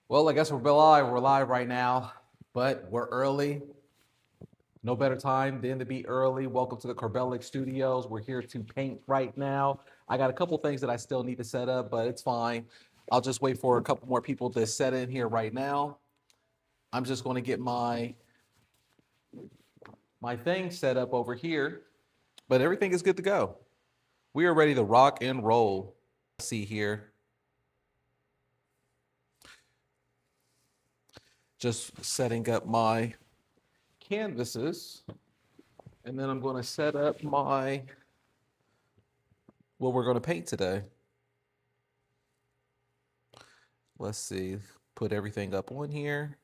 Well, I guess we're live. We're live right now, but we're early. No better time than to be early. Welcome to the Corbellic Studios. We're here to paint right now. I got a couple things that I still need to set up, but it's fine. I'll just wait for a couple more people to set in here right now. I'm just going to get my thing set up over here, but everything is good to go. We are ready to rock and roll. Let's see here. Just setting up my canvases, and then I'm going to set up what we're going to paint today. Let's see, put everything up on here.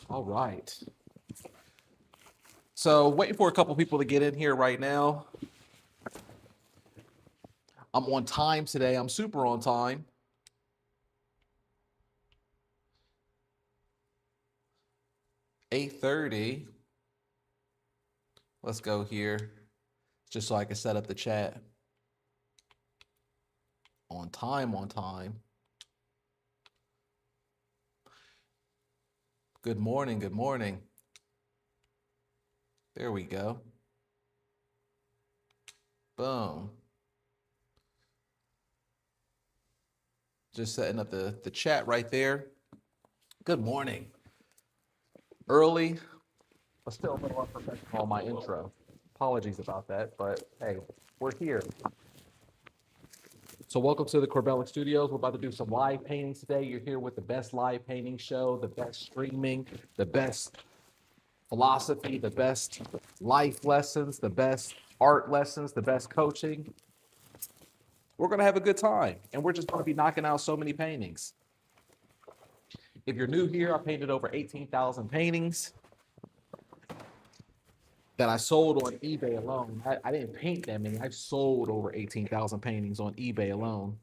All right. So waiting for a couple people to get in here right now. I'm on time today. I'm super on time. (8:30). Let's go here, just so I can set up the chat. On time, on time. Good morning, good morning. There we go. Boom. Just setting up the chat right there. Good morning. Early, but still a little unprofessional on my intro. Apologies about that, but hey, we're here. So welcome to the Corbellic Studios. We're about to do some live paintings today. You're here with the best live painting show, the best streaming, the best philosophy, the best life lessons, the best art lessons, the best coaching. We're going to have a good time, and we're just going to be knocking out so many paintings. If you're new here, I painted over 18,000 paintings that I sold on eBay alone. I didn't paint that many. I've sold over 18,000 paintings on eBay alone.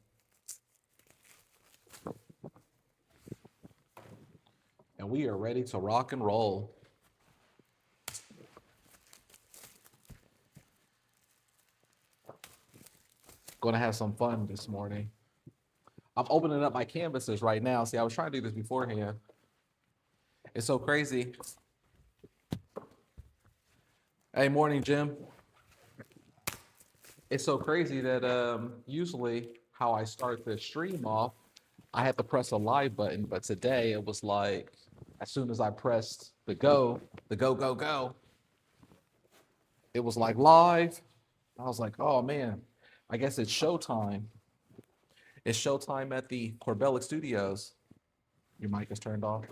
And we are ready to rock and roll. Going to have some fun this morning. I'm opening up my canvases right now. See, I was trying to do this beforehand. It's so crazy. Hey, morning, Jim. It's so crazy that usually how I start the stream off, I had to press a live button, but today it was like, as soon as I pressed the go, it was like live. I was like, oh man, I guess it's showtime. It's showtime at the Corbellic Studios. Your mic is turned off.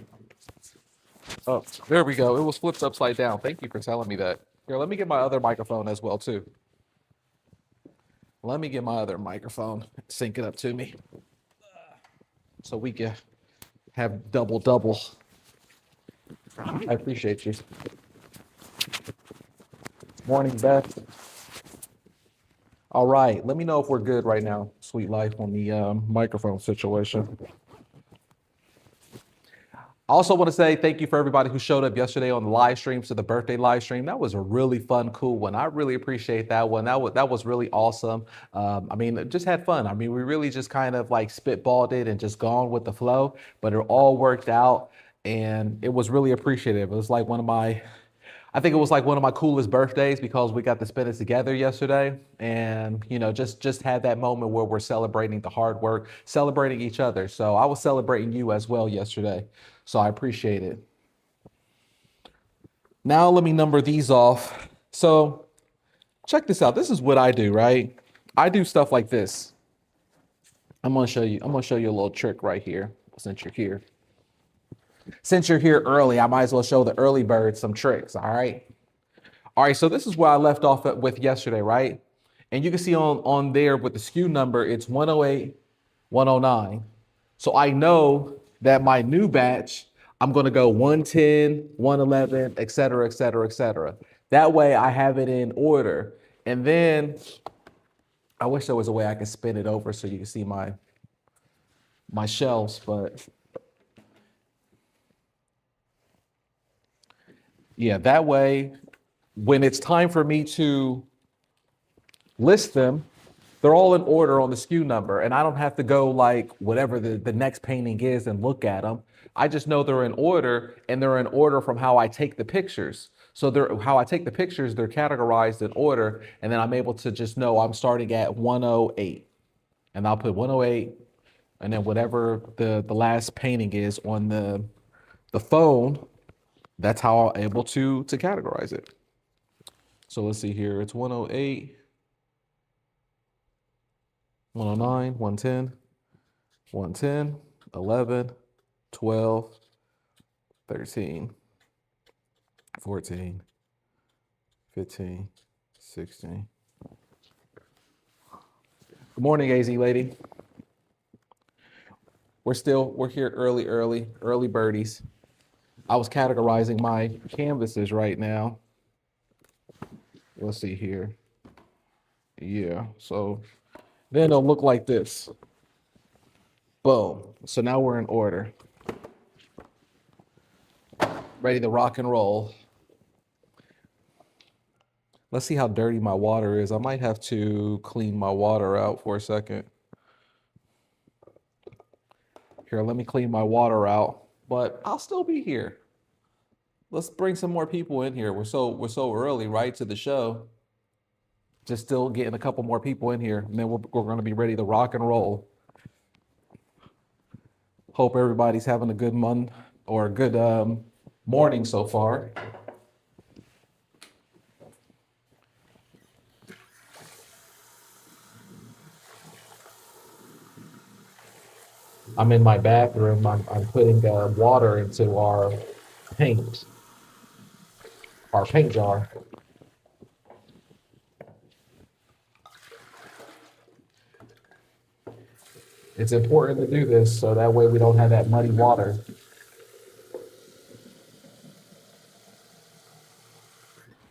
Oh, there we go. It was flipped upside down. Thank you for telling me that. Here, let me get my other microphone as well, too. Let me get my other microphone, sync it up to me, so we can have double. I appreciate you. Morning, Beth. All right, let me know if we're good right now, Sweet Life, on the microphone situation. I also want to say thank you for everybody who showed up yesterday on the live streams to the birthday live stream. That was a really fun, cool one. I really appreciate that one. That was really awesome. I mean, it just had fun. I mean, we really just kind of like spitballed it and just gone with the flow, but it all worked out and it was really appreciative. It was like I think it was like one of my coolest birthdays because we got to spend it together yesterday, and you know, just had that moment where we're celebrating the hard work, celebrating each other. So I was celebrating you as well yesterday, so I appreciate it. Now let me number these off. So check this out. This is what I do, right? I do stuff like this. I'm gonna show you a little trick right here since you're here. Since you're here early, I might as well show the early birds some tricks, all right? All right, so this is where I left off with yesterday, right? And you can see on there with the SKU number, it's 108, 109. So I know that my new batch, I'm gonna go 110, 111, et cetera, et cetera, et cetera. That way I have it in order. And then I wish there was a way I could spin it over so you can see my shelves, but Yeah, that way, when it's time for me to list them, they're all in order on the SKU number, and I don't have to go like whatever the next painting is and look at them. I just know they're in order, and they're in order from how I take the pictures. So they're how I take the pictures, they're categorized in order, and then I'm able to just know I'm starting at 108, and I'll put 108, and then whatever the last painting is on the phone, that's how I'm able to categorize it. So let's see here. It's 108, 109, 110, 110, 11, 12, 13, 14, 15, 16. Good morning, AZ lady. We're here early birdies. I was categorizing my canvases right now. Let's see here. Yeah, so then it'll look like this. Boom. So now we're in order. Ready to rock and roll. Let's see how dirty my water is. I might have to clean my water out for a second. Here, let me clean my water out, but I'll still be here. Let's bring some more people in here. We're so early, right, to the show. Just still getting a couple more people in here, and then we're going to be ready to rock and roll. Hope everybody's having a good month or a good morning so far. I'm in my bathroom. I'm putting water into our paint jar. It's important to do this so that way we don't have that muddy water.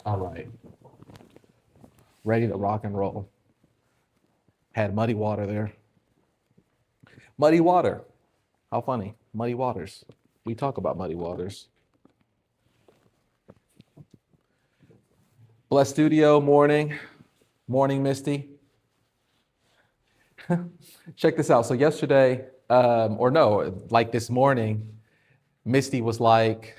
All right. Ready to rock and roll. Had muddy water there. Muddy water. How funny. Muddy waters. We talk about muddy waters. Bless Studio, morning. Morning, Misty. Check this out. So yesterday, like this morning, Misty was like,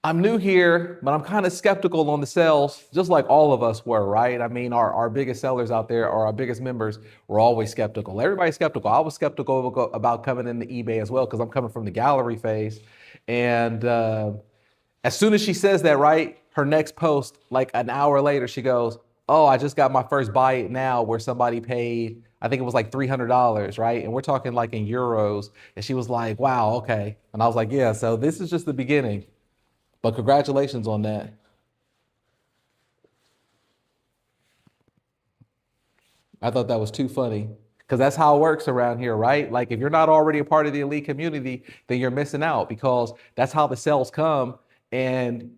I'm new here, but I'm kind of skeptical on the sales, just like all of us were, right? I mean, our biggest sellers out there or our biggest members were always skeptical. Everybody's skeptical. I was skeptical about coming into eBay as well because I'm coming from the gallery phase. And as soon as she says that, right, her next post, like an hour later, she goes, oh, I just got my first buy it now where somebody paid, I think it was like $300, right? And we're talking like in euros. And she was like, wow, okay. And I was like, yeah, so this is just the beginning. But congratulations on that. I thought that was too funny because that's how it works around here, right? Like if you're not already a part of the elite community, then you're missing out because that's how the sales come and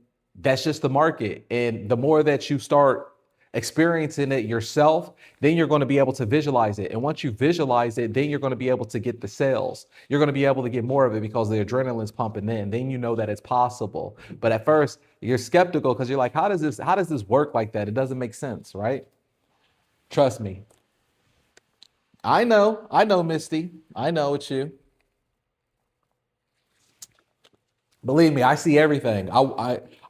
that's just the market. And the more that you start experiencing it yourself, then you're going to be able to visualize it. And once you visualize it, then you're going to be able to get the sales. You're going to be able to get more of it because the adrenaline's pumping in. Then you know that it's possible. But at first, you're skeptical because you're like, how does this work like that? It doesn't make sense, right? Trust me. I know, Misty. I know it's you. Believe me, I see everything.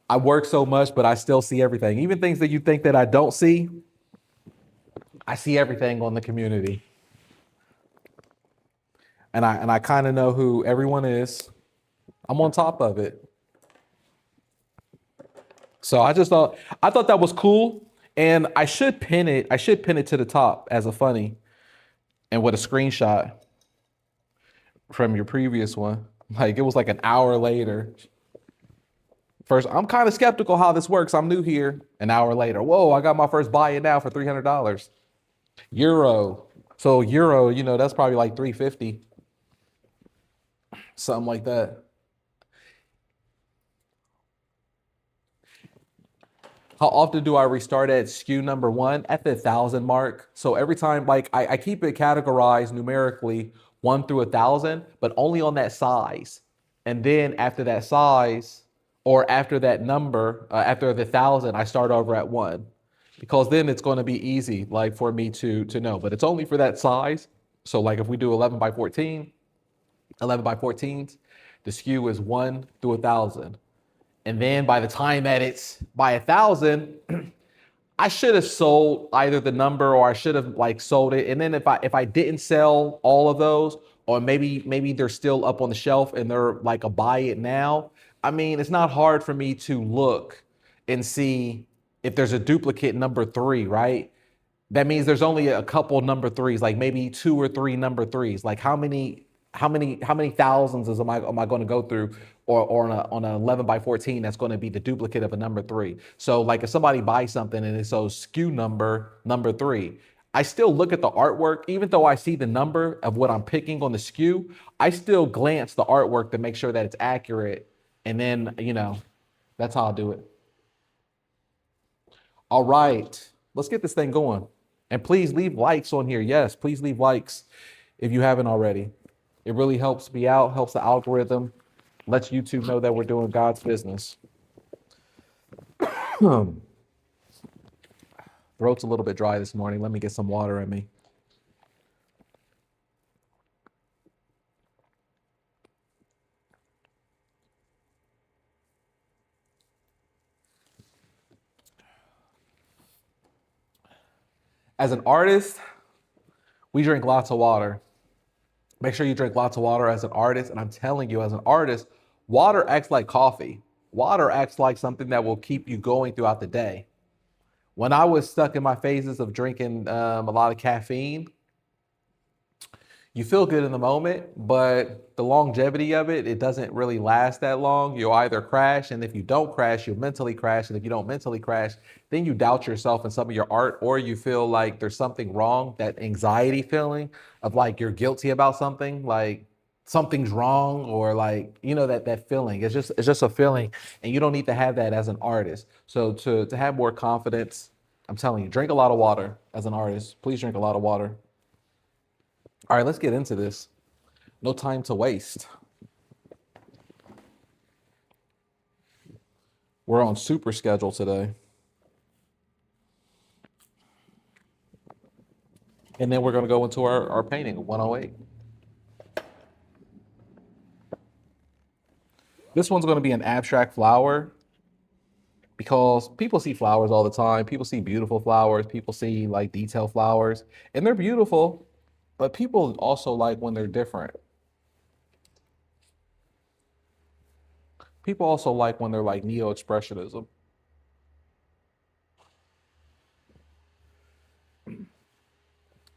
I work so much, but I still see everything. Even things that you think that I don't see, I see everything on the community. And I kind of know who everyone is. I'm on top of it. So I thought that was cool. And I should pin it to the top as a funny and with a screenshot from your previous one. Like it was like an hour later. First, I'm kind of skeptical how this works. I'm new here. An hour later, whoa, I got my first buy it now for $300. Euro. So euro, that's probably like 350. Something like that. How often do I restart at SKU number one? At the 1,000 mark. So every time, like I keep it categorized numerically 1 through 1,000, but only on that size. And then after that size, or after that number, after the 1,000, I start over at 1, because then it's going to be easy, like for me to know. But it's only for that size. So like if we do 11 by 14, 11 by 14s, the skew is 1 through 1,000. And then by the time that it's by 1,000, I should have sold either the number, or I should have like sold it. And then if I didn't sell all of those, or maybe they're still up on the shelf and they're like a buy it now. I mean, it's not hard for me to look and see if there's a duplicate number 3, right? That means there's only a couple number 3s, like maybe 2 or 3 number 3s. Like how many thousands am I going to go through, or on a 11 by 14 that's going to be the duplicate of a number 3. So like if somebody buys something and it's so SKU number 3, I still look at the artwork. Even though I see the number of what I'm picking on the SKU, I still glance the artwork to make sure that it's accurate. And then, that's how I'll do it. All right, let's get this thing going. And please leave likes on here. Yes, please leave likes if you haven't already. It really helps me out, helps the algorithm, lets YouTube know that we're doing God's business. Throat's a little bit dry this morning. Let me get some water in me. As an artist, we drink lots of water. Make sure you drink lots of water as an artist. And I'm telling you, as an artist, water acts like coffee. Water acts like something that will keep you going throughout the day. When I was stuck in my phases of drinking a lot of caffeine, you feel good in the moment, but the longevity of it, it doesn't really last that long. You'll either crash, and if you don't crash, you'll mentally crash. And if you don't mentally crash, then you doubt yourself and some of your art, or you feel like there's something wrong, that anxiety feeling of like you're guilty about something, like something's wrong, or like, that feeling. It's just a feeling, and you don't need to have that as an artist. So to have more confidence, I'm telling you, drink a lot of water as an artist. Please drink a lot of water. All right, let's get into this. No time to waste. We're on super schedule today. And then we're going to go into our painting, 108. This one's going to be an abstract flower, because people see flowers all the time. People see beautiful flowers. People see like detailed flowers, and they're beautiful. But people also like when they're different. People also like when they're like neo-expressionism.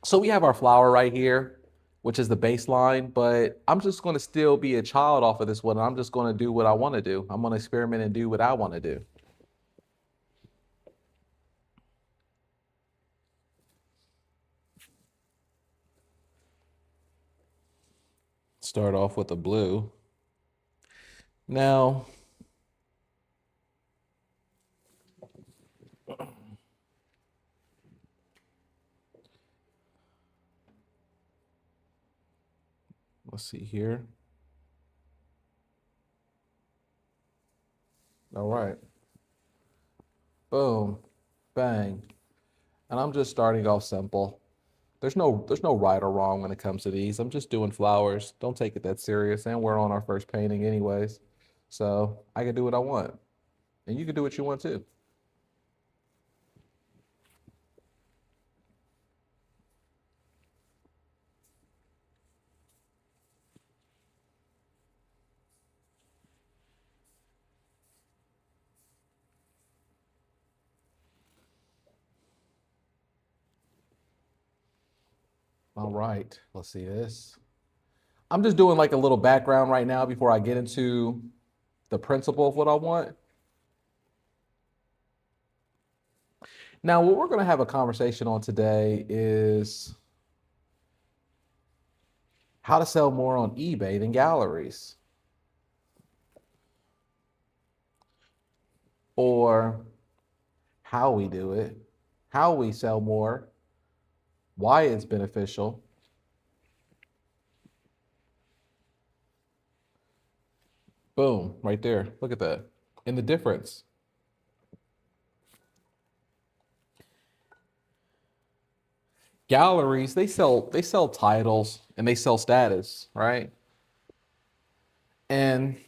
So we have our flower right here, which is the baseline, but I'm just going to still be a child off of this one. I'm just going to do what I want to do. I'm going to experiment and do what I want to do. Start off with the blue. Now, let's see here. All right. Boom, bang. And I'm just starting off simple. There's no right or wrong when it comes to these. I'm just doing flowers. Don't take it that serious. And we're on our first painting anyways. So I can do what I want. And you can do what you want too. All right, let's see this. I'm just doing like a little background right now before I get into the principle of what I want. Now, what we're going to have a conversation on today is how to sell more on eBay than galleries. Or how we do it, how we sell more, why it's beneficial. Boom, right there. Look at that. in the difference. Galleries, they sell titles and they sell status, right? And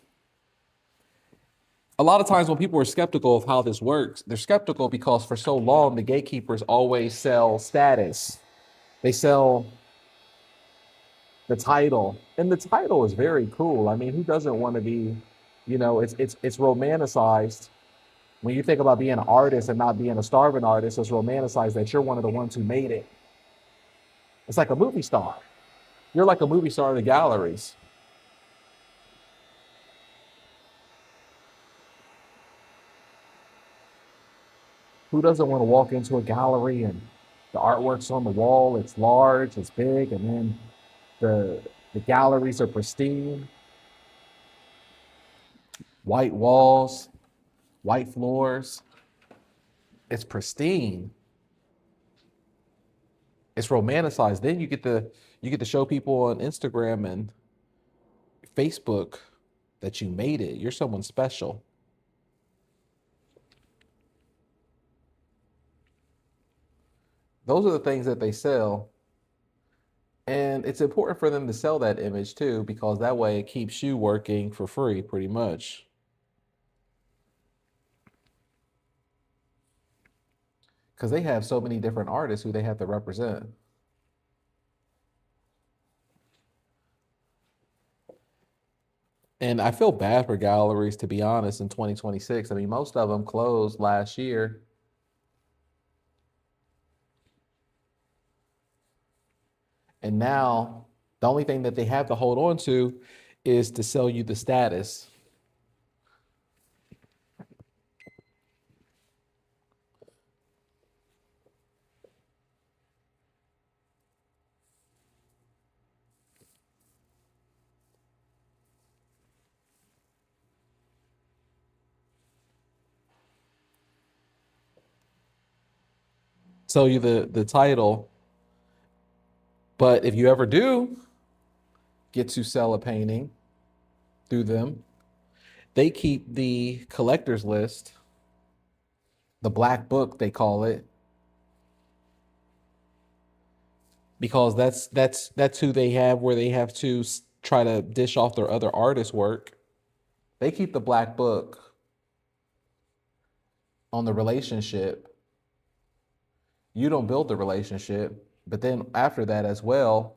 a lot of times when people are skeptical of how this works, they're skeptical because for so long the gatekeepers always sell status. They sell the title, and the title is very cool. I mean, who doesn't want to be, it's romanticized. When you think about being an artist and not being a starving artist, it's romanticized that you're one of the ones who made it. It's like a movie star. You're like a movie star in the galleries. Who doesn't want to walk into a gallery and the artwork's on the wall, it's large, it's big, and then the the galleries are pristine, white walls, white floors. It's pristine. It's romanticized. Then you get to show people on Instagram and Facebook that you made it. You're someone special. Those are the things that they sell. And it's important for them to sell that image too, because that way it keeps you working for free pretty much. Because they have so many different artists who they have to represent. And I feel bad for galleries, to be honest, in 2026. I mean, most of them closed last year. And now the only thing that they have to hold on to is to sell you the status. Sell you the title. But if you ever do get to sell a painting through them, they keep the collector's list, the black book they call it, because that's who they have where they have to try to dish off their other artists' work. They keep the black book on the relationship. You don't build the relationship, but then after that as well,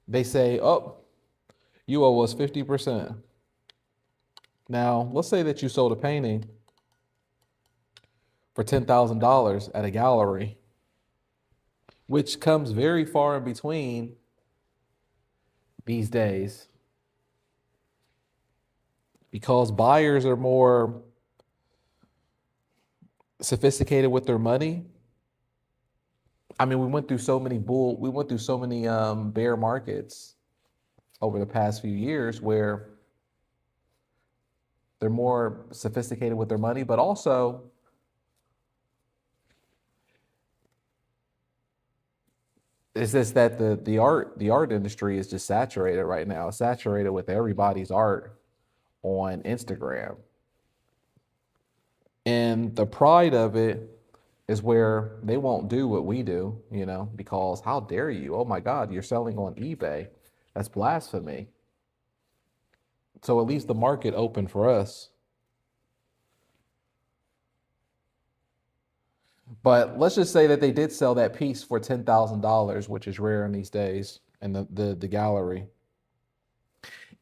they say, "Oh, you owe us 50%." Now, let's say that you sold a painting for $10,000 at a gallery, which comes very far in between these days because buyers are more sophisticated with their money. I mean, we went through so many bear markets over the past few years where they're more sophisticated with their money, but also it's just that the art industry is just saturated right now. It's saturated with everybody's art on Instagram. And the pride of it is where they won't do what we do, because how dare you? Oh my God, you're selling on eBay. That's blasphemy. So at least the market opened for us. But let's just say that they did sell that piece for $10,000, which is rare in these days, in the gallery.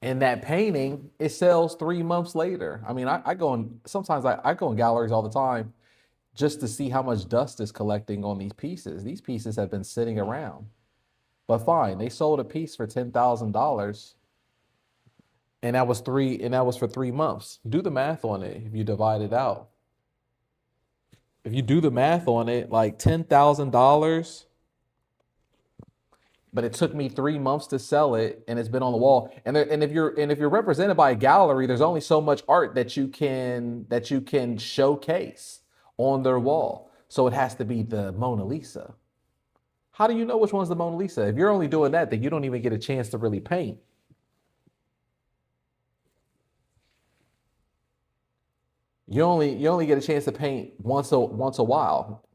And that painting, it sells 3 months later. I mean, I go in sometimes I go in galleries all the time just to see how much dust is collecting on these pieces. These pieces have been sitting around. But fine, they sold a piece for $10,000, and that was for 3 months. Do the math on it if you divide it out. If you do the math on it, like $10,000, but it took me 3 months to sell it, and it's been on the wall. And if you're represented by a gallery, there's only so much art that you can showcase on their wall. So it has to be the Mona Lisa. How do you know which one's the Mona Lisa? If you're only doing that, then you don't even get a chance to really paint. You only get a chance to paint once a while,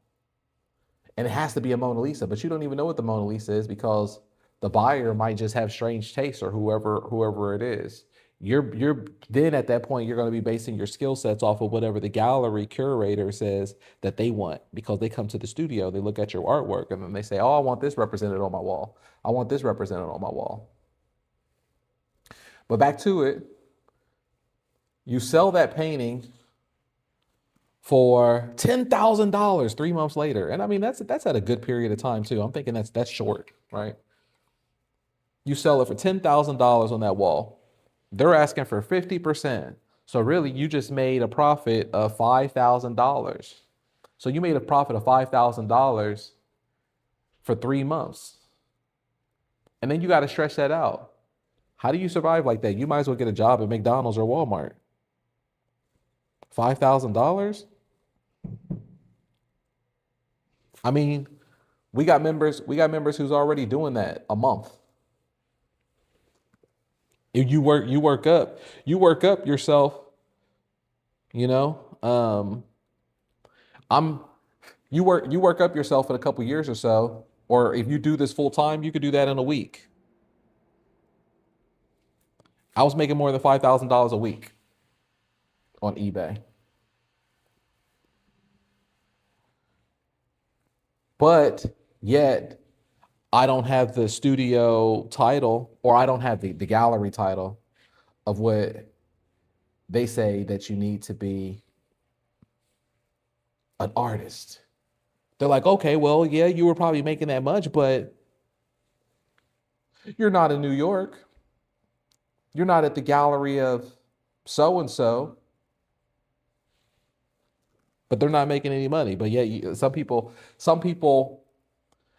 and it has to be a Mona Lisa. But you don't even know what the Mona Lisa is because the buyer might just have strange tastes, or whoever it is. You're then at that point you're going to be basing your skill sets off of whatever the gallery curator says that they want, because they come to the studio, they look at your artwork, and then they say, "Oh, I want this represented on my wall. I want this represented on my wall." But back to it, you sell that painting for $10,000 3 months later, and I mean that's at a good period of time too. I'm thinking that's short, right? You sell it for $10,000 on that wall. They're asking for 50%. So really, you just made a profit of $5,000. So you made a profit of $5,000 for 3 months. And then you got to stretch that out. How do you survive like that? You might as well get a job at McDonald's or Walmart. $5,000? I mean, we got members who's already doing that a month. If you work up yourself, you know. You work up yourself in a couple years or so, or if you do this full time, you could do that in a week. I was making more than $5,000 a week on eBay. But yet I don't have the studio title, or I don't have the gallery title of what they say that you need to be an artist. They're like, okay, well, yeah, you were probably making that much, but you're not in New York. You're not at the gallery of so and so. But they're not making any money. But yeah, some people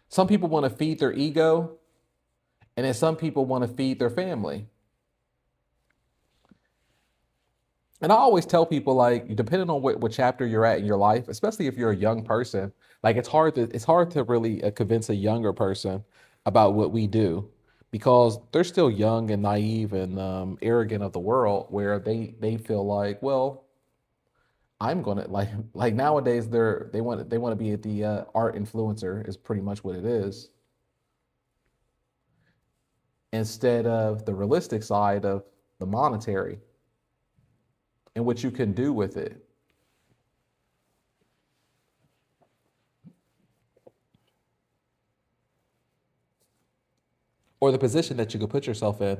want to feed their ego, and then some people want to feed their family. And I always tell people, like, depending on what chapter you're at in your life, especially if you're a young person, like it's hard to really convince a younger person about what we do, because they're still young and naive and arrogant of the world, where they feel like, well, I'm gonna like nowadays they want to be at the art influencer is pretty much what it is, instead of the realistic side of the monetary and what you can do with it. Or the position that you could put yourself in.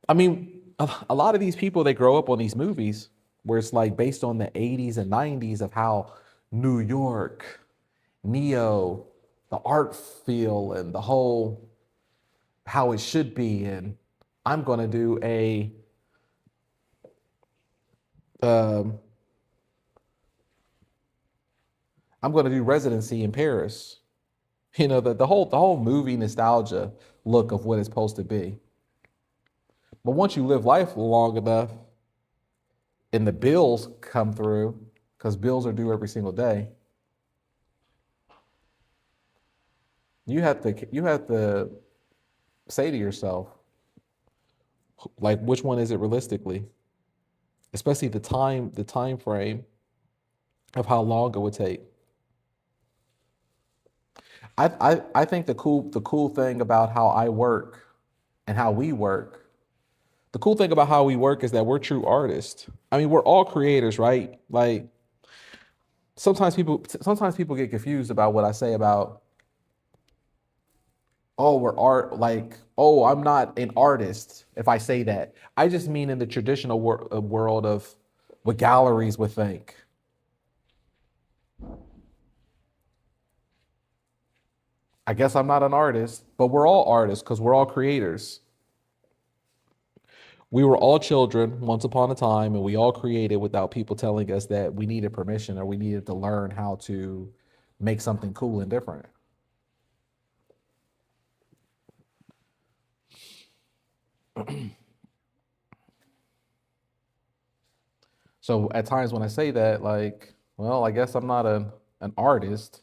I mean, a lot of these people, they grow up on these movies where it's like based on the 80s and 90s of how New York, Neo, the art feel and the whole how it should be. And I'm going to do um, I'm going to do residency in Paris. You know, the whole movie nostalgia look of what it's supposed to be. But once you live life long enough and the bills come through, because bills are due every single day, you have to say to yourself, like, which one is it realistically? Especially the time frame of how long it would take. I think the cool thing about how I work and how we work, the cool thing about how we work is that we're true artists. I mean, we're all creators, right? Like sometimes people get confused about what I say about, oh, we're art, like, oh, I'm not an artist if I say that. I just mean in the traditional world of what galleries would think. I guess I'm not an artist, but we're all artists because we're all creators. We were all children once upon a time, and we all created without people telling us that we needed permission or we needed to learn how to make something cool and different. So at times when I say that, like, well, I guess I'm not an artist.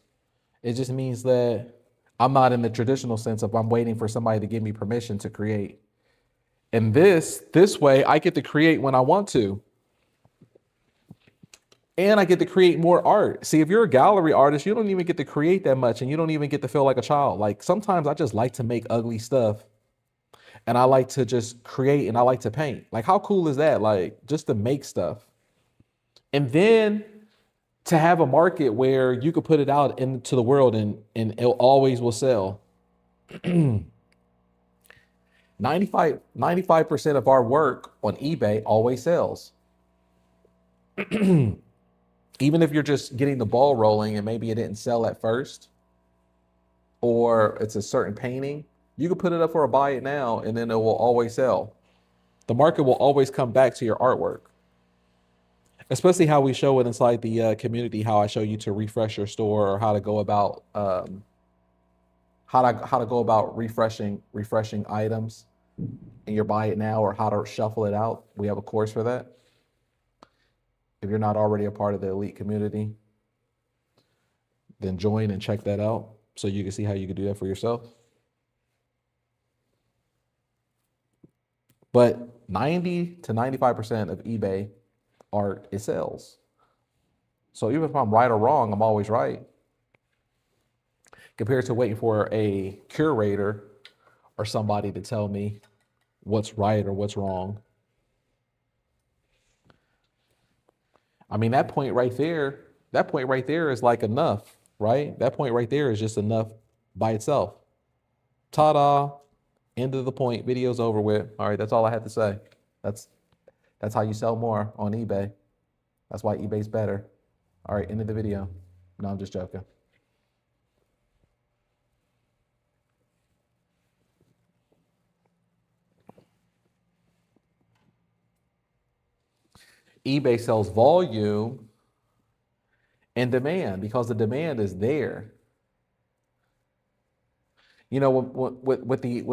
It just means that I'm not in the traditional sense of I'm waiting for somebody to give me permission to create. And this way I get to create when I want to. And I get to create more art. See, if you're a gallery artist, you don't even get to create that much and you don't even get to feel like a child. Like sometimes I just like to make ugly stuff and I like to just create and I like to paint. Like, how cool is that? Like, just to make stuff. And then to have a market where you could put it out into the world and it always will sell. 95% of our work on eBay always sells. Even if you're just getting the ball rolling and maybe it didn't sell at first, or it's a certain painting, you can put it up for a buy it now and then it will always sell. The market will always come back to your artwork. Especially how we show it inside the community, how I show you to refresh your store or how to go about refreshing items in your buy it now or how to shuffle it out. We have a course for that. If you're not already a part of the elite community, then join and check that out so you can see how you can do that for yourself. But 90 to 95% of eBay art, it sells. So even if I'm right or wrong, I'm always right. Compared to waiting for a curator or somebody to tell me what's right or what's wrong. I mean, that point right there is like enough, right? That point right there is just enough by itself. Ta-da, end of the point, video's over with. All right, that's all I have to say. That's how you sell more on eBay. That's why eBay's better. All right, end of the video. No, I'm just joking. eBay sells volume and demand because the demand is there. You know, with the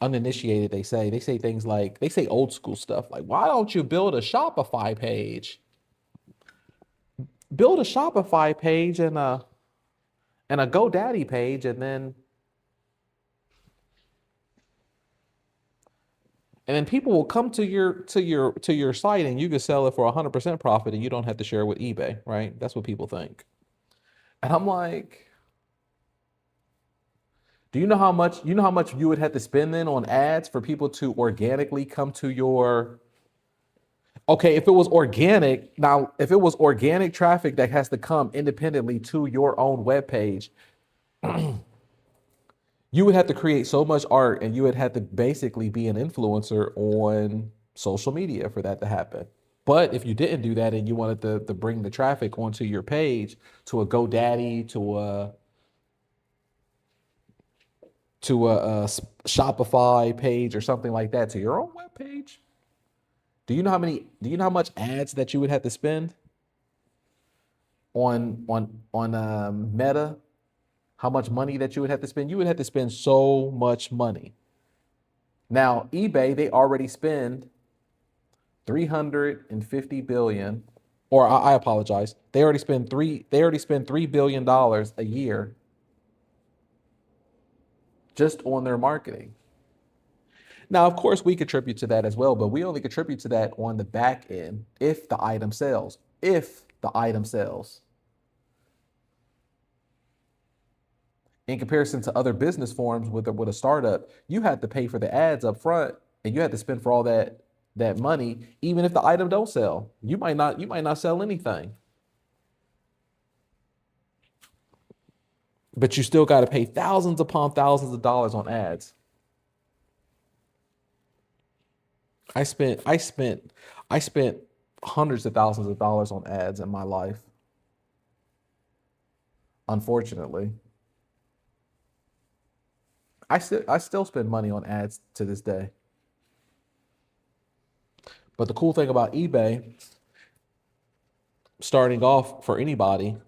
uninitiated, they say things like, they say old school stuff like, why don't you build a Shopify page? Build a Shopify page and a GoDaddy page, and then people will come to your site and you can sell it for 100% profit and you don't have to share it with eBay, right? That's what people think. And I'm like, do you know how much you would have to spend then on ads for people to organically come to your? Okay, if it was organic traffic that has to come independently to your own webpage, you would have to create so much art and you would have to basically be an influencer on social media for that to happen. But if you didn't do that and you wanted to bring the traffic onto your page, to a GoDaddy, to a Shopify page or something like that, to your own web page, do you know how much ads that you would have to spend on Meta? How much money that you would have to spend? You would have to spend so much money. Now, eBay, they already spend 350 billion, or I apologize. They already spend $3 billion a year just on their marketing. Now, of course, we contribute to that as well, but we only contribute to that on the back end if the item sells. In comparison to other business forms with a startup, you have to pay for the ads up front and you have to spend for all that money, even if the item don't sell. You might not sell anything. But you still got to pay thousands upon thousands of dollars on ads. I spent hundreds of thousands of dollars on ads in my life. Unfortunately. I still spend money on ads to this day. But the cool thing about eBay, starting off for anybody,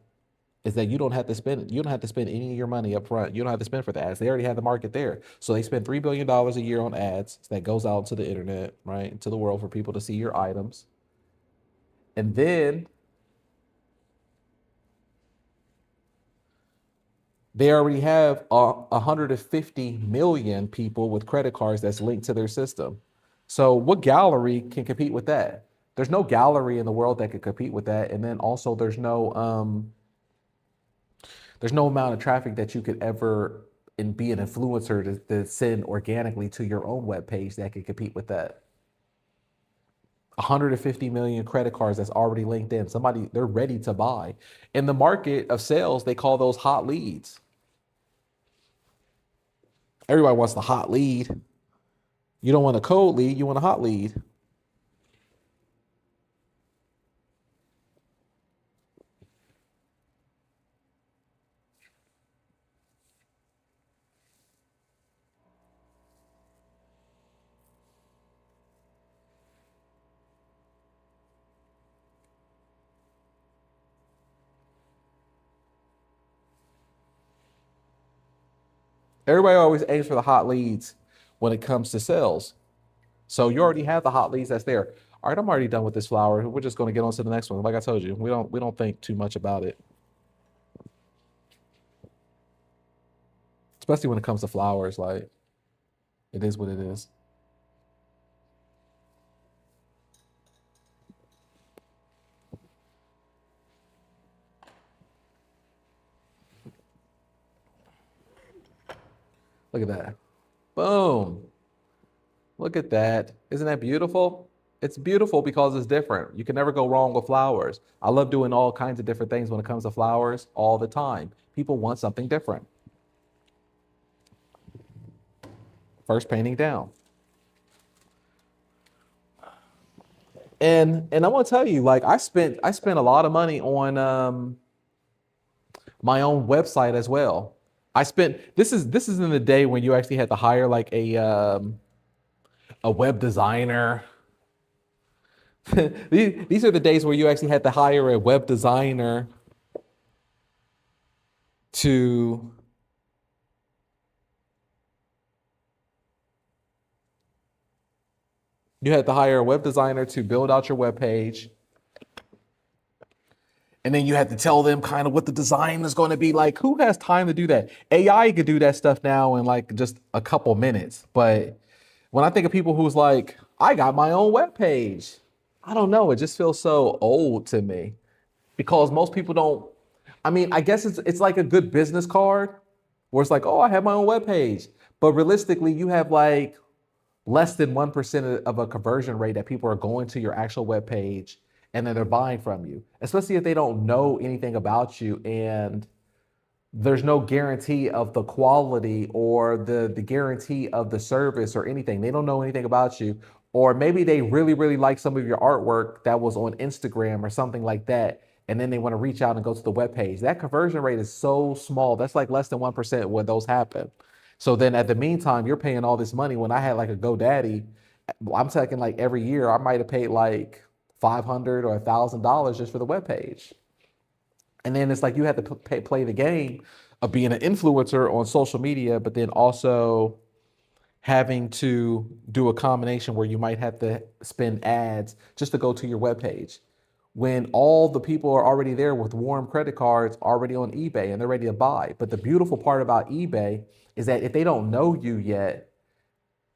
is that you don't have to spend any of your money up front. You don't have to spend for the ads. They already have the market there. So they spend $3 billion a year on ads that goes out to the internet, right, to the world for people to see your items. And then they already have 150 million people with credit cards that's linked to their system. So what gallery can compete with that? There's no gallery in the world that could compete with that. And then also there's no amount of traffic that you could ever and be an influencer to send organically to your own web page that could compete with that. 150 million credit cards that's already linked in. Somebody, they're ready to buy. In the market of sales, they call those hot leads. Everybody wants the hot lead. You don't want a cold lead, you want a hot lead. Everybody always aims for the hot leads when it comes to sales. So you already have the hot leads that's there. All right, I'm already done with this flower. We're just going to get on to the next one. Like I told you, we don't think too much about it, especially when it comes to flowers. Like, it is what it is. Look at that. Boom. Look at that. Isn't that beautiful? It's beautiful because it's different. You can never go wrong with flowers. I love doing all kinds of different things when it comes to flowers all the time. People want something different. First painting down. And I'm gonna tell you, like I spent a lot of money on my own website as well. I spent this is in the day when you actually had to hire like a web designer. These are the days where you actually had to hire a web designer to build out your web page. And then you had to tell them kind of what the design is going to be like. Who has time to do that? AI could do that stuff now in like just a couple minutes. But when I think of people who's like, I got my own web page, I don't know. It just feels so old to me because most people don't. I mean, I guess it's like a good business card where it's like, oh, I have my own web page. But realistically, you have like less than 1% of a conversion rate that people are going to your actual web page and then they're buying from you, especially if they don't know anything about you and there's no guarantee of the quality or the guarantee of the service or anything. They don't know anything about you. Or maybe they really, really like some of your artwork that was on Instagram or something like that. And then they want to reach out and go to the webpage. That conversion rate is so small. That's like less than 1% when those happen. So then at the meantime, you're paying all this money. When I had like a GoDaddy, I'm talking like every year, I might have paid like $500 or $1,000 just for the webpage. And then it's like you have to play the game of being an influencer on social media, but then also having to do a combination where you might have to spend ads just to go to your webpage. When all the people are already there with warm credit cards already on eBay and they're ready to buy. But the beautiful part about eBay is that if they don't know you yet,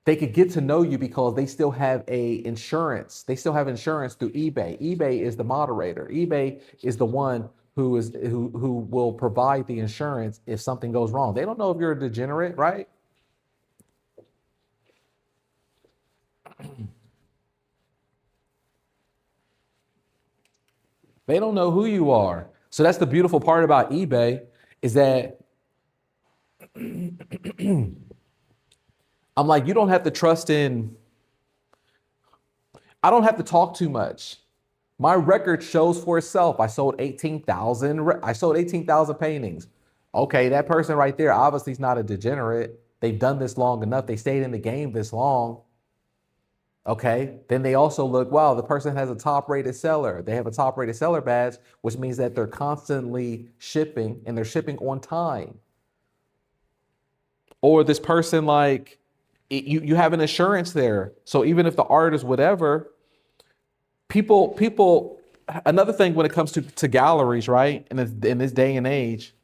they could get to know you because they still have insurance. They still have insurance through eBay. eBay is the moderator. eBay is the one who will provide the insurance if something goes wrong. They don't know if you're a degenerate, right? They don't know who you are. So that's the beautiful part about eBay is that I'm like, you don't have to trust in, I don't have to talk too much. My record shows for itself. I sold 18,000 paintings. Okay, that person right there obviously is not a degenerate. They've done this long enough. They stayed in the game this long. Okay, then they also look, wow, the person has a top rated seller. They have a top rated seller badge, which means that they're constantly shipping and they're shipping on time. Or this person like, you have an insurance there. So even if the art is whatever, people, another thing when it comes to galleries, right? In this day and age,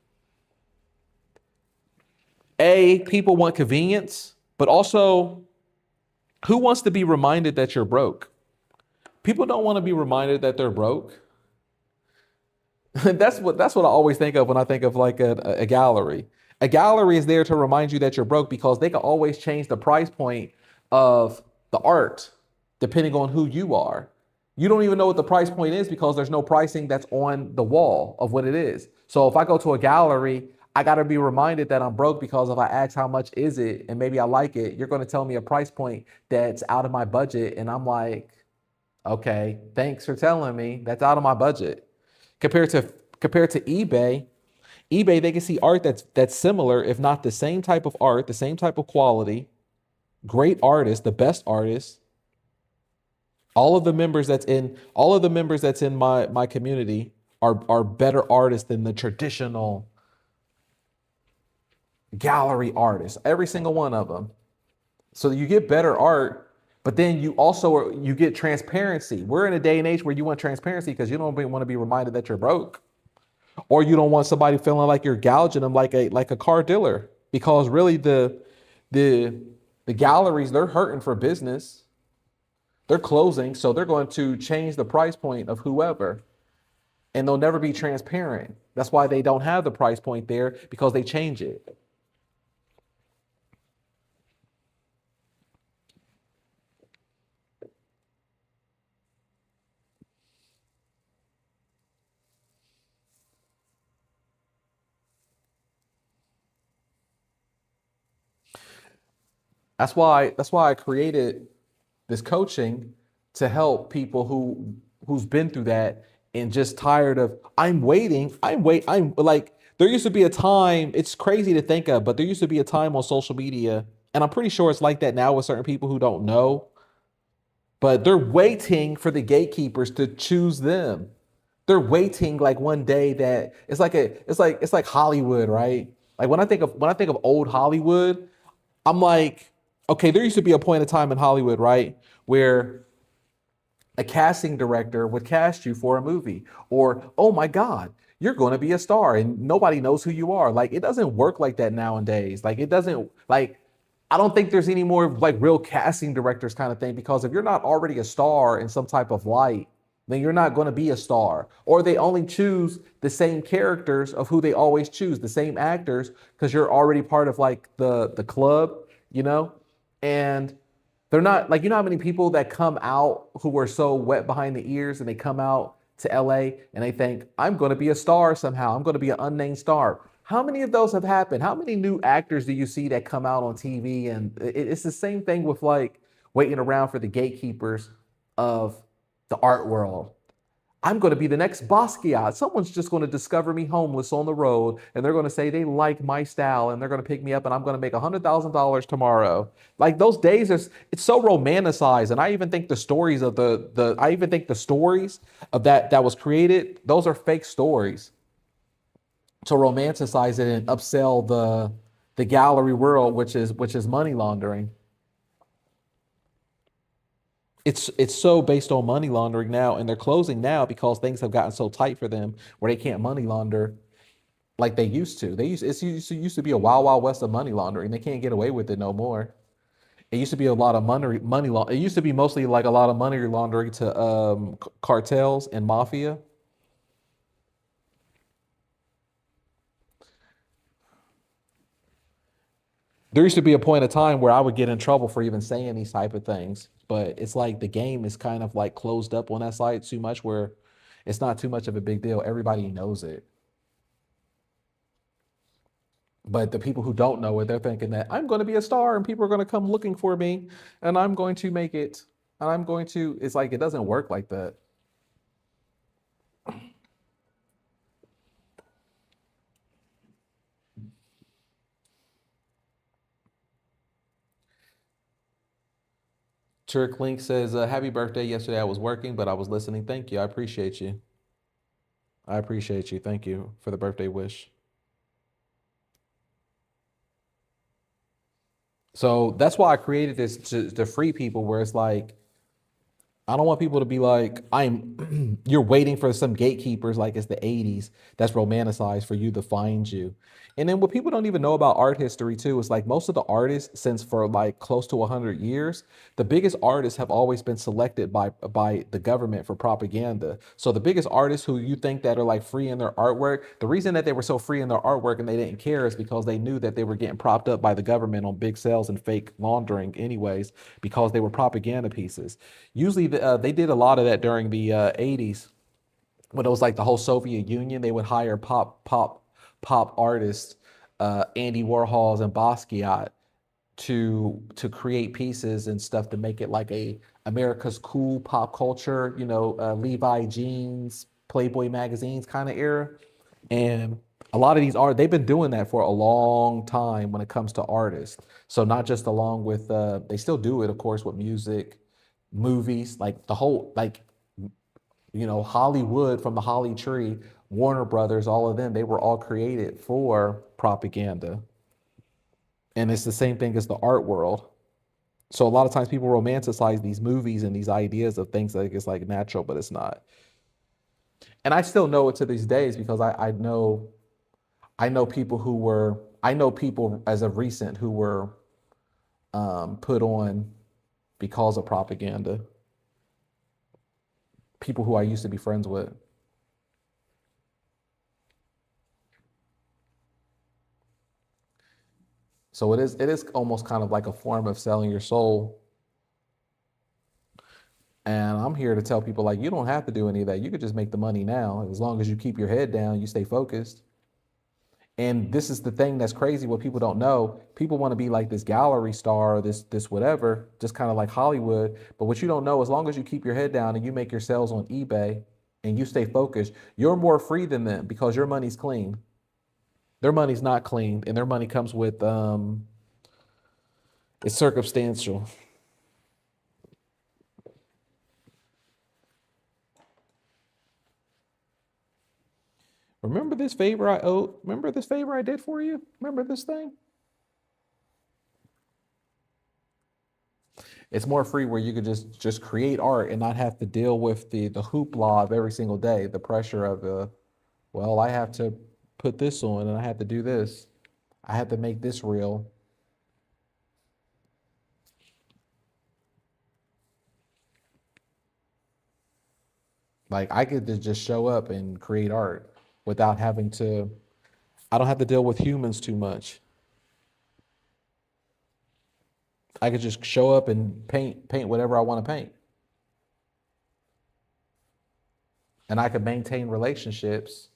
people want convenience, but also who wants to be reminded that you're broke? People don't want to be reminded that they're broke. That's what I always think of when I think of like a gallery. A gallery is there to remind you that you're broke because they can always change the price point of the art depending on who you are. You don't even know what the price point is because there's no pricing that's on the wall of what it is. So if I go to a gallery, I got to be reminded that I'm broke because if I ask how much is it and maybe I like it, you're going to tell me a price point that's out of my budget and I'm like, okay, thanks for telling me that's out of my budget. Compared to eBay, they can see art that's similar, if not the same type of art, the same type of quality, great artists, the best artists. All of the members that's in my community are better artists than the traditional gallery artists. Every single one of them. So you get better art, but then you get transparency. We're in a day and age where you want transparency because you don't want to be reminded that you're broke. Or you don't want somebody feeling like you're gouging them like a car dealer because really the galleries, they're hurting for business. They're closing, so they're going to change the price point of whoever, and they'll never be transparent. That's why they don't have the price point there because they change it. That's why I created this coaching to help people who's been through that and just tired of I'm like there used to be a time, it's crazy to think of, but there used to be a time on social media, and I'm pretty sure it's like that now with certain people who don't know, but they're waiting for the gatekeepers to choose them. They're waiting like one day that it's like Hollywood, right? Like when I think of old Hollywood, I'm like, okay, there used to be a point in time in Hollywood, right, where a casting director would cast you for a movie, or oh my God, you're going to be a star, and nobody knows who you are. Like it doesn't work like that nowadays. Like it doesn't like. I don't think there's any more like real casting directors kind of thing because if you're not already a star in some type of light, then you're not going to be a star. Or they only choose the same characters of who they always choose, the same actors, because you're already part of like the club, you know? And they're not like, you know how many people that come out who are so wet behind the ears and they come out to LA and they think, I'm going to be a star somehow. I'm going to be an unnamed star. How many of those have happened? How many new actors do you see that come out on TV? And it's the same thing with like waiting around for the gatekeepers of the art world. I'm going to be the next Basquiat. Someone's just going to discover me homeless on the road and they're going to say they like my style and they're going to pick me up and I'm going to make $100,000 tomorrow. Like those days, it's so romanticized. And I even think the stories of I even think the stories of that was created, those are fake stories to romanticize it and upsell the gallery world, which is money laundering. It's so based on money laundering now, and they're closing now because things have gotten so tight for them where they can't money launder like they used to. It used to be a wild wild west of money laundering. They can't get away with it no more. It used to be a lot of It used to be mostly like a lot of money laundering to cartels and mafia. There used to be a point of time where I would get in trouble for even saying these type of things, but it's like the game is kind of like closed up on that side too much where it's not too much of a big deal. Everybody knows it. But the people who don't know it, they're thinking that I'm going to be a star and people are going to come looking for me and I'm going to make it. And it's like, it doesn't work like that. Turk Link says, happy birthday. Yesterday I was working, but I was listening. Thank you. I appreciate you. I appreciate you. Thank you for the birthday wish. So that's why I created this to free people where it's like, I don't want people to be like, you're waiting for some gatekeepers like it's the 80s that's romanticized for you to find you. And then what people don't even know about art history too is like most of the artists, since for like close to 100 years, the biggest artists have always been selected by the government for propaganda. So the biggest artists who you think that are like free in their artwork, the reason that they were so free in their artwork and they didn't care is because they knew that they were getting propped up by the government on big sales and fake laundering anyways, because they were propaganda pieces. Usually they did a lot of that during the 80s when it was like the whole Soviet Union. They would hire pop artists, Andy Warhols and Basquiat, to create pieces and stuff to make it like a America's cool pop culture, Levi jeans, Playboy magazines kind of era. And a lot of these art, they've been doing that for a long time when it comes to artists. So not just along with, they still do it, of course, with music, movies, like the whole, like, Hollywood from the Holly Tree, Warner Brothers, all of them, they were all created for propaganda. And it's the same thing as the art world. So a lot of times people romanticize these movies and these ideas of things like it's like natural, but it's not. And I still know it to these days because I know people who were I know people as of recent who were put on because of propaganda. People who I used to be friends with. So it is almost kind of like a form of selling your soul. And I'm here to tell people like you don't have to do any of that. You could just make the money now as long as you keep your head down, you stay focused. And this is the thing that's crazy. What people don't know, people want to be like this gallery star or this whatever, just kind of like Hollywood. But what you don't know, as long as you keep your head down and you make your sales on eBay and you stay focused, you're more free than them because your money's clean. Their money's not clean, and their money comes with it's circumstantial. Remember this favor I owed? Remember this favor I did for you? Remember this thing? It's more free where you could just create art and not have to deal with the hoopla of every single day, the pressure of well, I have to put this on and I have to do this. I have to make this real. Like I could just show up and create art without having to I don't have to deal with humans too much. I could just show up and paint whatever I want to paint. And I could maintain relationships,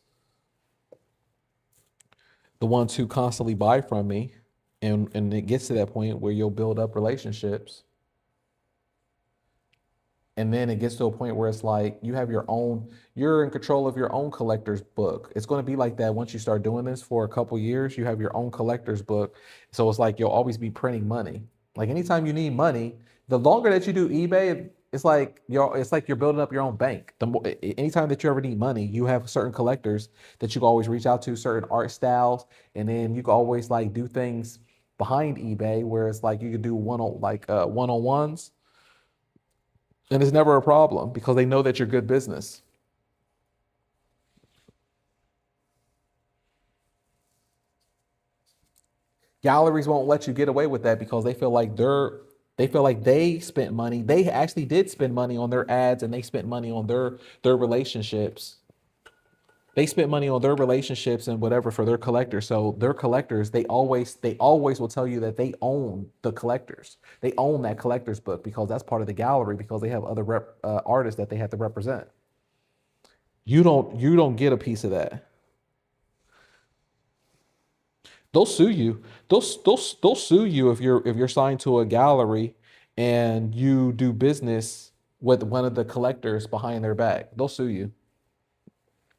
the ones who constantly buy from me, and it gets to that point where you'll build up relationships. And then it gets to a point where it's like you're in control of your own collector's book. It's going to be like that once you start doing this for a couple years, you have your own collector's book. So it's like you'll always be printing money. Like anytime you need money, the longer that you do eBay, it's like you're building up your own bank. Anytime that you ever need money, you have certain collectors that you can always reach out to, certain art styles, and then you can always like do things behind eBay where it's like you could do one-on-ones, and it's never a problem because they know that you're good business. Galleries won't let you get away with that because they spent money. They actually did spend money on their ads and they spent money on their relationships. They spent money on their relationships and whatever for their collectors. So their collectors, they always will tell you that they own the collectors. They own that collector's book because that's part of the gallery because they have other artists that they have to represent. You don't get a piece of that. They'll sue you. They'll sue you if you're signed to a gallery and you do business with one of the collectors behind their back. They'll sue you.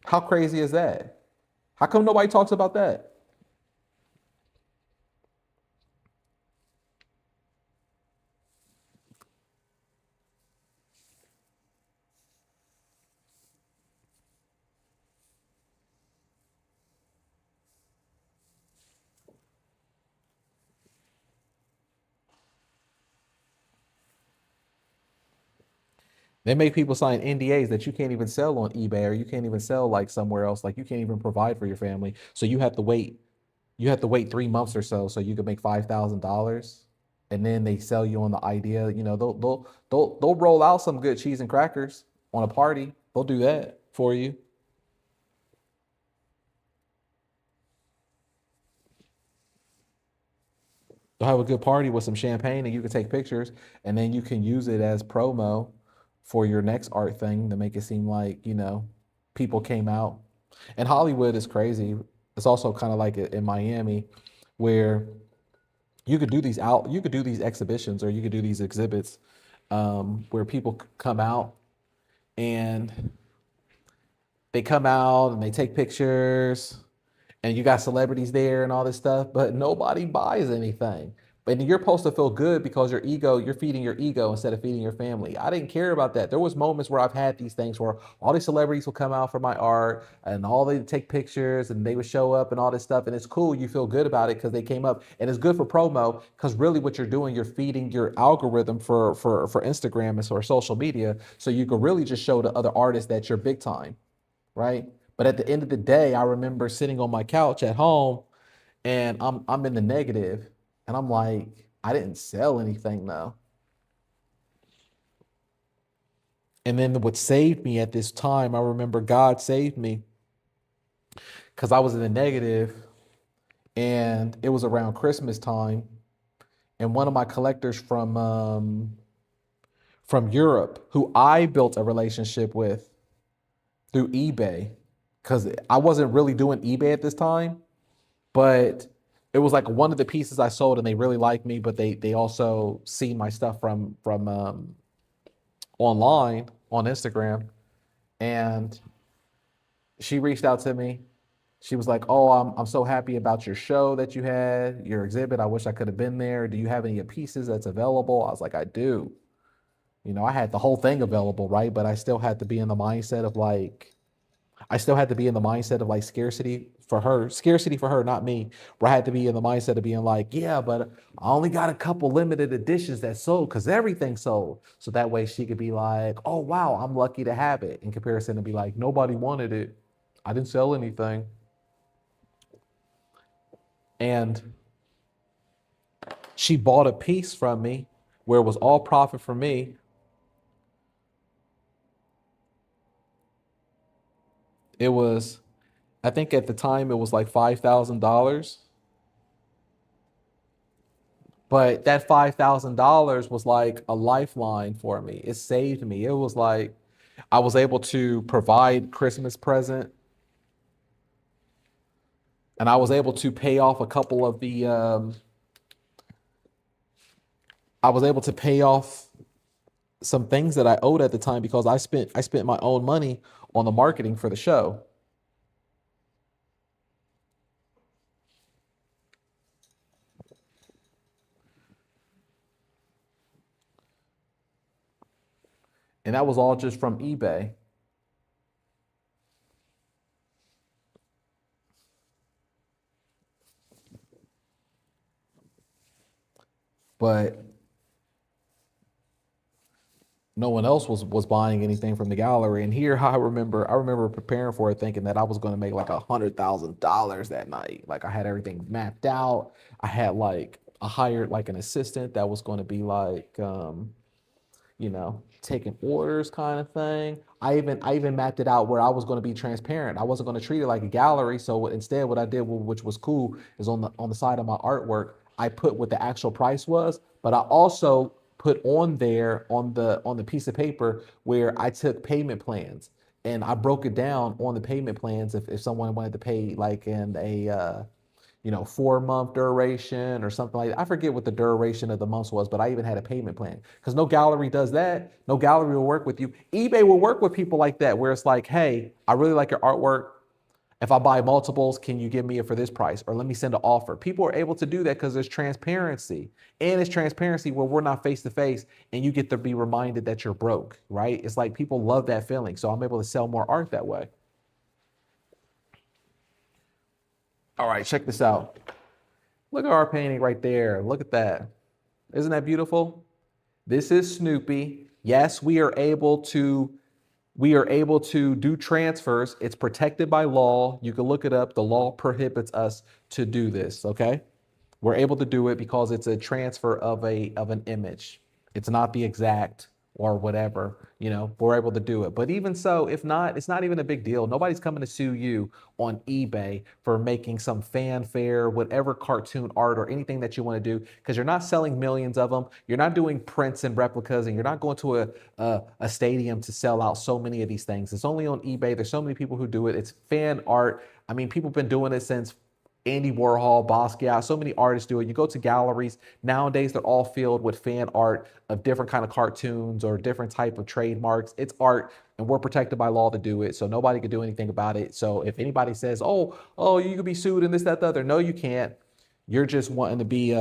How crazy is that? How come nobody talks about that? They make people sign NDAs that you can't even sell on eBay or you can't even sell like somewhere else. Like you can't even provide for your family. So you have to wait. You have to wait 3 months or so you can make $5,000. And then they sell you on the idea, they'll roll out some good cheese and crackers on a party. They'll do that for you. They'll have a good party with some champagne and you can take pictures and then you can use it as promo for your next art thing to make it seem like, people came out. And Hollywood is crazy. It's also kind of like in Miami where you could do these exhibitions or you could do these exhibits where people come out and they come out and they take pictures and you got celebrities there and all this stuff, but nobody buys anything. But you're supposed to feel good because you're feeding your ego instead of feeding your family. I didn't care about that. There was moments where I've had these things where all these celebrities will come out for my art and all they take pictures and they would show up and all this stuff. And it's cool. You feel good about it because they came up and it's good for promo because really what you're doing, you're feeding your algorithm for Instagram and for social media. So you can really just show the other artists that you're big time, right? But at the end of the day, I remember sitting on my couch at home and I'm in the negative and I'm like, I didn't sell anything though. And then what saved me at this time, I remember God saved me because I was in the negative and it was around Christmas time. And one of my collectors from Europe, who I built a relationship with through eBay, because I wasn't really doing eBay at this time, but it was like one of the pieces I sold and they really liked me, but they also see my stuff from online on Instagram. And she reached out to me. She was like, "Oh, I'm so happy about your show that you had, your exhibit. I wish I could have been there. Do you have any pieces that's available?" I was like, "I do." I had the whole thing available, right? But I still had to be in the mindset of like scarcity for her, not me. Where I had to be in the mindset of being like, yeah, but I only got a couple limited editions that sold because everything sold. So that way she could be like, oh, wow, I'm lucky to have it. In comparison to be like, nobody wanted it. I didn't sell anything. And she bought a piece from me where it was all profit for me. It was, I think at the time it was like $5,000. But that $5,000 was like a lifeline for me. It saved me. It was like I was able to provide Christmas present and I was able to pay off a couple of I was able to pay off some things that I owed at the time because I spent my own money on the marketing for the show. And that was all just from eBay. But no one else was buying anything from the gallery. And here I remember preparing for it thinking that I was going to make like $100,000 that night. Like I had everything mapped out. I hired like an assistant that was going to be like taking orders kind of thing. I even mapped it out where I was going to be transparent. I wasn't going to treat it like a gallery. So instead, what I did, which was cool, is on the side of my artwork, I put what the actual price was, but I also put on there on the piece of paper where I took payment plans and I broke it down on the payment plans if someone wanted to pay like in a 4 month duration or something like that. I forget what the duration of the months was, but I even had a payment plan because no gallery does that. No gallery will work with you. eBay will work with people like that, where it's like, hey, I really like your artwork. If I buy multiples, can you give me it for this price? Or let me send an offer. People are able to do that because there's transparency. And it's transparency where we're not face to face and you get to be reminded that you're broke, right? It's like people love that feeling. So I'm able to sell more art that way. All right, check this out. Look at our painting right there. Look at that. Isn't that beautiful? This is Snoopy. Yes, we are able to do transfers. It's protected by law. You can look it up. The law prohibits us to do this, okay? We're able to do it because it's a transfer of an image. It's not the exact or whatever, we're able to do it. But even so, if not, it's not even a big deal. Nobody's coming to sue you on eBay for making some fanfare, whatever cartoon art or anything that you want to do, because you're not selling millions of them. You're not doing prints and replicas, and you're not going to a stadium to sell out so many of these things. It's only on eBay. There's so many people who do it. It's fan art. I mean, people have been doing it since Andy Warhol, Basquiat, so many artists do it. You go to galleries nowadays; they're all filled with fan art of different kind of cartoons or different type of trademarks. It's art, and we're protected by law to do it, so nobody can do anything about it. So if anybody says, "Oh, you could be sued and this, that, the other," no, you can't. You're just wanting to be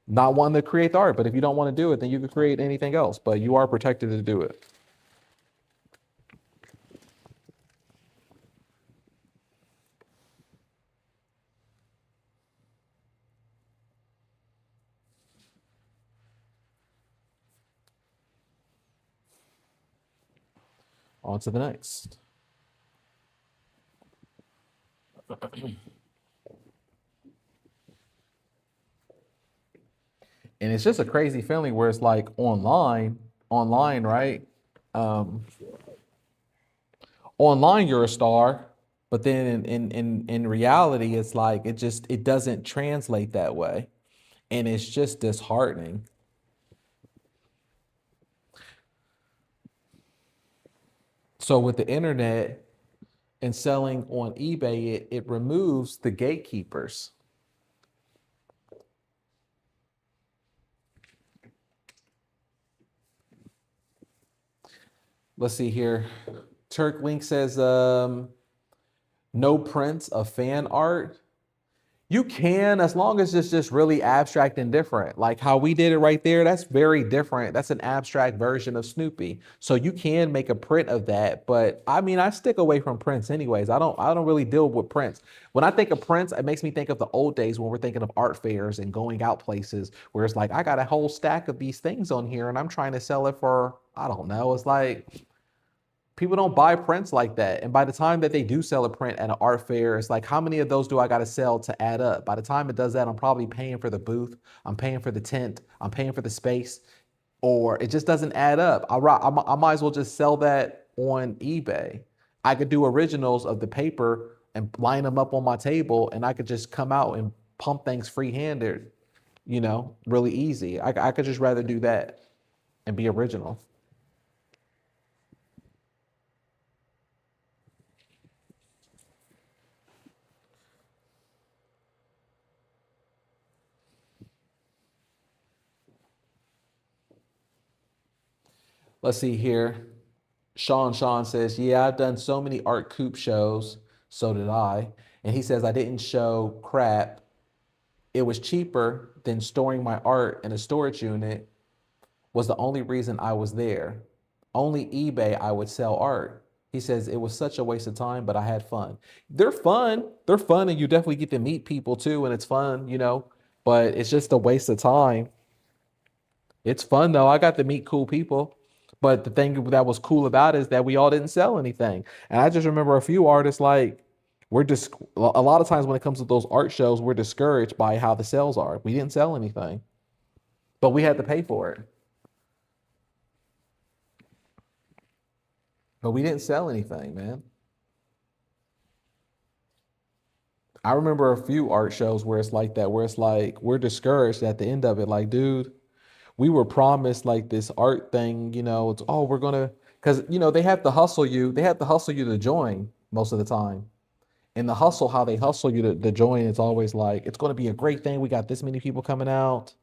not wanting to create the art. But if you don't want to do it, then you can create anything else. But you are protected to do it. On to the next. And it's just a crazy feeling where it's like online, right? Um, online you're a star, but then in reality, it's like it doesn't translate that way. And it's just disheartening. So with the internet and selling on eBay, it removes the gatekeepers. Let's see here. Turk Link says no prints of fan art. You can, as long as it's just really abstract and different. Like how we did it right there, that's very different. That's an abstract version of Snoopy. So you can make a print of that. But I mean, I stick away from prints anyways. I don't really deal with prints. When I think of prints, it makes me think of the old days when we're thinking of art fairs and going out places where it's like, I got a whole stack of these things on here and I'm trying to sell it for, I don't know. It's like, people don't buy prints like that. And by the time that they do sell a print at an art fair, it's like, how many of those do I got to sell to add up? By the time it does that, I'm probably paying for the booth, I'm paying for the tent, I'm paying for the space, or it just doesn't add up. I might as well just sell that on eBay. I could do originals of the paper and line them up on my table, and I could just come out and pump things free-handed, really easy. I could just rather do that and be original. Let's see here. Sean says, yeah, I've done so many art coupe shows. So did I. And he says, I didn't show crap. It was cheaper than storing my art in a storage unit was the only reason I was there. Only eBay I would sell art. He says it was such a waste of time, but I had fun. They're fun. They're fun, and you definitely get to meet people too, and it's fun. But it's just a waste of time. It's fun though. I got to meet cool people. But the thing that was cool about it is that we all didn't sell anything. And I just remember a few artists like we're just a lot of times when it comes to those art shows, we're discouraged by how the sales are. We didn't sell anything, but we had to pay for it. But we didn't sell anything, man. I remember a few art shows where it's like that, where it's like we're discouraged at the end of it. Like, dude, we were promised like this art thing, it's we're gonna because they have to hustle you, to join most of the time. And the hustle, how they hustle you to join, it's always like it's gonna be a great thing. We got this many people coming out.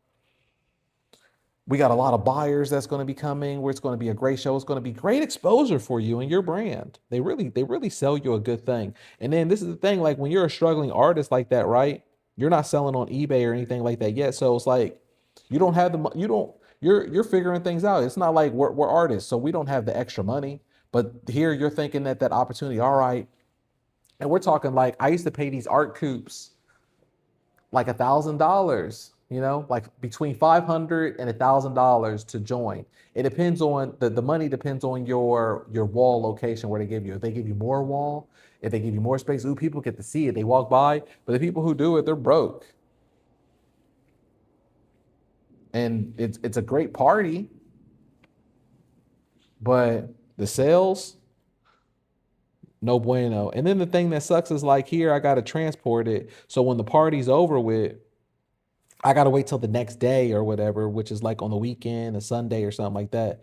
We got a lot of buyers that's going to be coming where it's going to be a great show. It's going to be great exposure for you and your brand. They really sell you a good thing. And then this is the thing, like when you're a struggling artist like that, right? You're not selling on eBay or anything like that yet. So it's like you don't have you don't you're figuring things out. It's not like we're artists, so we don't have the extra money. But here you're thinking that opportunity, all right. And we're talking like I used to pay these art coupes like $1,000. you know, like between $500 and $1,000 to join. It depends on the money depends on your wall location where they give you. If they give you more wall, if they give you more space, ooh, people get to see it. They walk by, but the people who do it, they're broke. And it's a great party, but the sales, no bueno. And then the thing that sucks is like here, I gotta transport it. So when the party's over with, I gotta wait till the next day or whatever, which is like on the weekend, a Sunday or something like that.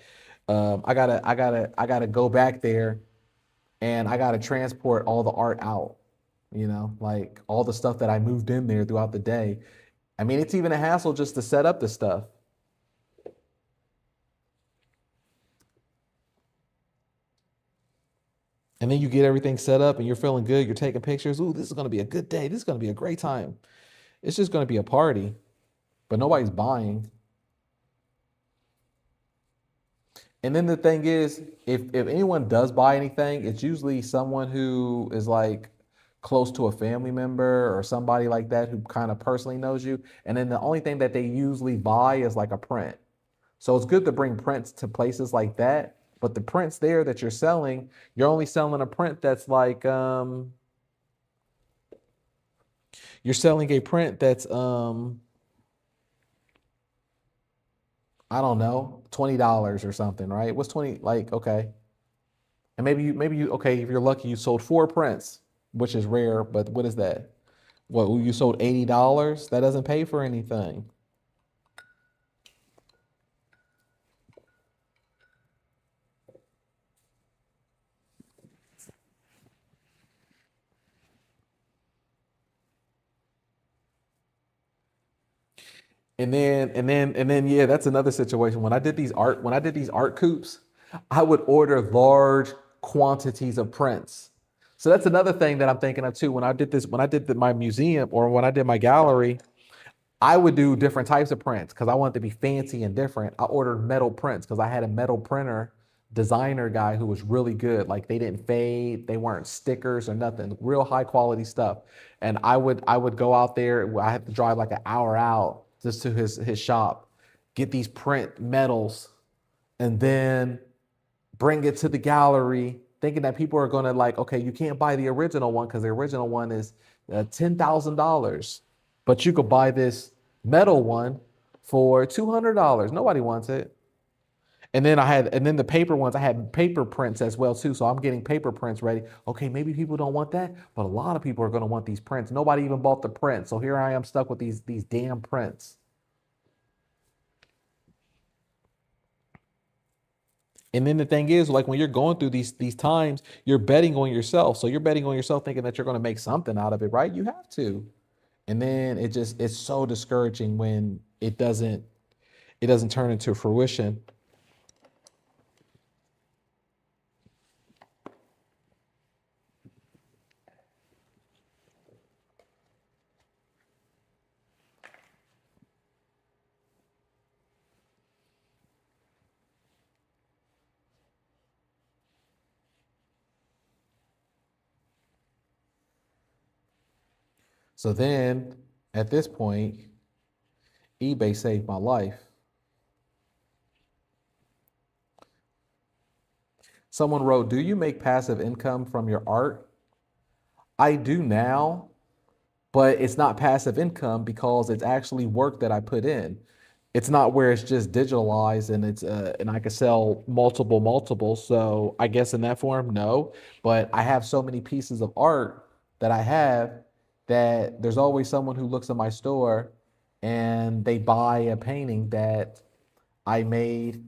I gotta go back there and I gotta transport all the art out. You know, like all the stuff that I moved in there throughout the day. I mean, it's even a hassle just to set up the stuff. And then you get everything set up and you're feeling good. You're taking pictures. Ooh, this is gonna be a good day. This is gonna be a great time. It's just gonna be a party, but nobody's buying. And then the thing is, if anyone does buy anything, it's usually someone who is like close to a family member or somebody like that who kind of personally knows you. And then the only thing that they usually buy is like a print. So it's good to bring prints to places like that. But the prints there that you're only selling a print that's like you're selling a print that's I don't know, $20 or something, right? What's 20 like, okay. And maybe you okay, if you're lucky you sold four prints, which is rare, but what is that? What you sold $80? That doesn't pay for anything. And then yeah, that's another situation. When I did these art coupes, I would order large quantities of prints. So that's another thing that I'm thinking of too. When I did my museum or when I did my gallery, I would do different types of prints because I wanted to be fancy and different. I ordered metal prints because I had a metal printer designer guy who was really good. Like they didn't fade, they weren't stickers or nothing, real high quality stuff. And I would go out there. I had to drive like an hour out just to his shop, get these print metals, and then bring it to the gallery, thinking that people are gonna like, okay, you can't buy the original one because the original one is $10,000, but you could buy this metal one for $200. Nobody wants it. And then the paper ones, I had paper prints as well too. So I'm getting paper prints ready. Okay, maybe people don't want that, but a lot of people are gonna want these prints. Nobody even bought the print. So here I am stuck with these damn prints. And then the thing is, like when you're going through these times, you're betting on yourself. So you're betting on yourself thinking that you're gonna make something out of it, right? You have to. And then it's so discouraging when it doesn't turn into fruition. So then at this point, eBay saved my life. Someone wrote, "Do you make passive income from your art?" I do now, but it's not passive income because it's actually work that I put in. It's not where it's just digitalized and it's and I could sell multiple. So I guess in that form, no. But I have so many pieces of art that I have that there's always someone who looks at my store and they buy a painting that I made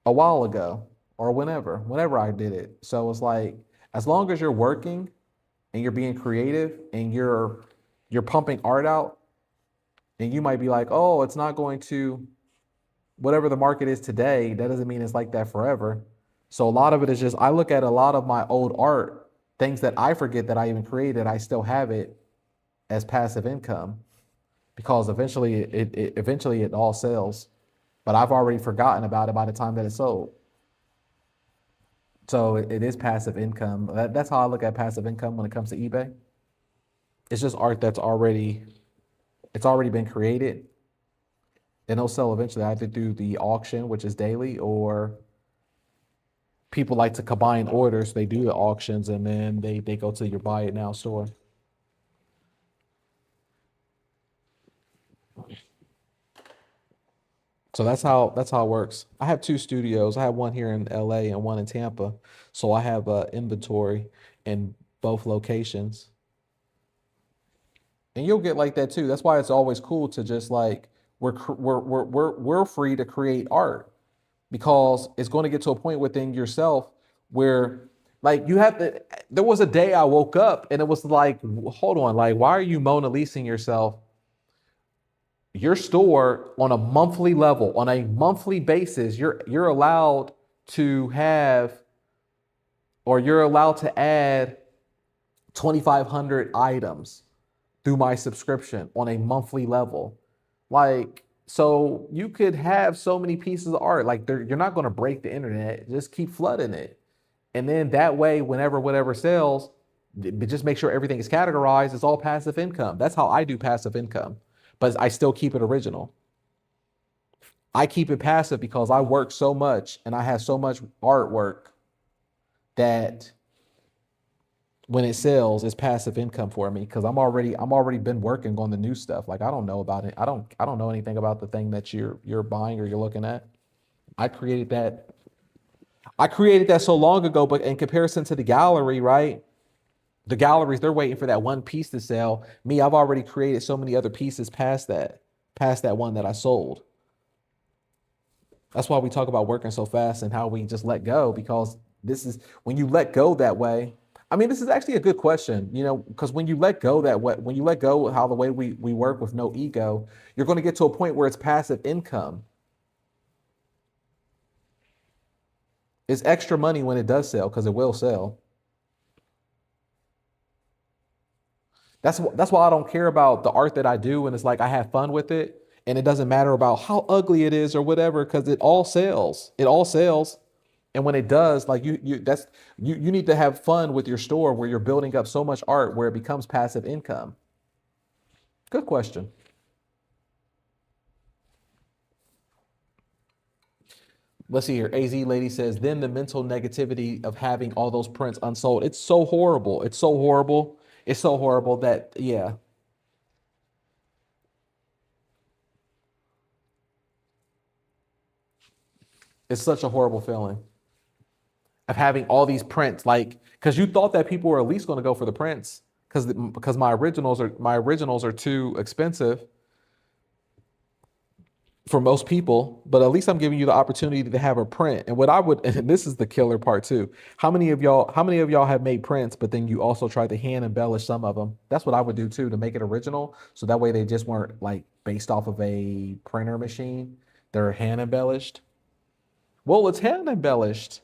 a while ago or whenever I did it. So it's like as long as you're working and you're being creative and you're pumping art out, and you might be like, oh, it's not going to whatever the market is today, that doesn't mean it's like that forever. So a lot of it is just I look at a lot of my old art, things that I forget that I even created, I still have it as passive income because eventually it all sells. But I've already forgotten about it by the time that it's sold. So it is passive income. That's how I look at passive income when it comes to eBay. It's just art that's already It's already been created, and it'll sell eventually. I have to do the auction, which is daily, or people like to combine orders. They do the auctions and then they go to your buy it now store. So that's how it works. I have two studios. I have one here in LA and one in Tampa. So I have inventory in both locations. And you'll get like that too. That's why it's always cool to just like we're free to create art because it's going to get to a point within yourself where like you have to. There was a day I woke up and it was like, hold on, like why are you Mona Lising yourself? Your store on a monthly level, on a monthly basis, you're allowed to have or you're allowed to add 2,500 items through my subscription on a monthly level. Like, so you could have so many pieces of art. Like, you're not going to break the internet. Just keep flooding it. And then that way, whenever whatever sells, just make sure everything is categorized. It's all passive income. That's how I do passive income. But I still keep it original. I keep it passive because I work so much and I have so much artwork that when it sells, it's passive income for me because I'm already been working on the new stuff. Like I don't know about it. I don't know anything about the thing that you're buying or you're looking at. I created that. I created that so long ago, but in comparison to the gallery, right? The galleries, they're waiting for that one piece to sell. Me, I've already created so many other pieces past that one that I sold. That's why we talk about working so fast and how we just let go, because this is when you let go that way. I mean, this is actually a good question, you know, because when you let go that way, when you let go how the way we work with no ego, you're going to get to a point where it's passive income. It's extra money when it does sell because it will sell. That's why I don't care about the art that I do, and it's like I have fun with it, and it doesn't matter about how ugly it is or whatever, because it all sells. It all sells. And when it does, like you need to have fun with your store where you're building up so much art where it becomes passive income. Good question. Let's see here. AZ lady says, then the mental negativity of having all those prints unsold. It's so horrible. It's so horrible. It's so horrible that, yeah. It's such a horrible feeling of having all these prints, like, because you thought that people were at least going to go for the prints because my originals are too expensive for most people, but at least I'm giving you the opportunity to have a print. And what I would, and this is the killer part too. How many of y'all have made prints, but then you also tried to hand embellish some of them? That's what I would do too to make it original. So that way they just weren't like based off of a printer machine. They're hand embellished. Well, it's hand embellished.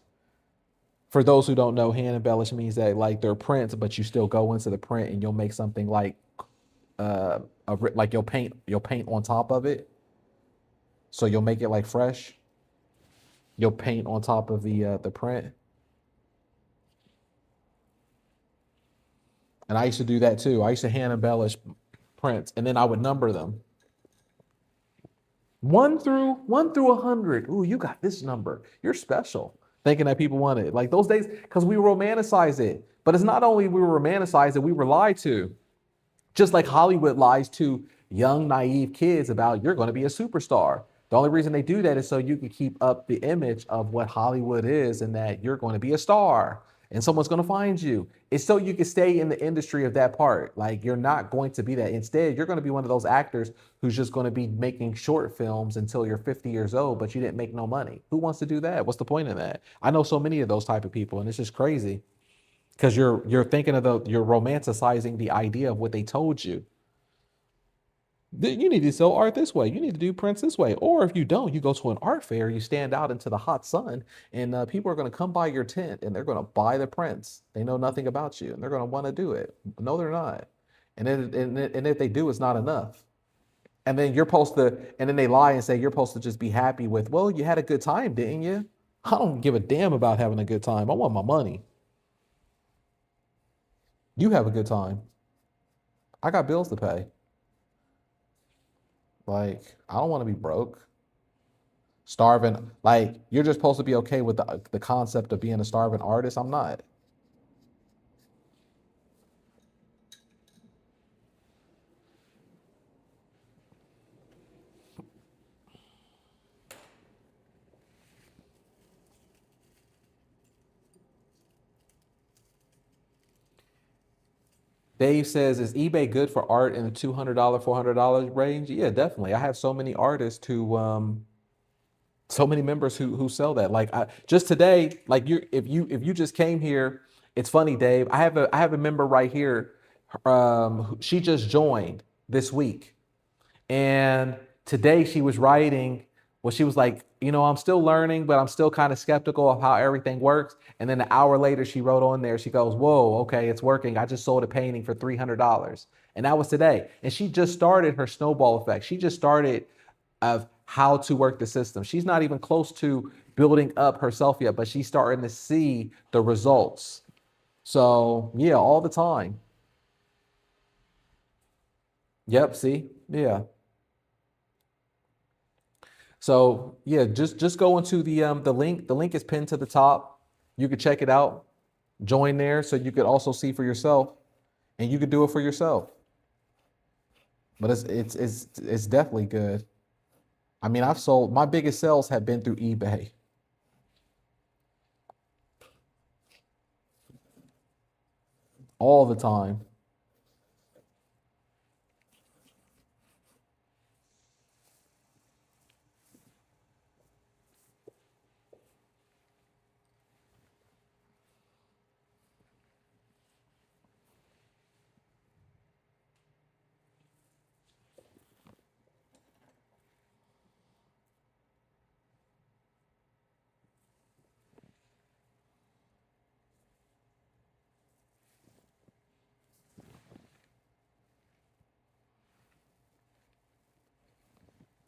For those who don't know, hand embellished means that like they're prints, but you still go into the print and you'll make something like like you'll paint on top of it. So you'll make it like fresh. You'll paint on top of the print. And I used to do that too. I used to hand embellish prints and then I would number them. One through 100. Ooh, you got this number. You're special. Thinking that people want it. Like those days, because we romanticize it. But it's not only we romanticize it, we were lied to. Just like Hollywood lies to young, naive kids about you're going to be a superstar. The only reason they do that is so you can keep up the image of what Hollywood is and that you're going to be a star and someone's going to find you. It's so you can stay in the industry of that part. Like you're not going to be that. Instead, you're going to be one of those actors who's just going to be making short films until you're 50 years old, but you didn't make no money. Who wants to do that? What's the point in that? I know so many of those type of people, and it's just crazy because you're thinking of you're romanticizing the idea of what they told you. You need to sell art this way. You need to do prints this way. Or if you don't, you go to an art fair, you stand out into the hot sun, and people are going to come by your tent and they're going to buy the prints. They know nothing about you and they're going to want to do it. No, they're not. And if they do, it's not enough. And then and then they lie and say you're supposed to just be happy with, well, you had a good time, didn't you? I don't give a damn about having a good time. I want my money. You have a good time. I got bills to pay. Like, I don't want to be broke, starving. Like, you're just supposed to be okay with the concept of being a starving artist. I'm not. Dave says, is eBay good for art in the $200, $400 range? Yeah, definitely. I have so many artists who, so many members who sell that. Like, just today, like if you just came here, it's funny, Dave. I have a member right here. She just joined this week. And today she was writing, well, she was like, I'm still learning, but I'm still kind of skeptical of how everything works. And then an hour later, she wrote on there, she goes, whoa, okay, it's working. I just sold a painting for $300. And that was today. And she just started her snowball effect. She just started of how to work the system. She's not even close to building up herself yet, but she's starting to see the results. So yeah, all the time. Yep, see? Yeah. So yeah, just go into the link. The link is pinned to the top. You could check it out, join there so you could also see for yourself and you could do it for yourself. But it's definitely good. I mean, I've sold my biggest sales have been through eBay all the time.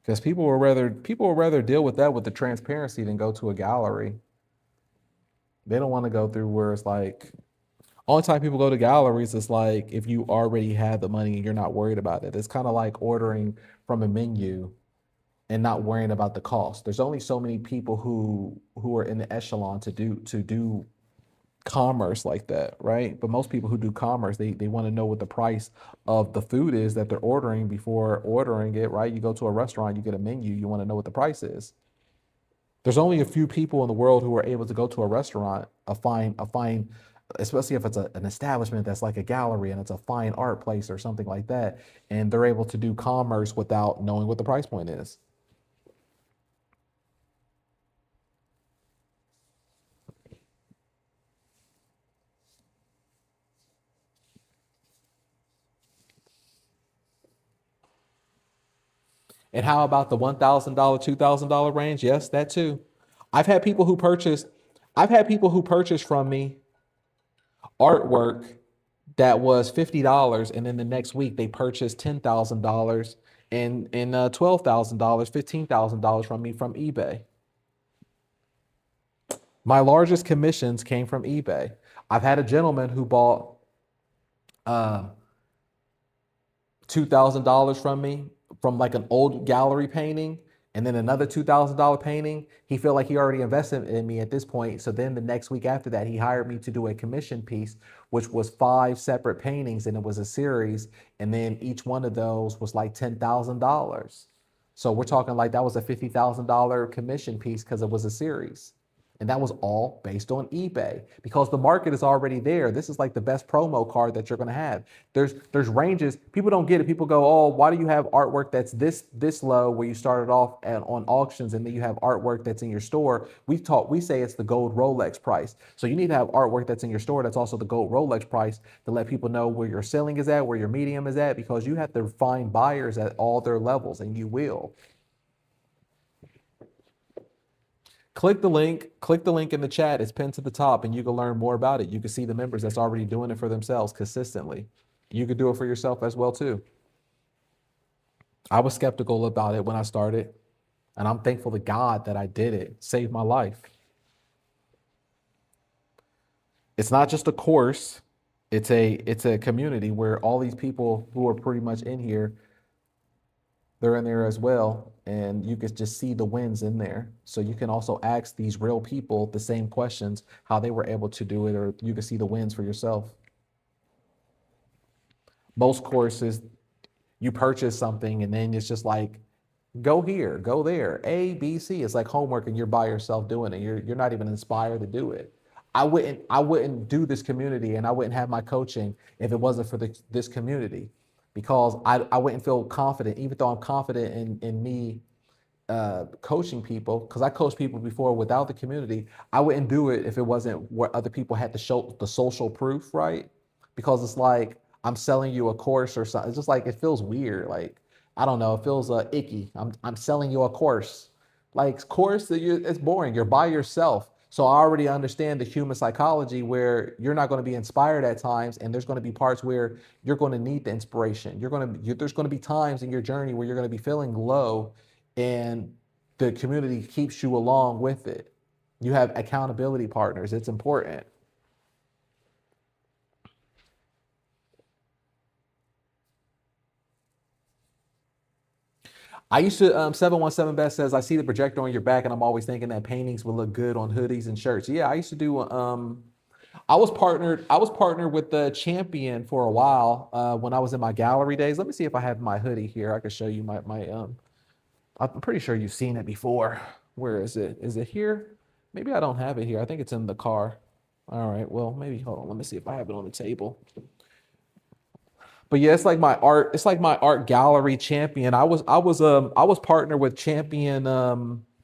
Because people will rather deal with that with the transparency than go to a gallery. They don't want to go through where it's like only time people go to galleries is like if you already have the money and you're not worried about it. It's kind of like ordering from a menu and not worrying about the cost. There's only so many people who are in the echelon to do commerce like that, right? But most people who do commerce, they want to know what the price of the food is that they're ordering before ordering it, right? You go to a restaurant, you get a menu, you want to know what the price is. There's only a few people in the world who are able to go to a restaurant, a fine, especially if it's an establishment that's like a gallery and it's a fine art place or something like that, and they're able to do commerce without knowing what the price point is. And how about the $1,000, $2,000 range? Yes, that too. I've had people who purchase, I've had people who purchase from me artwork that was $50, and then the next week they purchased $10,000 and $12,000, $15,000 from me from eBay. My largest commissions came from eBay. I've had a gentleman who bought uh, $2,000 from me from like an old gallery painting and then another $2,000 painting. He felt like he already invested in me at this point. So then the next week after that, he hired me to do a commission piece, which was five separate paintings and it was a series. And then each one of those was like $10,000. So we're talking like that was a $50,000 commission piece because it was a series. And that was all based on eBay because the market is already there. This is like the best promo card that you're going to have. There's ranges. People don't get it. People go, "Oh, why do you have artwork that's this low where you started off on auctions and then you have artwork that's in your store?" We say it's the gold Rolex price. So you need to have artwork that's in your store that's also the gold Rolex price to let people know where your ceiling is at, where your medium is at, because you have to find buyers at all their levels, and you will. Click the link in the chat. It's pinned to the top and you can learn more about it. You can see the members that's already doing it for themselves consistently. You could do it for yourself as well too. I was skeptical about it when I started, and I'm thankful to God that I did it. Saved my life. It's not just a course, it's a community where all these people who are pretty much in here They're in there as well, and you can just see the wins in there. So you can also ask these real people the same questions, how they were able to do it, or you can see the wins for yourself. Most courses, you purchase something and then it's just like, go here, go there, A, B, C. It's like homework and you're by yourself doing it. You're not even inspired to do it. I wouldn't do this community and I wouldn't have my coaching if it wasn't for this community, because I wouldn't feel confident, even though I'm confident in me coaching people, because I coached people before without the community. I wouldn't do it if it wasn't where other people had to show the social proof, right? Because it's like I'm selling you a course or something. It's just like it feels weird. Like I don't know, it feels icky. I'm selling you a course. Like course, it's boring. You're by yourself. So I already understand the human psychology where you're not going to be inspired at times, and there's going to be parts where you're going to need the inspiration. There's going to be times in your journey where you're going to be feeling low, and the community keeps you along with it. You have accountability partners. It's important. I used to 717 Best says I see the projector on your back and I'm always thinking that paintings would look good on hoodies and shirts. Yeah, I used to do I was partnered with the Champion for a while when I was in my gallery days. Let me see if I have my hoodie here. I can show you my I'm pretty sure you've seen it before. Where is it? Is it here? Maybe I don't have it here. I think it's in the car. All right. Well, maybe hold on. Let me see if I have it on the table. But yeah, it's like my art. It's like my art gallery Champion. I was partnered with Champion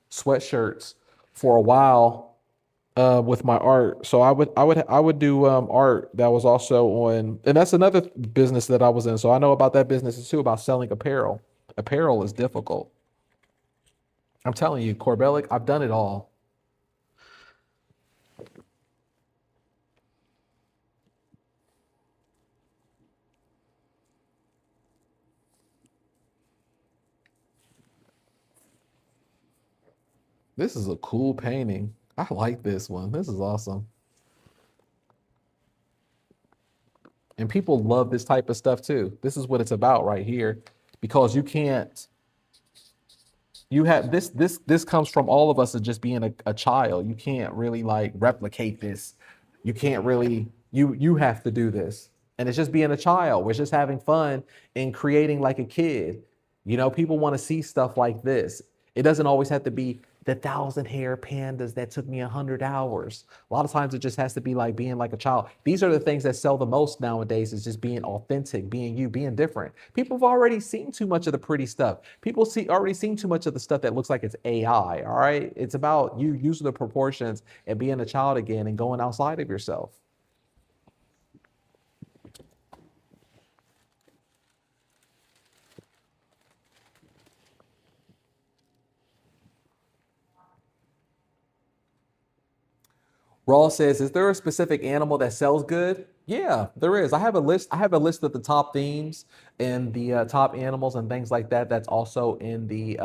sweatshirts for a while with my art. So I would do art that was also on, and that's another business that I was in. So I know about that business too, about selling apparel. Apparel is difficult. I'm telling you, Corbellic, I've done it all. This is a cool painting. I like this one. This is awesome. And people love this type of stuff too. This is what it's about right here, because you can't, you have this comes from all of us as just being a child. You can't really like replicate this. You can't really, you have to do this. And it's just being a child. We're just having fun and creating like a kid. People want to see stuff like this. It doesn't always have to be the 1,000 hair pandas that took me 100 hours. A lot of times it just has to be like being like a child. These are the things that sell the most nowadays, is just being authentic, being you, being different. People have already seen too much of the pretty stuff. People see already seen too much of the stuff that looks like it's AI. All right. It's about you using the proportions and being a child again and going outside of yourself. Raw says, "Is there a specific animal that sells good?" Yeah, there is. I have a list. I have a list of the top themes and the top animals and things like that. That's also in the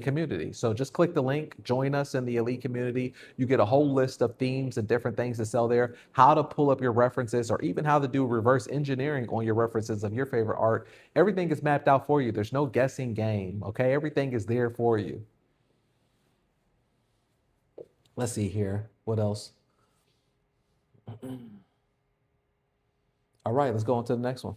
community. So just click the link, join us in the elite community. You get a whole list of themes and different things to sell there. How to pull up your references, or even how to do reverse engineering on your references of your favorite art. Everything is mapped out for you. There's no guessing game. Okay, everything is there for you. Let's see here. What else? All right, let's go on to the next one.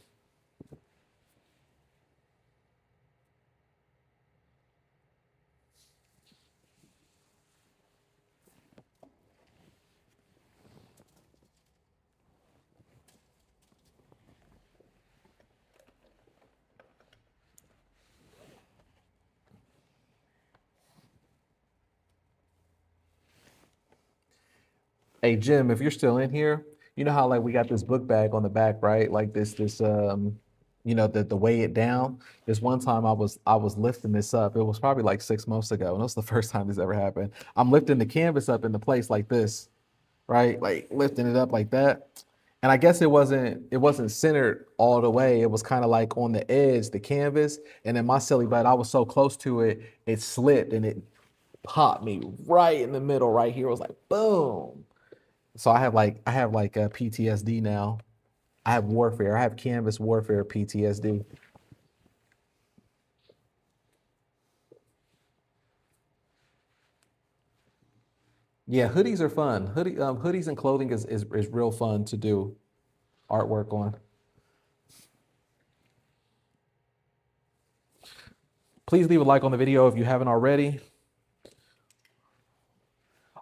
Hey Jim, if you're still in here, you know how like we got this book bag on the back, right? Like the weigh it down. This one time I was lifting this up. It was probably like 6 months ago, and it was the first time this ever happened. I'm lifting the canvas up into place like this, right? Like lifting it up like that. And I guess it wasn't centered all the way. It was kind of like on the edge, the canvas. And then my silly butt, I was so close to it, it slipped and it popped me right in the middle, right here. It was like boom. So I have like a PTSD now. I have warfare. I have canvas warfare PTSD. Yeah, hoodies are fun. Hoodies and clothing is real fun to do artwork on. Please leave a like on the video if you haven't already.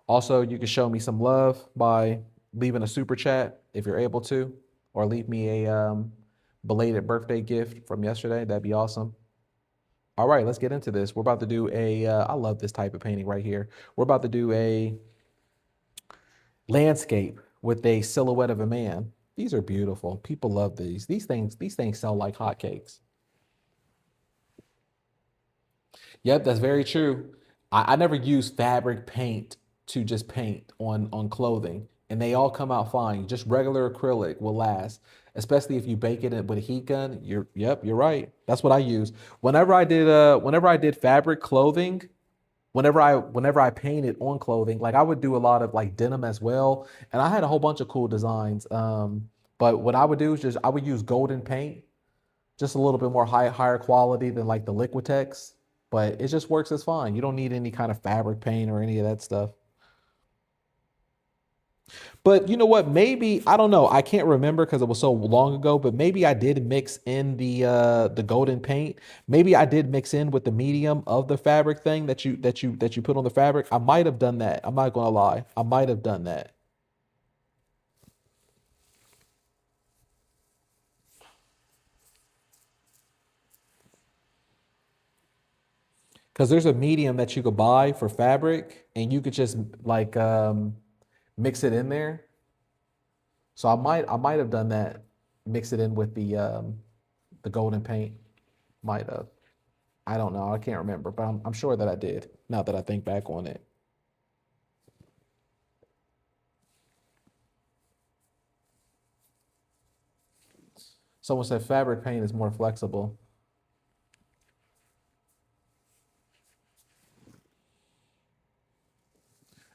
Also, you can show me some love by leaving a super chat if you're able to, or leave me a belated birthday gift from yesterday. That'd be awesome. All right, let's get into this. We're about to do a, I love this type of painting right here. We're about to do a landscape with a silhouette of a man. These are beautiful. People love these. These things sell like hotcakes. Yep, that's very true. I never use fabric paint to just paint on clothing, and they all come out fine. Just regular acrylic will last, especially if you bake it with a heat gun. You're right. That's what I use. Whenever I did fabric clothing, whenever I painted on clothing, like I would do a lot of like denim as well, and I had a whole bunch of cool designs. But what I would do is just I would use golden paint, just a little bit more higher quality than like the Liquitex, but it just works as fine. You don't need any kind of fabric paint or any of that stuff. But you know what? Maybe I don't know. I can't remember because it was so long ago. But maybe I did mix in the golden paint. Maybe I did mix in with the medium of the fabric thing that you put on the fabric. I might have done that. I'm not gonna lie. I might have done that. Because there's a medium that you could buy for fabric, and you could just like mix it in there. So I might have done that. Mix it in with the golden paint. Might have. I don't know. I can't remember, but I'm sure that I did. Now that I think back on it. Someone said fabric paint is more flexible.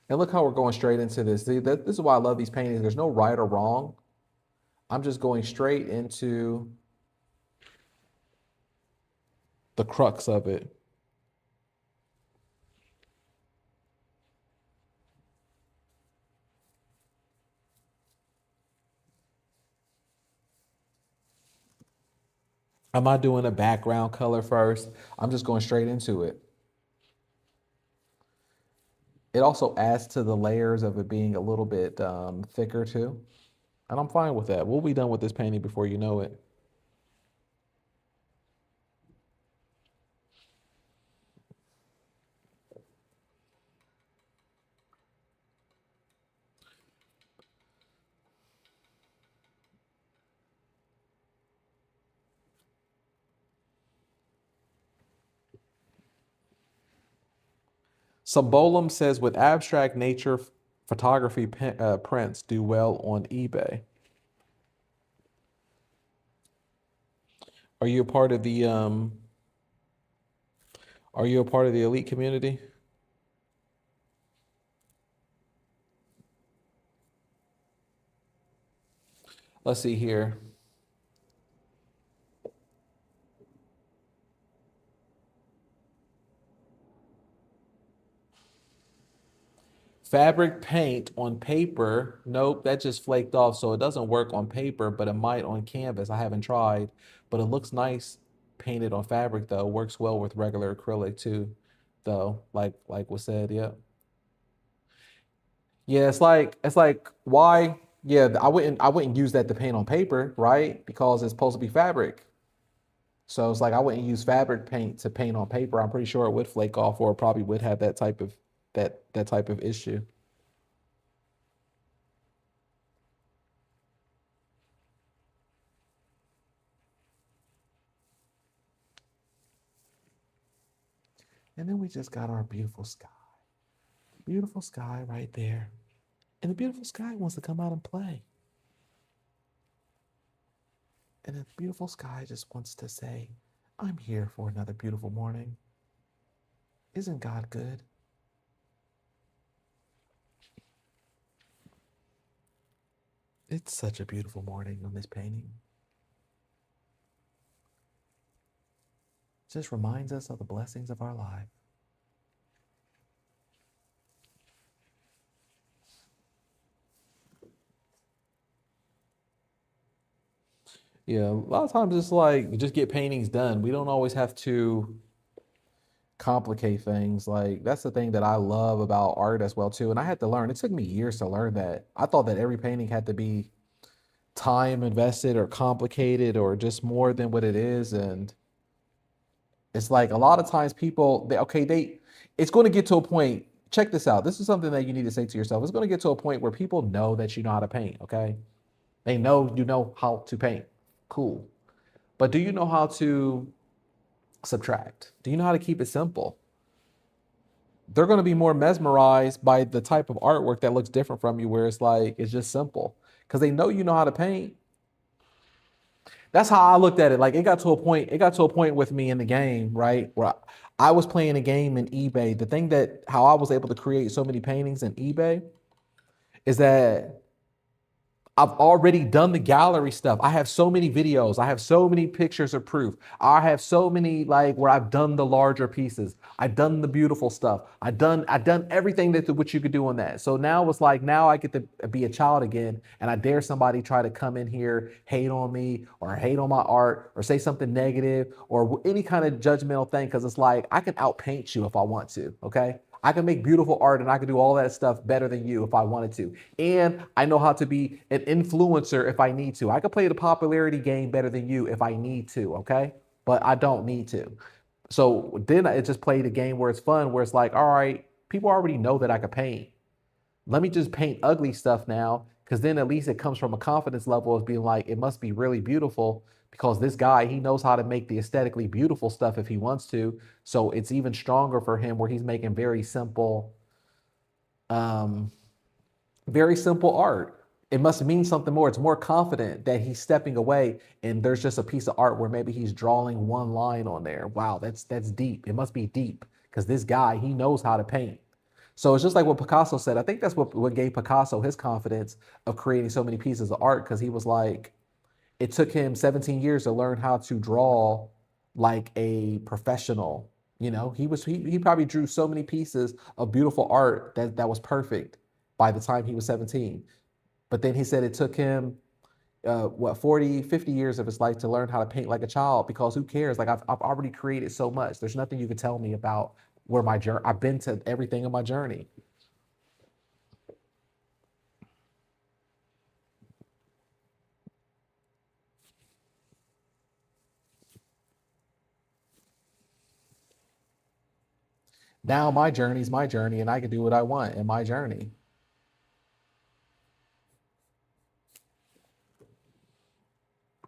And look how we're going straight into this. This is why I love these paintings. There's no right or wrong. I'm just going straight into the crux of it. I'm not doing a background color first. I'm just going straight into it. It also adds to the layers of it being a little bit thicker too. And I'm fine with that. We'll be done with this painting before you know it. Sabolum says, with abstract nature, photography prints do well on eBay. Are you a part of the are you a part of the elite community? Let's see here. Fabric paint on paper. Nope, that just flaked off. So it doesn't work on paper, but it might on canvas. I haven't tried, but it looks nice painted on fabric though. Works well with regular acrylic too, though. Like was said, yeah. Yeah, it's like why? Yeah, I wouldn't use that to paint on paper, right? Because it's supposed to be fabric. So it's like I wouldn't use fabric paint to paint on paper. I'm pretty sure it would flake off, or it probably would have that type of issue. And then we just got our beautiful sky. Beautiful sky right there. And the beautiful sky wants to come out and play. And the beautiful sky just wants to say, I'm here for another beautiful morning. Isn't God good? It's such a beautiful morning on this painting. It just reminds us of the blessings of our life. Yeah, a lot of times it's like just get paintings done. We don't always have to complicate things. Like that's the thing that I love about art as well too. And I had to learn. It took me years to learn that. I thought that every painting had to be time invested or complicated or just more than what it is. And it's like a lot of times people they it's going to get to a point. Check this out. This is something that you need to say to yourself. It's going to get to a point where people know that you know how to paint, okay? They know you know how to paint. Cool. But do you know how to subtract? Do you know how to keep it simple? They're going to be more mesmerized by the type of artwork that looks different from you, where it's like it's just simple because they know you know how to paint. That's how I looked at it. Like it got to a point with me in the game, right? Where I was playing a game in eBay. The thing that how I was able to create so many paintings in eBay is that I've already done the gallery stuff. I have so many videos. I have so many pictures of proof. I have so many like where I've done the larger pieces. I've done the beautiful stuff. I've done everything that what you could do on that. So now it's like now I get to be a child again, and I dare somebody try to come in here, hate on me or hate on my art or say something negative or any kind of judgmental thing because it's like I can outpaint you if I want to. Okay. I can make beautiful art and I can do all that stuff better than you if I wanted to. And I know how to be an influencer if I need to. I can play the popularity game better than you if I need to, okay? But I don't need to. So then I just played a game where it's fun, where it's like, all right, people already know that I can paint. Let me just paint ugly stuff now, because then at least it comes from a confidence level of being like, it must be really beautiful because this guy, he knows how to make the aesthetically beautiful stuff if he wants to. So it's even stronger for him where he's making um, very simple art. It must mean something more. It's more confident that he's stepping away and there's just a piece of art where maybe he's drawing one line on there. Wow, that's deep. It must be deep because this guy, he knows how to paint. So it's just like what Picasso said. I think that's what gave Picasso his confidence of creating so many pieces of art because he was like, it took him 17 years to learn how to draw like a professional. You know, he probably drew so many pieces of beautiful art that was perfect by the time he was 17. But then he said it took him 40, 50 years of his life to learn how to paint like a child because who cares? Like I've already created so much. There's nothing you can tell me about where my journey, I've been to everything in my journey. Now my journey is my journey and I can do what I want in my journey.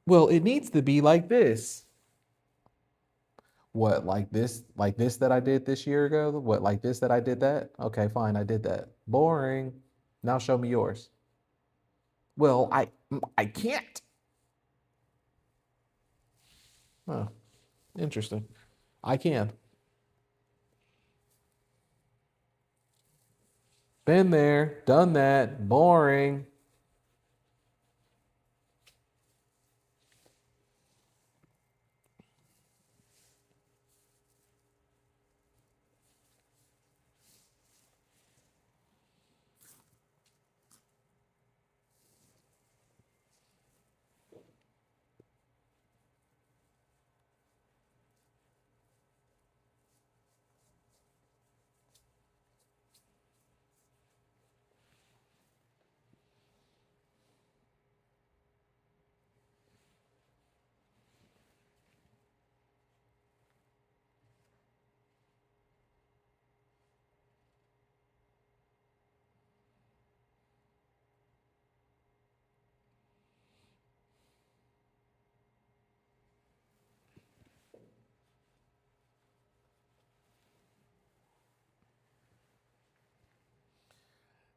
Well, it needs to be like this. What, like this that I did this year ago? What, like this that I did that? Okay, fine, I did that. Boring. Now show me yours. Well, I can't. Oh, interesting. I can. Been there, done that. Boring.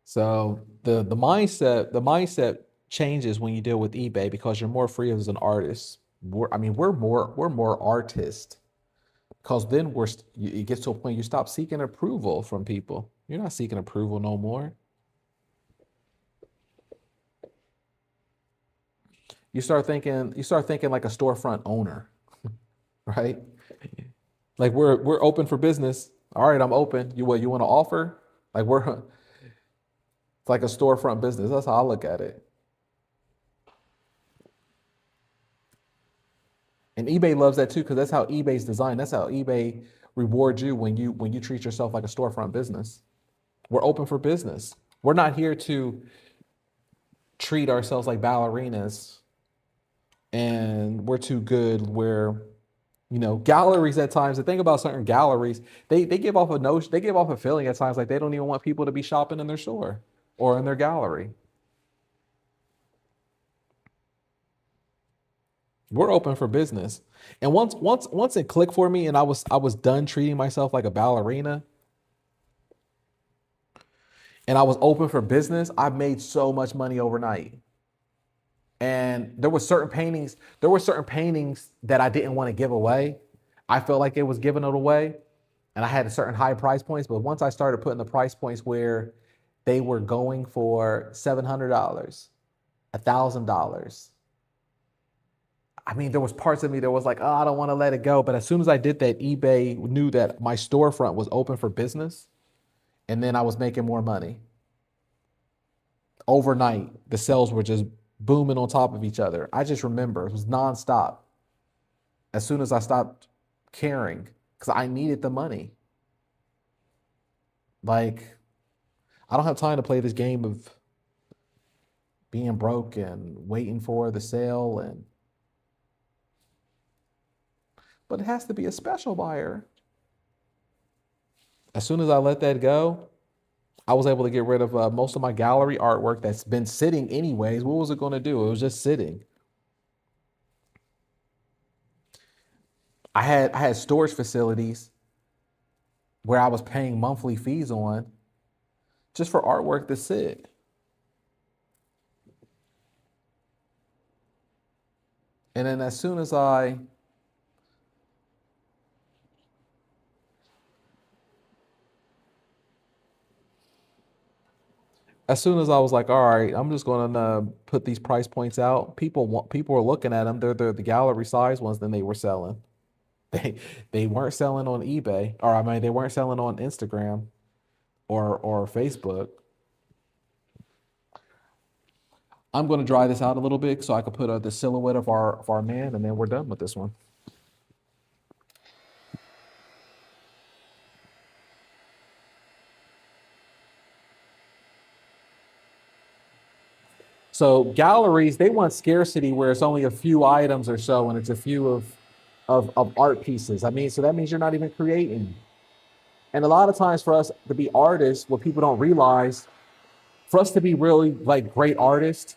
So the mindset changes when you deal with eBay because you're more free as an artist. We're more artists because then it gets to a point you stop seeking approval from people. You're not seeking approval no more. You start thinking like a storefront owner, right? Like we're open for business. All right, I'm open. You want to offer? Like it's like a storefront business. That's how I look at it. And eBay loves that too, because that's how eBay's designed. That's how eBay rewards you when you treat yourself like a storefront business. We're open for business. We're not here to treat ourselves like ballerinas and we're too good. Galleries at times, the thing about certain galleries, they give off a notion, they give off a feeling at times like they don't even want people to be shopping in their store or in their gallery. We're open for business. And once it clicked for me and I was done treating myself like a ballerina and I was open for business, I made so much money overnight. And there were certain paintings that I didn't want to give away. I felt like it was giving it away. And I had a certain high price points, but once I started putting the price points where they were going for $700, $1,000. I mean, there was parts of me that was like, oh, I don't want to let it go. But as soon as I did that, eBay knew that my storefront was open for business. And then I was making more money. Overnight, the sales were just booming on top of each other. I just remember it was nonstop. As soon as I stopped caring, because I needed the money. Like, I don't have time to play this game of being broke and waiting for the sale but it has to be a special buyer. As soon as I let that go, I was able to get rid of most of my gallery artwork that's been sitting anyways. What was it going to do? It was just sitting. I had storage facilities where I was paying monthly fees on just for artwork to sit. And then as soon as I was like, all right, I'm just going to put these price points out. People were looking at them. They're the gallery size ones. Then they were selling. They weren't selling on eBay, or I mean, they weren't selling on Instagram or Facebook. I'm going to dry this out a little bit so I can put the silhouette of our man, and then we're done with this one. So galleries, they want scarcity where it's only a few items or so, and it's a few of art pieces. I mean, so that means you're not even creating. And a lot of times for us to be artists, what people don't realize, for us to be really like great artists,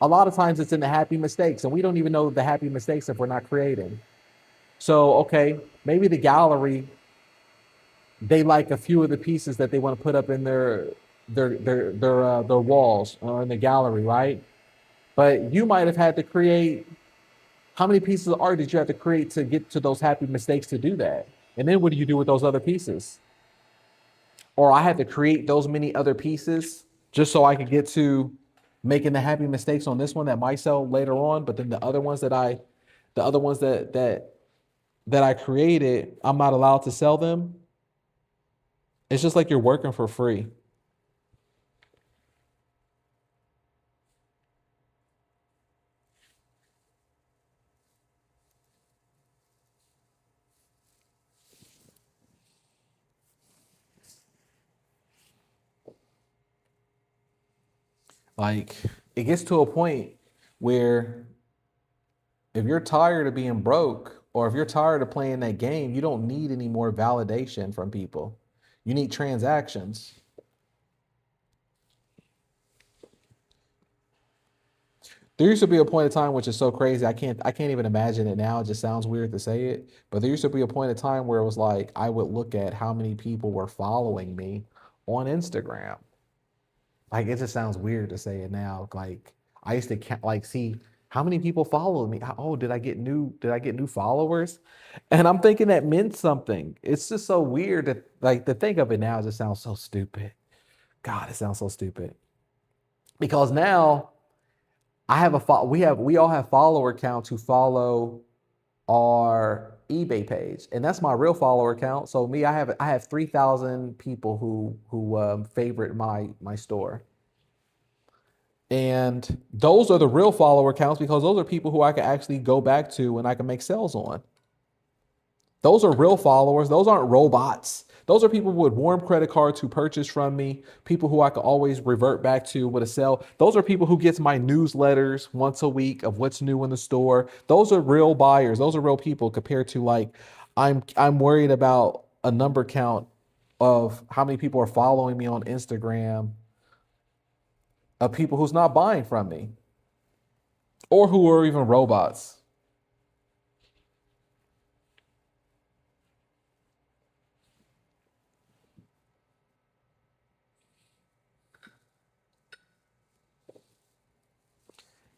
a lot of times it's in the happy mistakes, and we don't even know the happy mistakes if we're not creating. So, okay, maybe the gallery, they like a few of the pieces that they want to put up in their walls or in the gallery, right? But you might have had to create, how many pieces of art did you have to create to get to those happy mistakes to do that? And then what do you do with those other pieces? Or I had to create those many other pieces just so I could get to making the happy mistakes on this one that might sell later on, but then the other ones that I created, I'm not allowed to sell them. It's just like you're working for free. Like, it gets to a point where if you're tired of being broke or if you're tired of playing that game, you don't need any more validation from people. You need transactions. There used to be a point of time which is so crazy. I can't even imagine it now. It just sounds weird to say it. But there used to be a point of time where it was like I would look at how many people were following me on Instagram. Like, it just sounds weird to say it now. Like, I used to like see how many people follow me. Oh, did I get new followers? And I'm thinking that meant something. It's just so weird that, like, to think of it now just sounds so stupid. God, it sounds so stupid. Because now I have we all have follower accounts who follow our eBay page, and that's my real follower account. So me, I have 3,000 people who favorite my store. And those are the real follower counts because those are people who I can actually go back to and I can make sales on. Those are real followers. Those aren't robots. Those are people with warm credit cards who purchase from me, people who I can always revert back to with a sale. Those are people who gets my newsletters once a week of what's new in the store. Those are real buyers. Those are real people compared to like I'm worried about a number count of how many people are following me on Instagram of people who's not buying from me or who are even robots.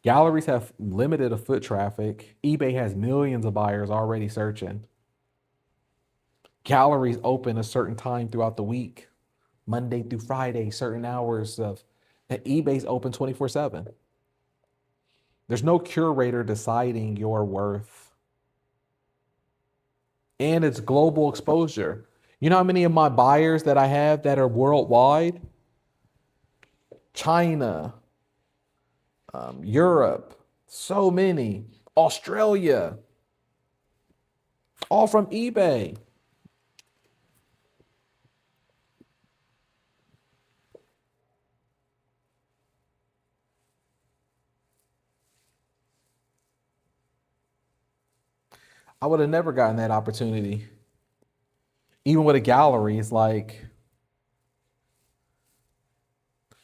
Galleries have limited of foot traffic. eBay has millions of buyers already searching. Galleries open a certain time throughout the week, Monday through Friday, certain hours of, and eBay's open 24/7. There's no curator deciding your worth. And it's global exposure. You know how many of my buyers that I have that are worldwide? China, Europe, so many, Australia, all from eBay. I would have never gotten that opportunity. Even with a gallery, it's like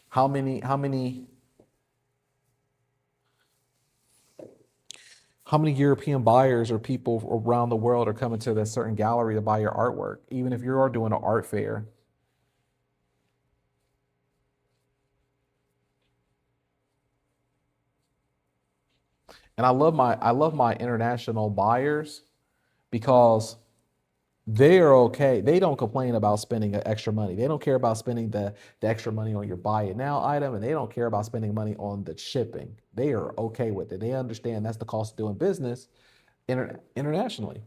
how many European buyers or people around the world are coming to that certain gallery to buy your artwork, even if you are doing an art fair. And I love my international buyers because they're okay. They don't complain about spending extra money. They don't care about spending the extra money on your buy it now item, and they don't care about spending money on the shipping. They are okay with it. They understand that's the cost of doing business internationally.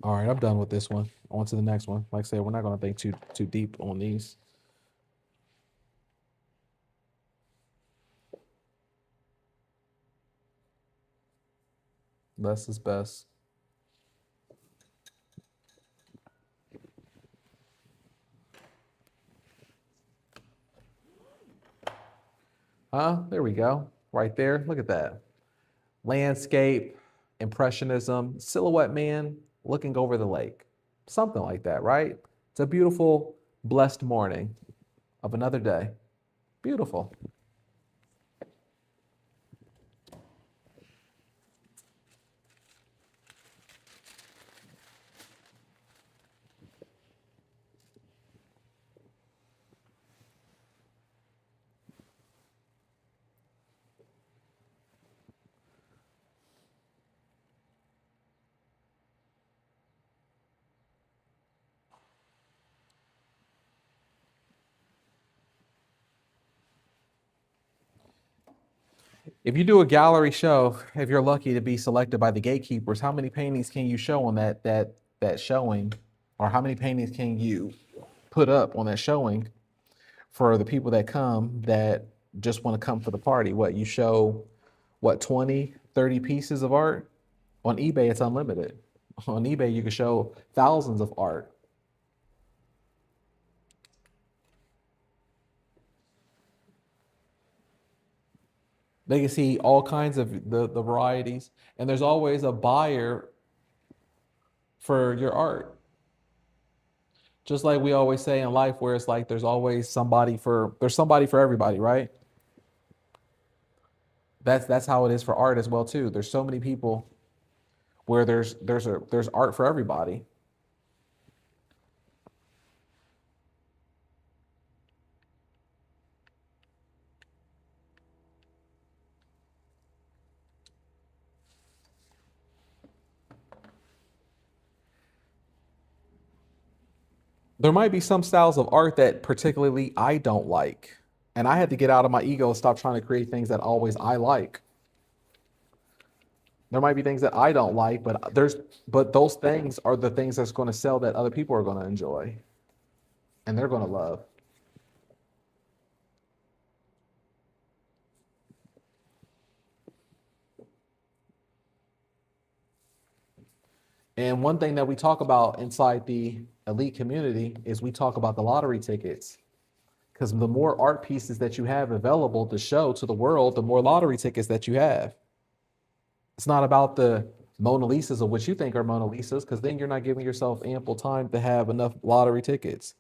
All right, I'm done with this one. On to the next one. Like I said, we're not going to think too deep on these. Less is best. There we go. Right there. Look at that. Landscape, impressionism, silhouette man looking over the lake. Something like that, right? It's a beautiful, blessed morning of another day. Beautiful. If you do a gallery show, if you're lucky to be selected by the gatekeepers, how many paintings can you show on that showing? Or how many paintings can you put up on that showing for the people that come that just want to come for the party? What you show, what, 20, 30 pieces of art? On eBay, it's unlimited. On eBay, you can show thousands of art. They can see all kinds of the varieties, and there's always a buyer for your art. Just like we always say in life, where it's like there's somebody for everybody, right? That's how it is for art as well too. There's so many people where there's art for everybody. There might be some styles of art that particularly I don't like, and I had to get out of my ego and stop trying to create things that always I like. There might be things that I don't like, but those things are the things that's going to sell that other people are going to enjoy. and they're gonna love. And one thing that we talk about inside the elite community is we talk about the lottery tickets. Because the more art pieces that you have available to show to the world, the more lottery tickets that you have. It's not about the Mona Lisas of what you think are Mona Lisas, because then you're not giving yourself ample time to have enough lottery tickets.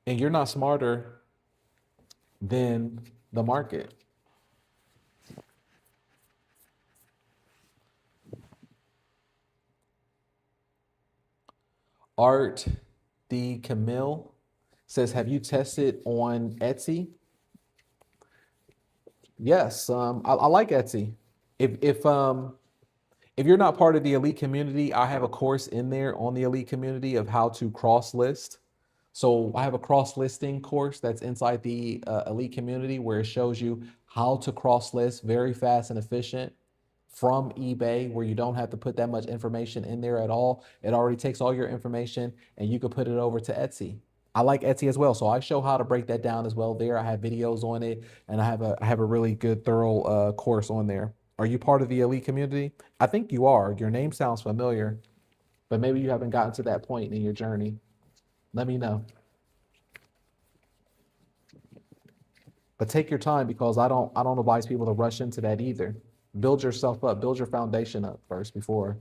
And you're not smarter than the market. Art D. Camille says, have you tested on Etsy? Yes, I like Etsy. If you're not part of the elite community, I have a course in there on the elite community of how to cross list. So I have a cross listing course that's inside the elite community where it shows you how to cross list very fast and efficient from eBay, where you don't have to put that much information in there at all. It already takes all your information and you can put it over to Etsy. I like Etsy as well, so I show how to break that down as well there. I have videos on it, and I have a really good thorough course on there. Are you part of the elite community? I think you are. Your name sounds familiar, but maybe you haven't gotten to that point in your journey. Let me know. But take your time, because I don't advise people to rush into that either. Build yourself up, build your foundation up first before.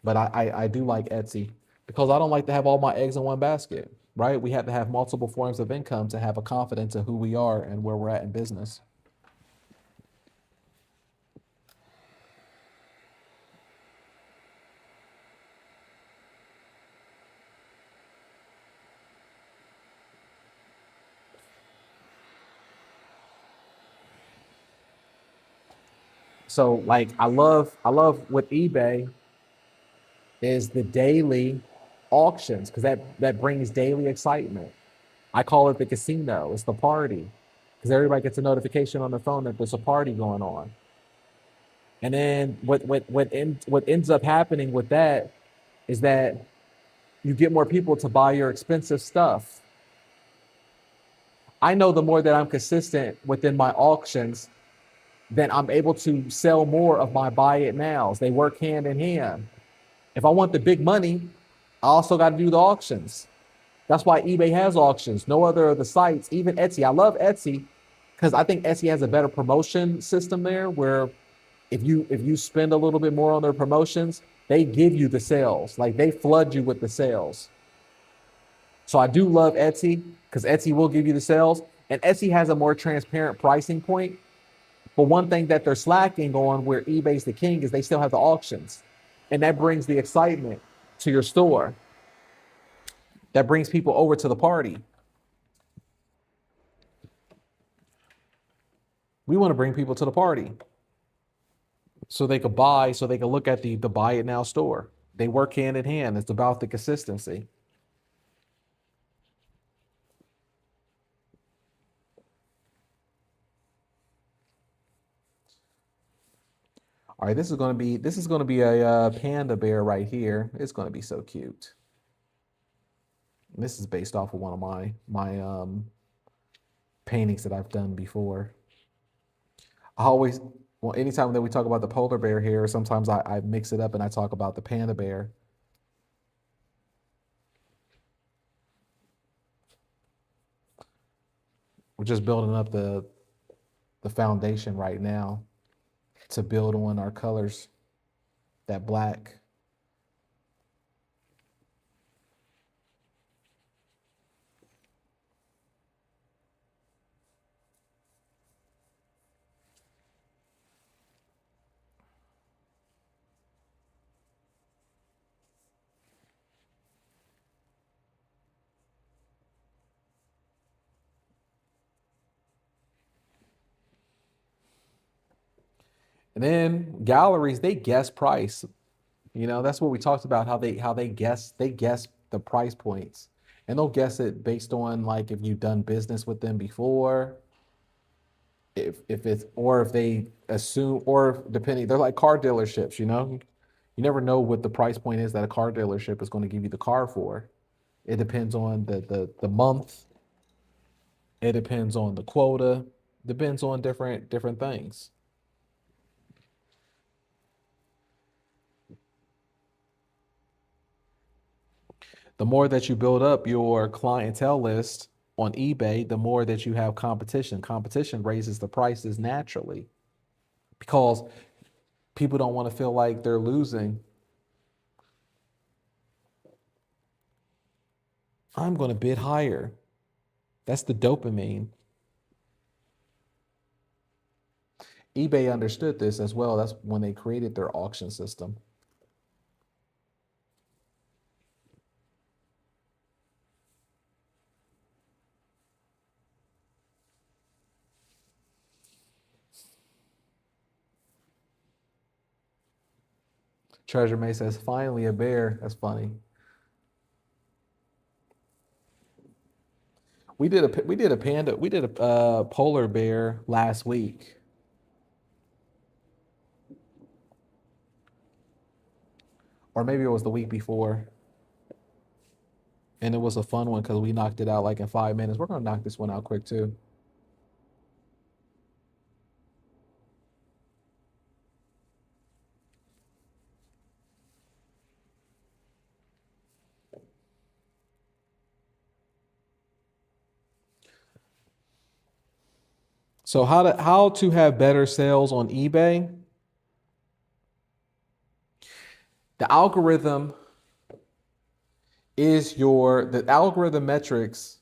But I do like Etsy, because I don't like to have all my eggs in one basket, right? We have to have multiple forms of income to have a confidence of who we are and where we're at in business. So like I love with eBay is the daily auctions, because that brings daily excitement. I call it the casino. It's the party, because everybody gets a notification on their phone that there's a party going on. And then what ends up happening with that is that you get more people to buy your expensive stuff. I know the more that I'm consistent within my auctions, then I'm able to sell more of my buy it nows. They work hand in hand. If I want the big money, I also got to do the auctions. That's why eBay has auctions. No other of the sites, even Etsy. I love Etsy because I think Etsy has a better promotion system there, where if you spend a little bit more on their promotions, they give you the sales. Like, they flood you with the sales. So I do love Etsy because Etsy will give you the sales, and Etsy has a more transparent pricing point. But one thing that they're slacking on, where eBay's the king, is they still have the auctions, and that brings the excitement to your store. That brings people over to the party. We want to bring people to the party so they could buy, so they can look at the buy it now store. They work hand in hand. It's about the consistency. All right, this is going to be a panda bear right here. It's going to be so cute. This is based off of one of my paintings that I've done before. I always, well, anytime that we talk about the polar bear here, sometimes I mix it up and I talk about the panda bear. We're just building up the foundation right now to build on our colors, that black. And then galleries, they guess price. You know, that's what we talked about, how they guess the price points. And they'll guess it based on, like, if you've done business with them before, if it's, or if they assume, or depending, they're like car dealerships, you know. You never know what the price point is that a car dealership is going to give you the car for. It depends on the month. It depends on the quota. Depends on different things. The more that you build up your clientele list on eBay, the more that you have competition. Competition raises the prices naturally because people don't want to feel like they're losing. I'm going to bid higher. That's the dopamine. eBay understood this as well. That's when they created their auction system. Treasure May says, finally a bear. That's funny. We did a polar bear last week. Or maybe it was the week before. And it was a fun one because we knocked it out like in 5 minutes. We're gonna knock this one out quick too. So how to have better sales on eBay? The algorithm is the algorithm metrics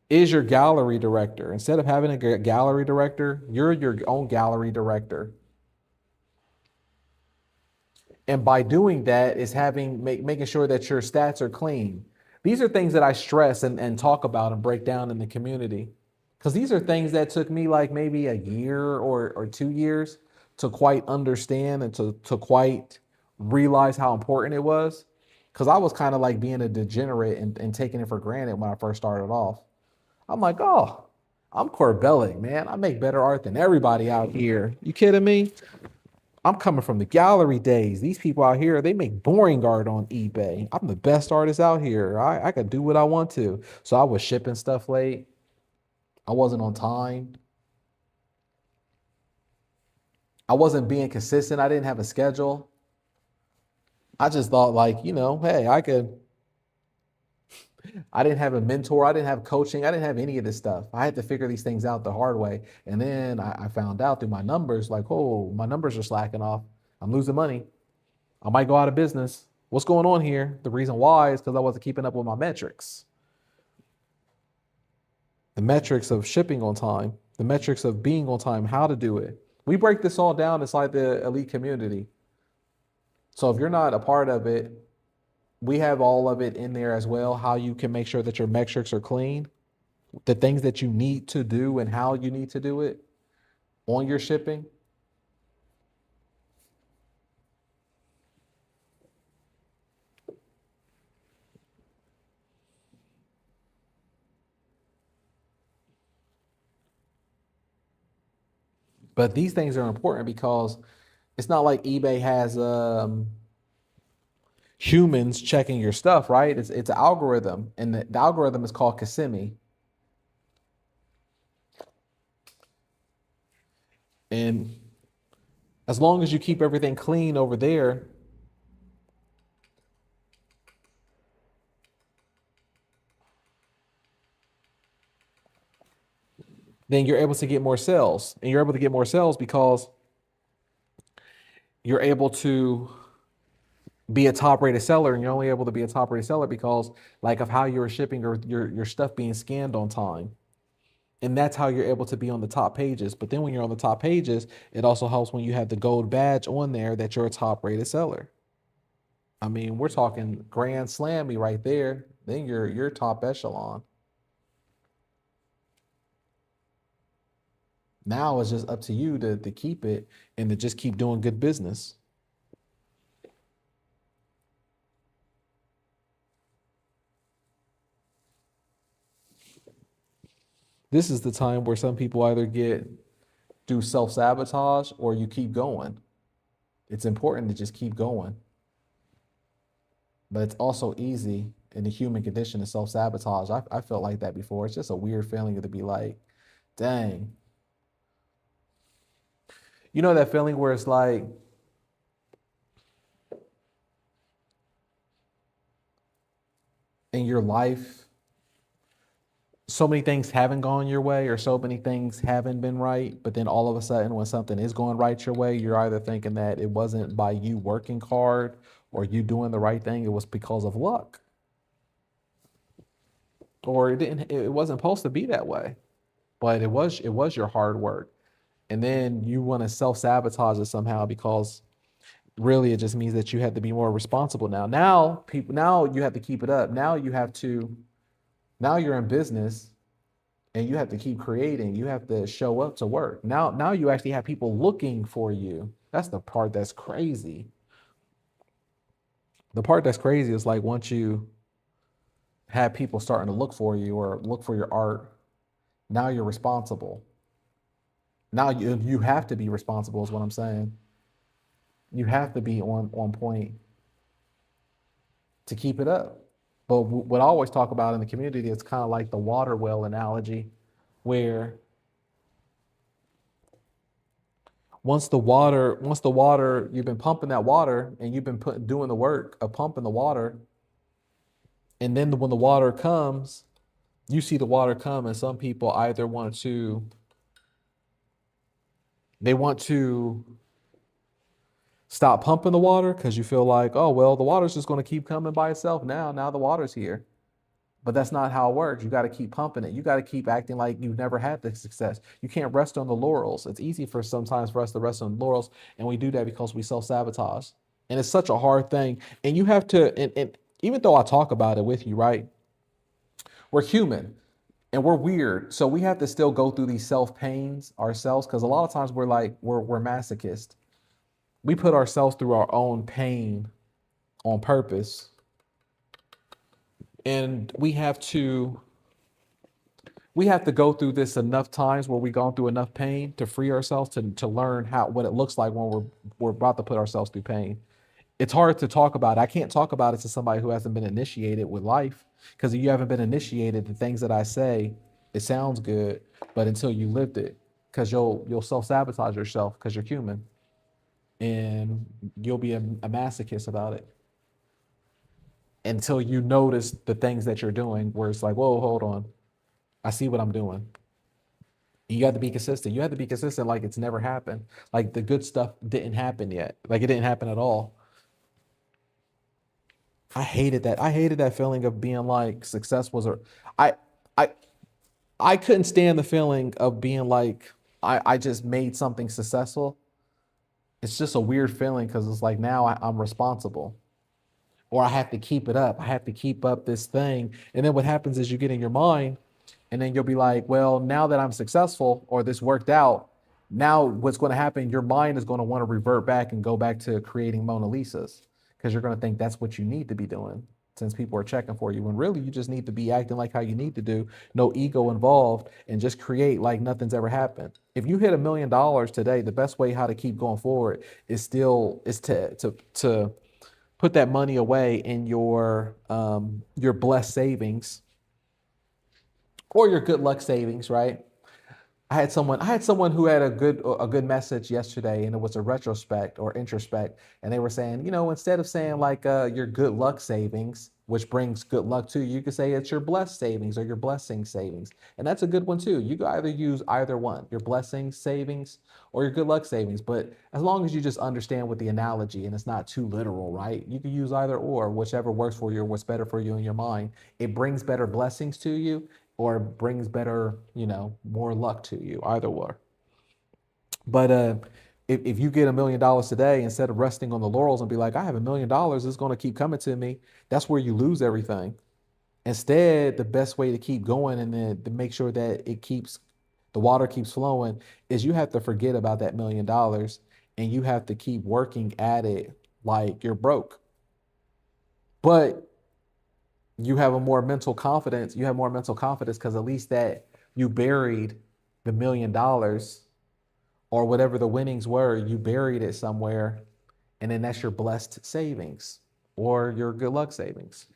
is your gallery director. Instead of having a gallery director, you're your own gallery director. And by doing that is making sure that your stats are clean. These are things that I stress and talk about and break down in the community. Because these are things that took me like maybe a year or 2 years to quite understand and to quite realize how important it was. Because I was kind of like being a degenerate and taking it for granted when I first started off. I'm like, oh, I'm Corbellic, man. I make better art than everybody out here. You kidding me? I'm coming from the gallery days. These people out here, they make boring art on eBay. I'm the best artist out here. I could do what I want to. So I was shipping stuff late. I wasn't on time. I wasn't being consistent. I didn't have a schedule. I just thought like, hey, I didn't have a mentor. I didn't have coaching. I didn't have any of this stuff. I had to figure these things out the hard way. And then I found out through my numbers, like, oh, my numbers are slacking off. I'm losing money. I might go out of business. What's going on here? The reason why is because I wasn't keeping up with my metrics. The metrics of shipping on time, the metrics of being on time, how to do it. We break this all down inside the elite community. So if you're not a part of it, we have all of it in there as well. How you can make sure that your metrics are clean, the things that you need to do and how you need to do it on your shipping. But these things are important because it's not like eBay has humans checking your stuff, right? It's an algorithm, and the algorithm is called Kissimmee. And as long as you keep everything clean over there, then you're able to get more sales. And you're able to get more sales because you're able to be a top rated seller, and you're only able to be a top rated seller because like of how you're shipping or your stuff being scanned on time. And that's how you're able to be on the top pages. But then when you're on the top pages, it also helps when you have the gold badge on there that you're a top rated seller. I mean, we're talking grand slammy right there. Then you're top echelon. Now it's just up to you to keep it and to just keep doing good business. This is the time where some people either do self-sabotage or you keep going. It's important to just keep going. but it's also easy in the human condition to self-sabotage. I felt like that before. It's just a weird feeling to be like, dang. You know that feeling where it's like in your life, so many things haven't gone your way or so many things haven't been right, but then all of a sudden when something is going right your way, you're either thinking that it wasn't by you working hard or you doing the right thing, it was because of luck. Or it wasn't supposed to be that way, but it was your hard work. And then you want to self-sabotage it somehow because really it just means that you have to be more responsible now. Now you have to keep it up. Now you're in business and you have to keep creating. You have to show up to work. Now you actually have people looking for you. That's the part that's crazy. The part that's crazy is like once you have people starting to look for you or look for your art, now you're responsible. Now you have to be responsible is what I'm saying. You have to be on point to keep it up. But what I always talk about in the community is kind of like the water well analogy, where once the water, you've been pumping that water and you've been doing the work of pumping the water, and then when the water comes, you see the water come, and some people either want to stop pumping the water because you feel like, oh, well, the water's just going to keep coming by itself now the water's here. But that's not how it works. You got to keep pumping it. You got to keep acting like you've never had the success. You can't rest on the laurels. It's easy sometimes for us to rest on the laurels, and we do that because we self-sabotage. And it's such a hard thing. And you have to, and even though I talk about it with you, right? We're human and we're weird. So we have to still go through these self-pains ourselves because a lot of times we're masochists. We put ourselves through our own pain on purpose. And we have to go through this enough times where we've gone through enough pain to free ourselves to learn what it looks like when we're about to put ourselves through pain. It's hard to talk about. I can't talk about it to somebody who hasn't been initiated with life, because if you haven't been initiated, the things that I say, it sounds good, but until you lived it, because you'll self-sabotage yourself because you're human, and you'll be a masochist about it until you notice the things that you're doing where it's like, whoa, hold on. I see what I'm doing. You have to be consistent. You have to be consistent like it's never happened. Like the good stuff didn't happen yet. Like it didn't happen at all. I hated that. I hated that feeling of being like success was a I I I couldn't stand the feeling of being like I just made something successful. It's just a weird feeling because it's like now I'm responsible. Or I have to keep it up. I have to keep up this thing. And then what happens is you get in your mind and then you'll be like, well, now that I'm successful or this worked out, now what's going to happen, your mind is going to want to revert back and go back to creating Mona Lisas because you're going to think that's what you need to be doing since people are checking for you. When really you just need to be acting like how you need to do, no ego involved, and just create like nothing's ever happened. If you hit $1 million today, the best way how to keep going forward is to put that money away in your blessed savings or your good luck savings, right? I had someone who had a good message yesterday, and it was a retrospect or introspect, and they were saying, instead of saying like your good luck savings, which brings good luck to you, you could say it's your blessed savings or your blessing savings, and that's a good one too. You can either use either one, your blessing savings or your good luck savings, but as long as you just understand with the analogy and it's not too literal, right? You can use either or, whichever works for you or what's better for you in your mind. It brings better blessings to you or brings better, more luck to you, either or. But if you get $1 million today, instead of resting on the laurels and be like, I have $1 million, it's going to keep coming to me, that's where you lose everything. Instead, the best way to keep going and then to make sure that the water keeps flowing is you have to forget about that $1 million and you have to keep working at it like you're broke. But you have more mental confidence. You have more mental confidence because at least that you buried the $1 million or whatever the winnings were, you buried it somewhere, and then that's your blessed savings. or your good luck savings.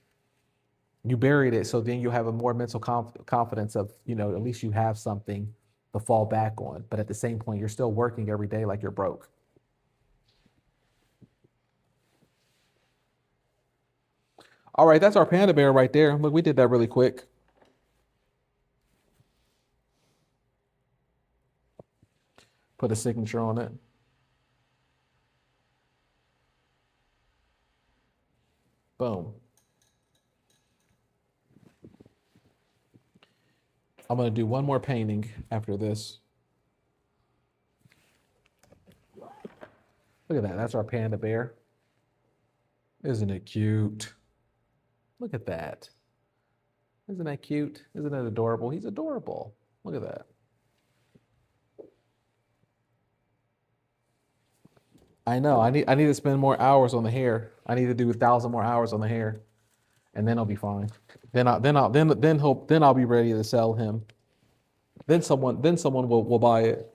You buried it, so then you have a more mental confidence of, you know, at least you have something to fall back on. But at the same point, you're still working every day like you're broke. All right, that's our panda bear right there. Look, we did that really quick. Put a signature on it. Boom. I'm going to do one more painting after this. Look at that. That's our panda bear. Isn't it cute? Look at that. Isn't that cute? Isn't it adorable? He's adorable. Look at that. I know. I need to spend more hours on the hair. I need to do 1,000 more hours on the hair, and then I'll be fine. Then I'll be ready to sell him. Then someone will buy it.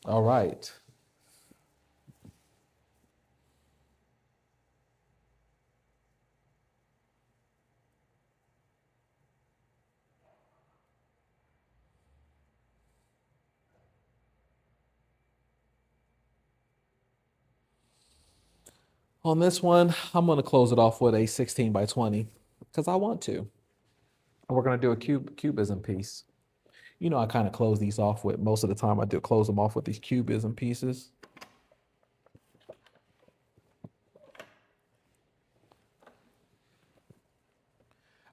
All right. On this one, I'm going to close it off with a 16 by 20 because I want to. And we're going to do a cubism piece. You know, I kind of close these off with, most of the time I do close them off with these cubism pieces.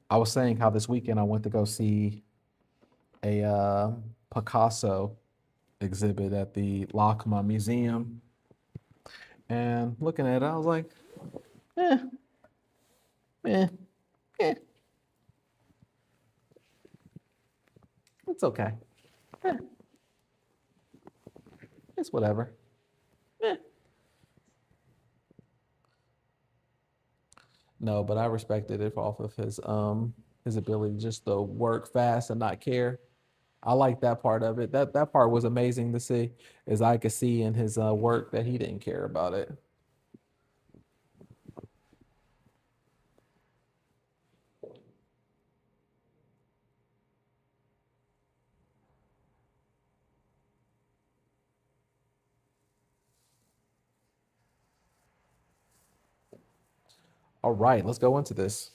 I was saying how this weekend I went to go see a Picasso exhibit at the LACMA Museum. And looking at it, I was like, eh, eh, eh. It's okay. Eh. It's whatever. Eh. No, but I respected it off of his ability just to work fast and not care. I like that part of it. That part was amazing to see, as I could see in his work that he didn't care about it. All right, let's go into this.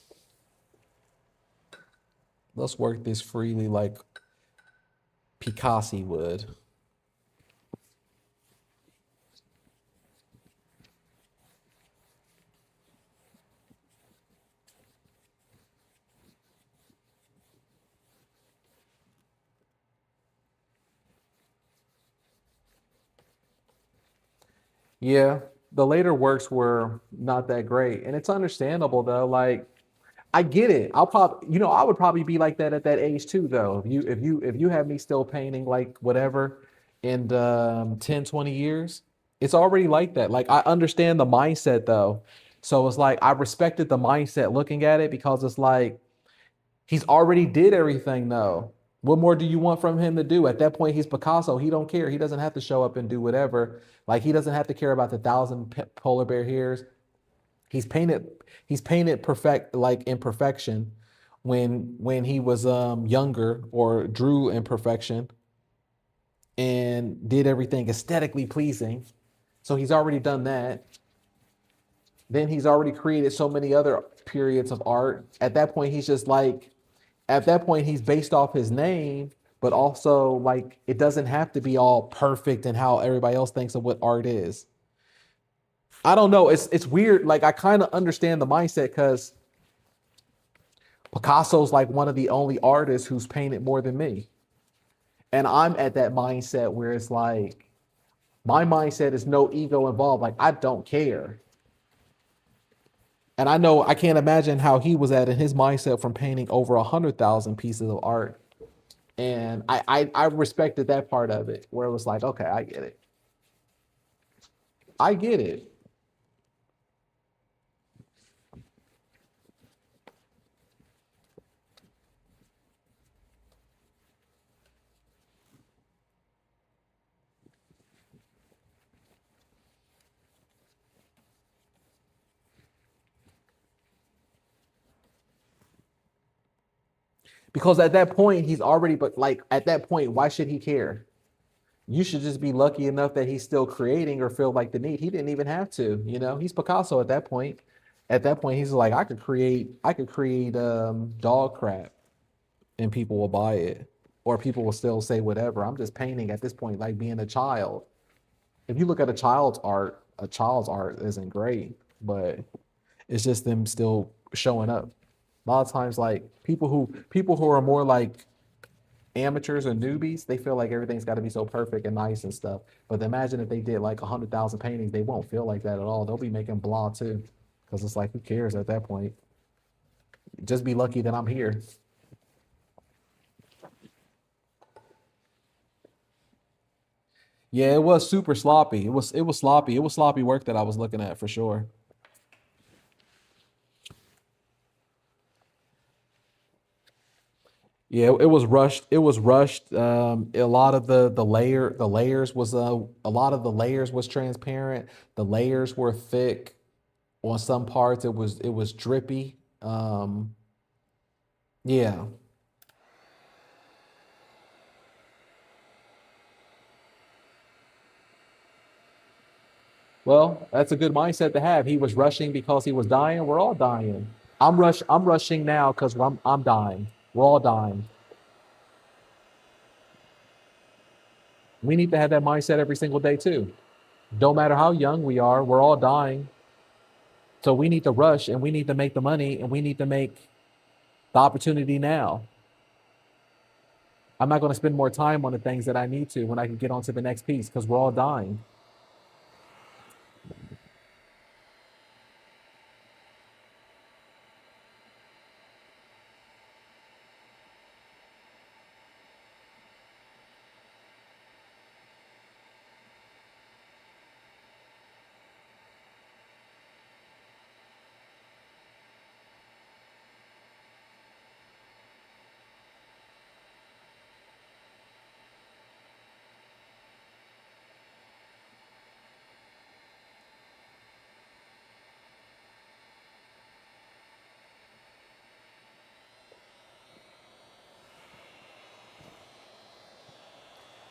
Let's work this freely like Picasso would. Yeah, the later works were not that great, and it's understandable though. Like, I get it. I would probably be like that at that age too, though. If you have me still painting like whatever in 10, 20 years, it's already like that. Like, I understand the mindset though. So it's like I respected the mindset looking at it because it's like he's already did everything though. What more do you want from him to do? At that point, he's Picasso. He don't care. He doesn't have to show up and do whatever. Like, he doesn't have to care about the 1,000 polar bear hairs. He's painted perfect, like in perfection when he was younger, or drew in perfection and did everything aesthetically pleasing. So he's already done that. Then he's already created so many other periods of art. At that point he's based off his name, but also like it doesn't have to be all perfect and how everybody else thinks of what art is. I don't know. It's weird. Like, I kind of understand the mindset because Picasso's like one of the only artists who's painted more than me. And I'm at that mindset where it's like my mindset is no ego involved. Like, I don't care. And I know I can't imagine how he was at in his mindset from painting over 100,000 pieces of art. And I respected that part of it where it was like, okay, I get it. I get it. Because at that point, he's already, but like at that point, why should he care? You should just be lucky enough that he's still creating or feel like the need. He didn't even have to, you know. He's Picasso at that point. At that point, he's like, I could create dog crap and people will buy it. Or people will still say whatever. I'm just painting at this point, like being a child. If you look at a child's art isn't great, but it's just them still showing up. A lot of times, like people who are more like amateurs or newbies, they feel like everything's got to be so perfect and nice and stuff. But imagine if they did like 100,000 paintings, they won't feel like that at all. They'll be making blah too, because it's like who cares at that point? Just be lucky that I'm here. Yeah, it was super sloppy. It was sloppy. It was sloppy work that I was looking at for sure. Yeah, it was rushed. It was rushed. A lot of the layers was a lot of the layers was transparent. The layers were thick. On some parts, it was drippy. Yeah. Well, that's a good mindset to have. He was rushing because he was dying. We're all dying. I'm rushing now because I'm dying. We're all dying. We need to have that mindset every single day too. Don't matter how young we are, we're all dying. So we need to rush and we need to make the money and we need to make the opportunity now. I'm not going to spend more time on the things that I need to when I can get on to the next piece because we're all dying.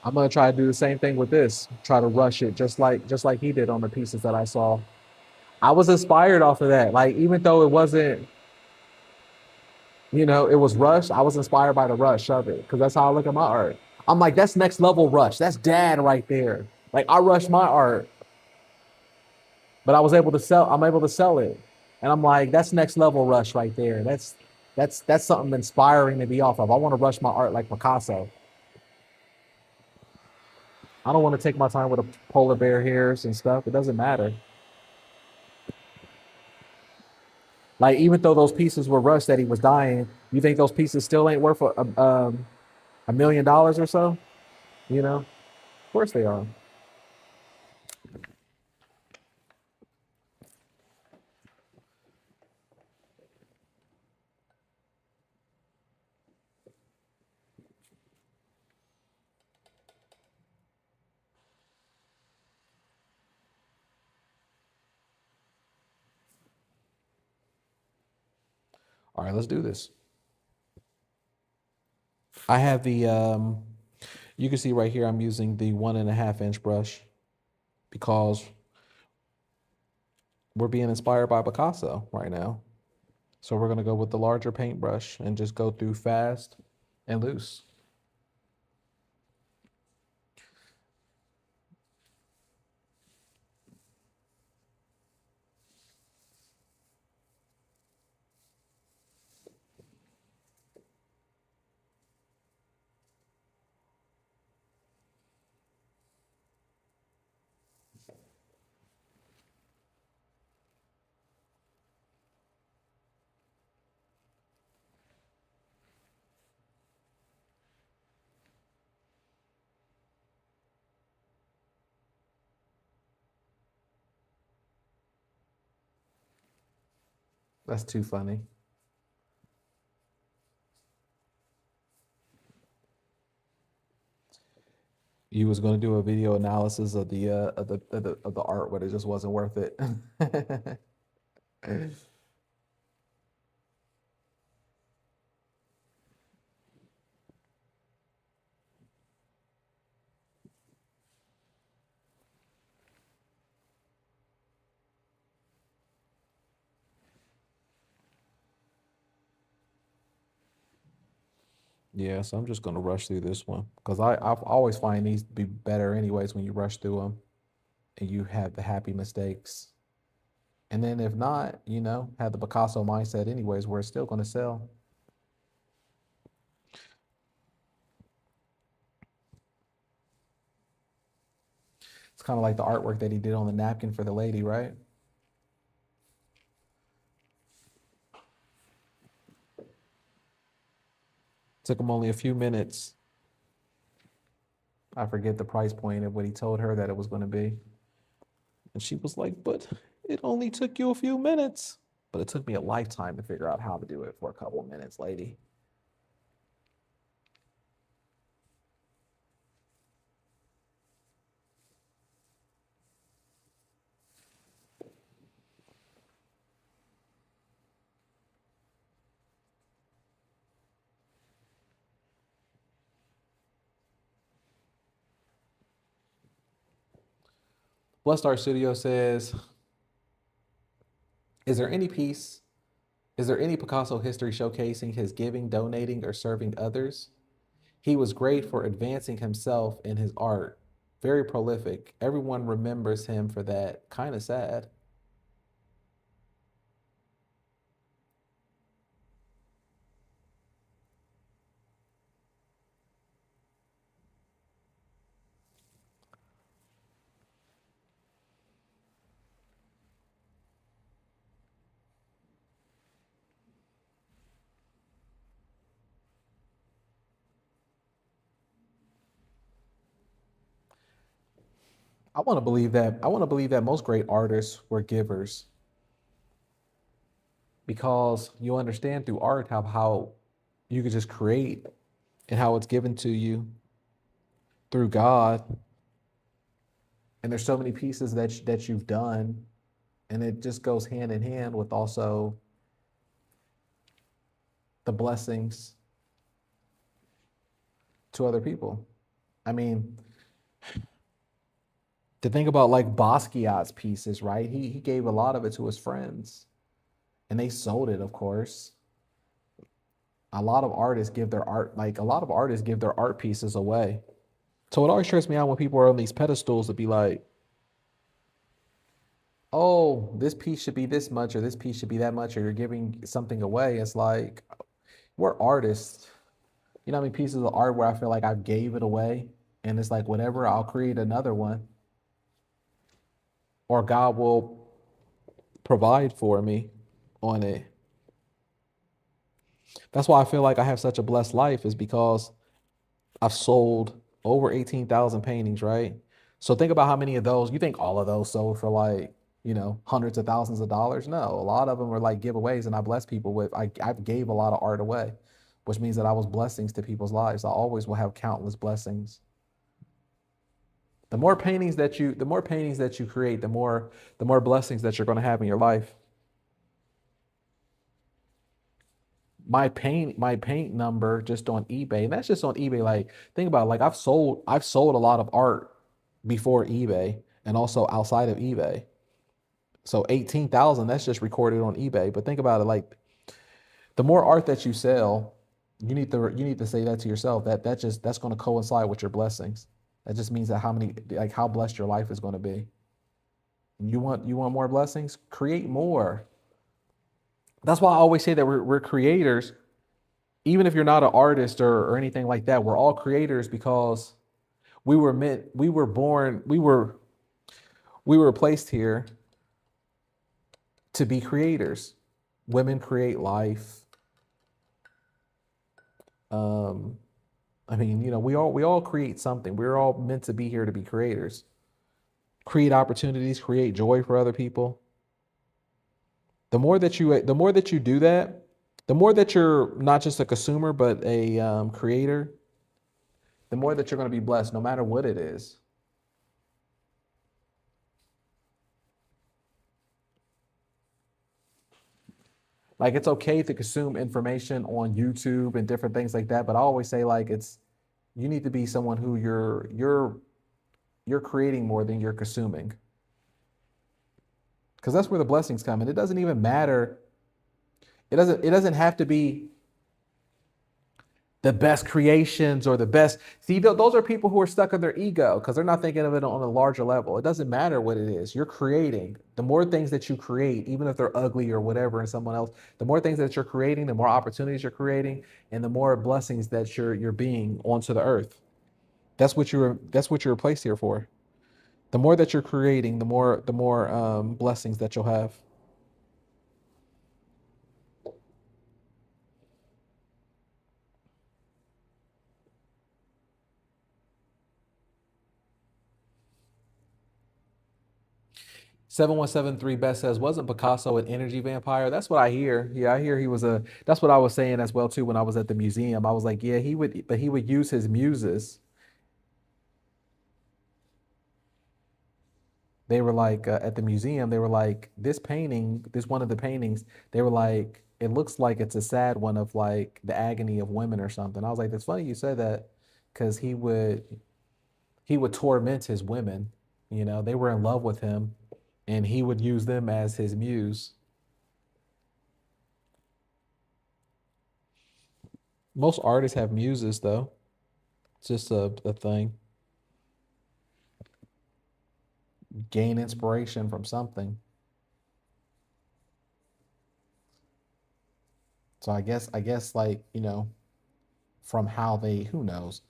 I'm going to try to do the same thing with this. Try to rush it just like he did on the pieces that I saw. I was inspired off of that. Like even though it wasn't, you know, it was rushed, I was inspired by the rush of it because that's how I look at my art. I'm like, that's next level rush. That's dad right there. Like I rushed my art, but I'm able to sell it. And I'm like, that's next level rush right there. That's something inspiring to be off of. I want to rush my art like Picasso. I don't want to take my time with a polar bear hairs and stuff. It doesn't matter. Like even though those pieces were rushed that he was dying, you think those pieces still ain't worth $1 million or so? You know, of course they are. All right, let's do this. I have the you can see right here I'm using the 1.5 inch brush because we're being inspired by Picasso right now. So we're gonna go with the larger paintbrush and just go through fast and loose. That's too funny. You was gonna do a video analysis of the art, but it just wasn't worth it. Yeah, so I'm just gonna rush through this one because I've always find these to be better anyways when you rush through them and you have the happy mistakes. And then if not, have the Picasso mindset anyways, where it's still gonna sell. It's kind of like the artwork that he did on the napkin for the lady, right? Took him only a few minutes. I forget the price point of what he told her that it was going to be. And she was like, but it only took you a few minutes. But it took me a lifetime to figure out how to do it for a couple of minutes, lady. Blessed Art Studio says, is there any piece, is there any Picasso history showcasing his giving, donating, or serving others? He was great for advancing himself in his art. Very prolific. Everyone remembers him for that. Kind of sad. I want to believe that most great artists were givers because you understand through art how you could just create and how it's given to you through God. And there's so many pieces that you've done, and it just goes hand in hand with also the blessings to other people. I mean, to think about like Basquiat's pieces, right? He gave a lot of it to his friends, and they sold it, of course. A lot of artists give their art pieces away. So it always trips me out when people are on these pedestals to be like, oh, this piece should be this much, or this piece should be that much, or you're giving something away. It's like, we're artists. You know how many pieces of art where I feel like I gave it away? And it's like, whatever, I'll create another one, or God will provide for me on it. That's why I feel like I have such a blessed life, is because I've sold over 18,000 paintings, right? So think about how many of those, you think all of those sold for like, hundreds of thousands of dollars? No, a lot of them were like giveaways, and I bless people with, I gave a lot of art away, which means that I was blessings to people's lives. I always will have countless blessings. The more paintings that you create, the more blessings that you're going to have in your life. My paint number just on eBay, and that's just on eBay. Like, think about it, like I've sold a lot of art before eBay and also outside of eBay. So 18,000, that's just recorded on eBay. But think about it, like the more art that you sell, you need to say that to yourself, that's going to coincide with your blessings. That just means that how blessed your life is going to be. You want more blessings? Create more. That's why I always say that we're creators. Even if you're not an artist or anything like that, we're all creators because we were born, we were placed here to be creators. Women create life. Um, I mean, we all create something. We're all meant to be here to be creators. Create opportunities, create joy for other people. The more that you do that, the more that you're not just a consumer but a creator, the more that you're going to be blessed, no matter what it is. Like, it's okay to consume information on YouTube and different things like that, but I always say like you need to be someone who you're creating more than you're consuming, because that's where the blessings come. And it doesn't even matter. It doesn't have to be the best creations or the best. See, those are people who are stuck in their ego because they're not thinking of it on a larger level. It doesn't matter what it is. You're creating. The more things that you create, even if they're ugly or whatever in someone else, the more things that you're creating, the more opportunities you're creating, and the more blessings that you're being onto the earth. That's what you're placed here for. The more that you're creating, the more blessings that you'll have. 7173 Best says, wasn't Picasso an energy vampire? That's what I hear. Yeah, I hear he was a, that's what I was saying as well too when I was at the museum. I was like, yeah, he would, but he would use his muses. They were like, at the museum, they were like, this painting, this one of the paintings, they were like, it looks like it's a sad one of like the agony of women or something. I was like, that's funny you said that because he would torment his women. You know, they were in love with him and he would use them as his muse. Most artists have muses though. It's just a thing. Gain inspiration from something. So I guess like, from how they, who knows,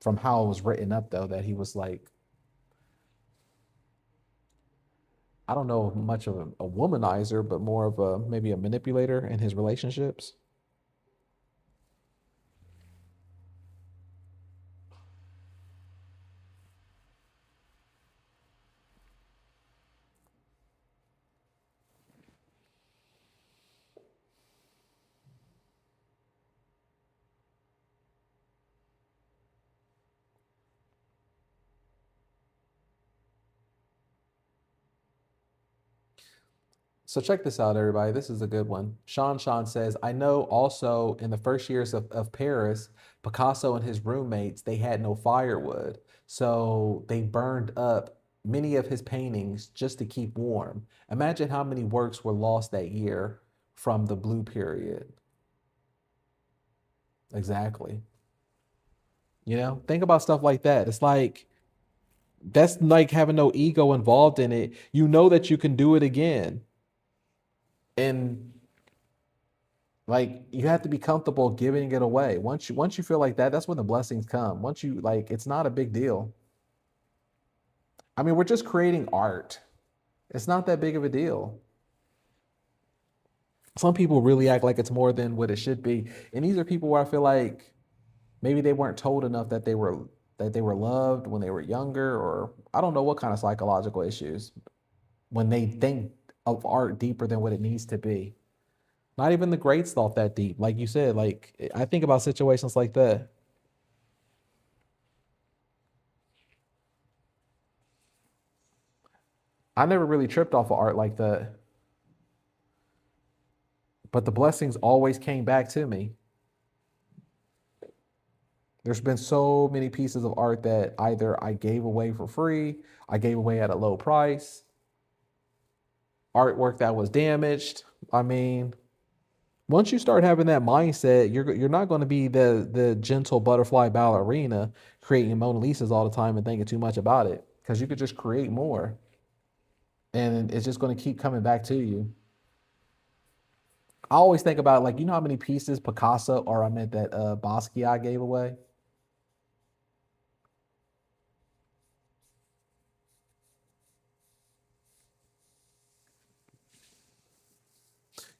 from how it was written up though, that he was like, I don't know much of a womanizer, but more of a maybe a manipulator in his relationships. So check this out, everybody. This is a good one. Sean says, I know also in the first years of Paris, Picasso and his roommates, they had no firewood. So they burned up many of his paintings just to keep warm. Imagine how many works were lost that year from the blue period. Exactly. Think about stuff like that. It's like, that's like having no ego involved in it. You know that you can do it again. And like you have to be comfortable giving it away. Once you feel like that, that's when the blessings come. Once you like, it's not a big deal. I mean, we're just creating art. It's not that big of a deal. Some people really act like it's more than what it should be. And these are people where I feel like maybe they weren't told enough that they were loved when they were younger, or I don't know what kind of psychological issues when they think of art deeper than what it needs to be. Not even the greats thought that deep. Like you said, like I think about situations like that. I never really tripped off of art like that, but the blessings always came back to me. There's been so many pieces of art that either I gave away for free, I gave away at a low price, artwork that was damaged. I mean, once you start having that mindset, you're not going to be the gentle butterfly ballerina creating Mona Lisas all the time and thinking too much about it because you could just create more and it's just going to keep coming back to you. I always think about like how many pieces Picasso or I meant that Basquiat gave away.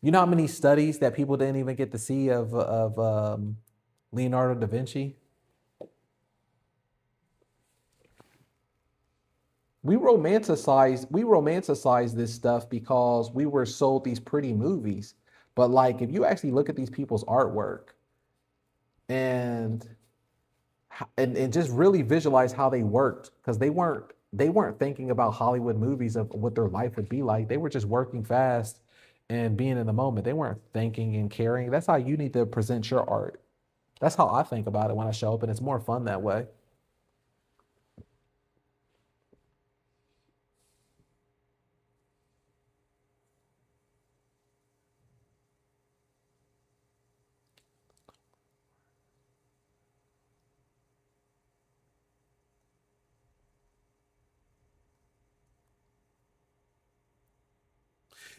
You know how many studies that people didn't even get to see of Leonardo da Vinci? We romanticize this stuff because we were sold these pretty movies. But like if you actually look at these people's artwork and and just really visualize how they worked, because they weren't thinking about Hollywood movies of what their life would be like. They were just working fast and being in the moment. They weren't thinking and caring. That's how you need to present your art. That's how I think about it when I show up, and it's more fun that way.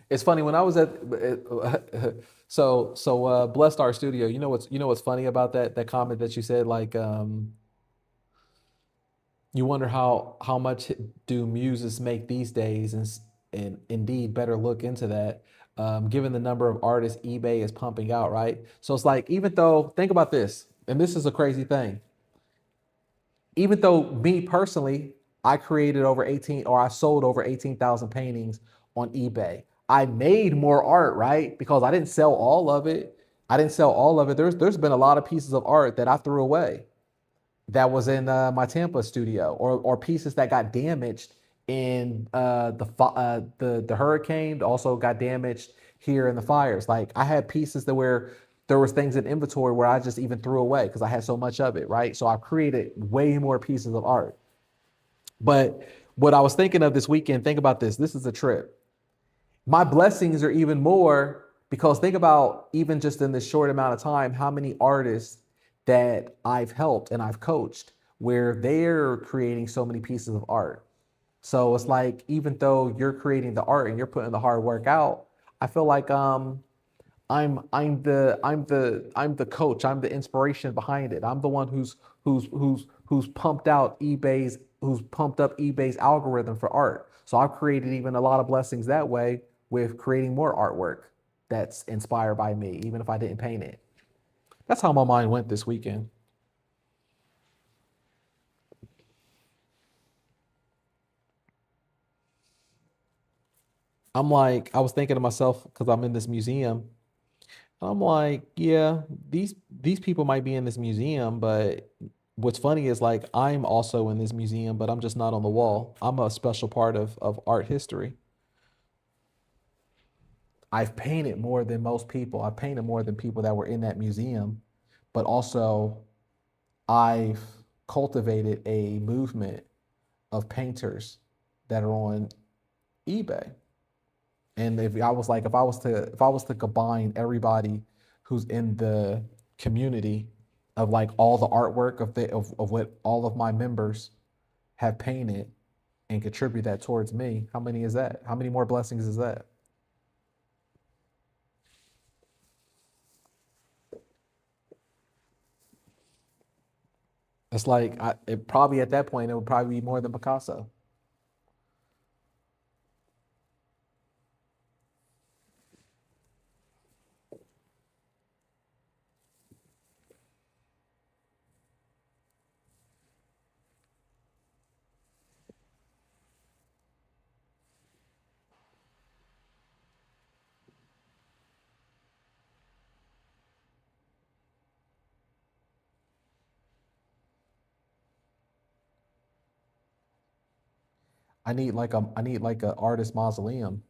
It's funny when I was at Blessed Art Studio. You know what's funny about that comment that you said, like, you wonder how much do muses make these days, and indeed better look into that, given the number of artists eBay is pumping out, right? So it's like, even though, think about this, and this is a crazy thing, even though me personally, I created over 18, or I sold over 18,000 paintings on eBay. I made more art, right? Because I didn't sell all of it. I didn't sell all of it. There's been a lot of pieces of art that I threw away that was in my Tampa studio, or pieces that got damaged in the hurricane, also got damaged here in the fires. Like, I had pieces that where there was things in inventory where I just even threw away because I had so much of it, right? So I've created way more pieces of art. But what I was thinking of this weekend, think about this. This is a trip. My blessings are even more because think about, even just in this short amount of time, how many artists that I've helped and I've coached where they're creating so many pieces of art. So it's like, even though you're creating the art and you're putting the hard work out, I feel like I'm the coach. I'm the inspiration behind it. I'm the one who's pumped up eBay's algorithm for art. So I've created even a lot of blessings that way with creating more artwork that's inspired by me, even if I didn't paint it. That's how my mind went this weekend. I'm like, I was thinking to myself, because I'm in this museum. I'm like, yeah, these people might be in this museum, but what's funny is, like, I'm also in this museum, but I'm just not on the wall. I'm a special part of art history. I've painted more than most people. I painted more than people that were in that museum, but also I've cultivated a movement of painters that are on eBay. And if I was to combine everybody who's in the community, of like all the artwork of what all of my members have painted and contribute that towards me, how many is that? How many more blessings is that? It's like, it probably, at that point, it would probably be more than Picasso. I need like a artist mausoleum.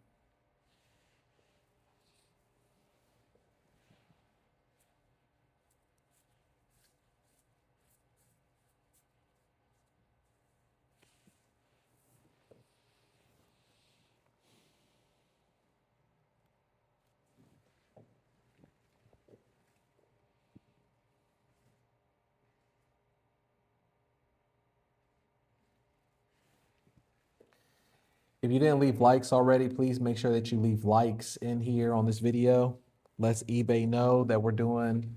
If you didn't leave likes already, please make sure that you leave likes in here on this video. Let's eBay know that we're doing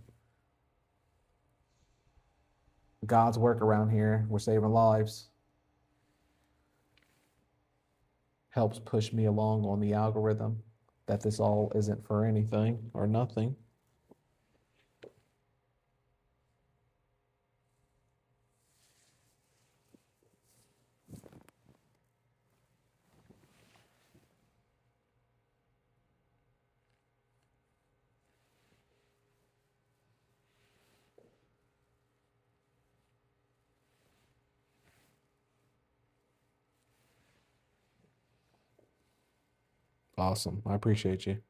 God's work around here. We're saving lives. Helps push me along on the algorithm that this all isn't for anything or nothing. Awesome. I appreciate you.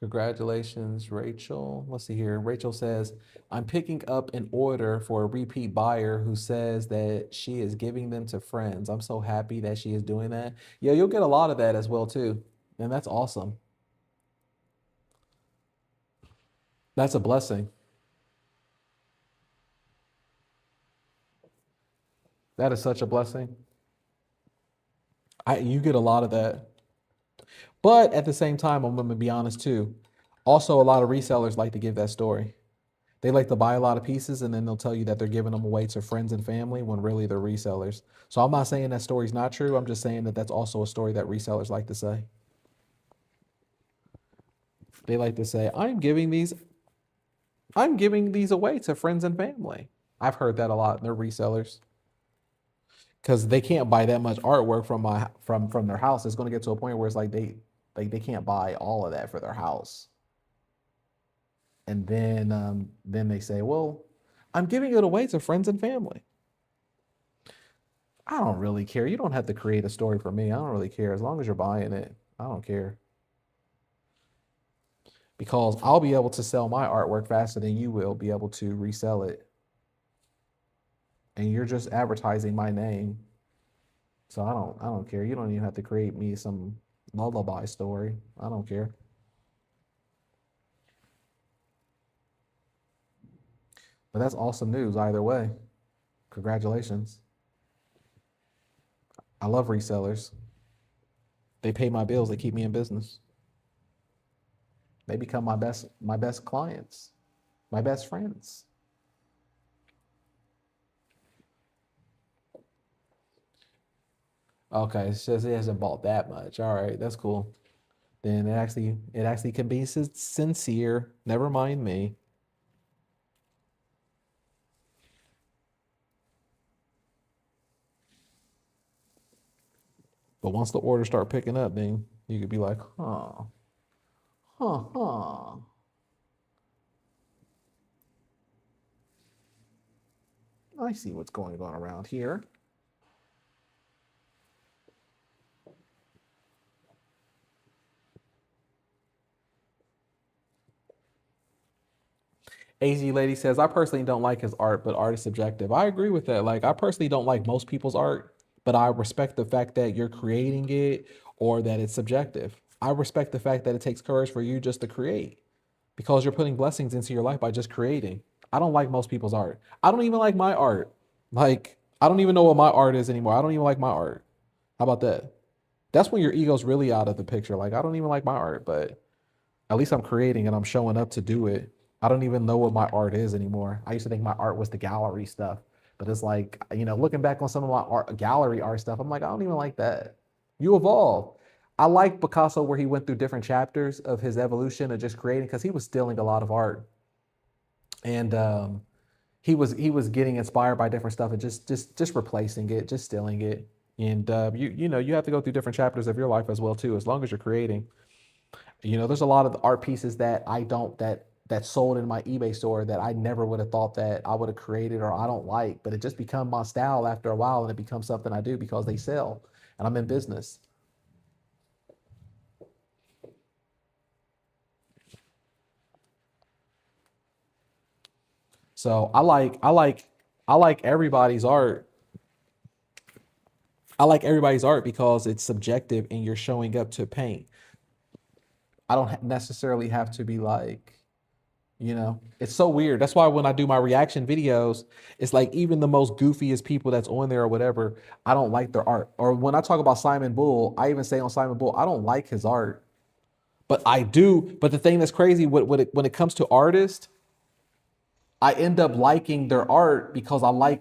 Congratulations, Rachel. Let's see here. Rachel says, I'm picking up an order for a repeat buyer who says that she is giving them to friends. I'm so happy that she is doing that. Yeah, you'll get a lot of that as well too. And that's awesome. That's a blessing. That is such a blessing. You get a lot of that. But at the same time, I'm gonna be honest too. Also, a lot of resellers like to give that story. They like to buy a lot of pieces and then they'll tell you that they're giving them away to friends and family when really they're resellers. So I'm not saying that story's not true. I'm just saying that that's also a story that resellers like to say. They like to say, I'm giving these away to friends and family. I've heard that a lot. They're resellers because they can't buy that much artwork from their house. It's going to get to a point where it's like they can't buy all of that for their house. And then they say, well, I'm giving it away to friends and family. I don't really care. You don't have to create a story for me. I don't really care. As long as you're buying it, I don't care. Because I'll be able to sell my artwork faster than you will be able to resell it. And you're just advertising my name. So I don't care. You don't even have to create me some lullaby story. I don't care. But that's awesome news either way. Congratulations. I love resellers. They pay my bills, they keep me in business. They become my best clients, my best friends. Okay, it says it hasn't bought that much. All right, that's cool. Then it actually can be sincere. Never mind me. But once the orders start picking up, then you could be like, huh. I see what's going on around here. AZ Lady says, I personally don't like his art, but art is subjective. I agree with that. Like, I personally don't like most people's art, but I respect the fact that you're creating it or that it's subjective. I respect the fact that it takes courage for you just to create because you're putting blessings into your life by just creating. I don't like most people's art. I don't even like my art. Like, I don't even know what my art is anymore. I don't even like my art. How about that? That's when your ego's really out of the picture. Like, I don't even like my art, but at least I'm creating and I'm showing up to do it. I don't even know what my art is anymore. I used to think my art was the gallery stuff, but it's like, looking back on some of my art, gallery art stuff, I'm like, I don't even like that. You evolve. I like Picasso where he went through different chapters of his evolution of just creating because he was stealing a lot of art, and he was getting inspired by different stuff and just replacing it, just stealing it. And you have to go through different chapters of your life as well too, as long as you're creating. There's a lot of art pieces that I don't that sold in my eBay store that I never would have thought that I would have created or I don't like, but it just become my style after a while and it becomes something I do because they sell and I'm in business. So I like everybody's art. I like everybody's art because it's subjective and you're showing up to paint. I don't necessarily have to be like, it's so weird. That's why when I do my reaction videos, it's like even the most goofiest people that's on there or whatever, I don't like their art. Or when I talk about Simon Bull, I even say on Simon Bull, I don't like his art, but I do. But the thing that's crazy when it comes to artists, I end up liking their art because I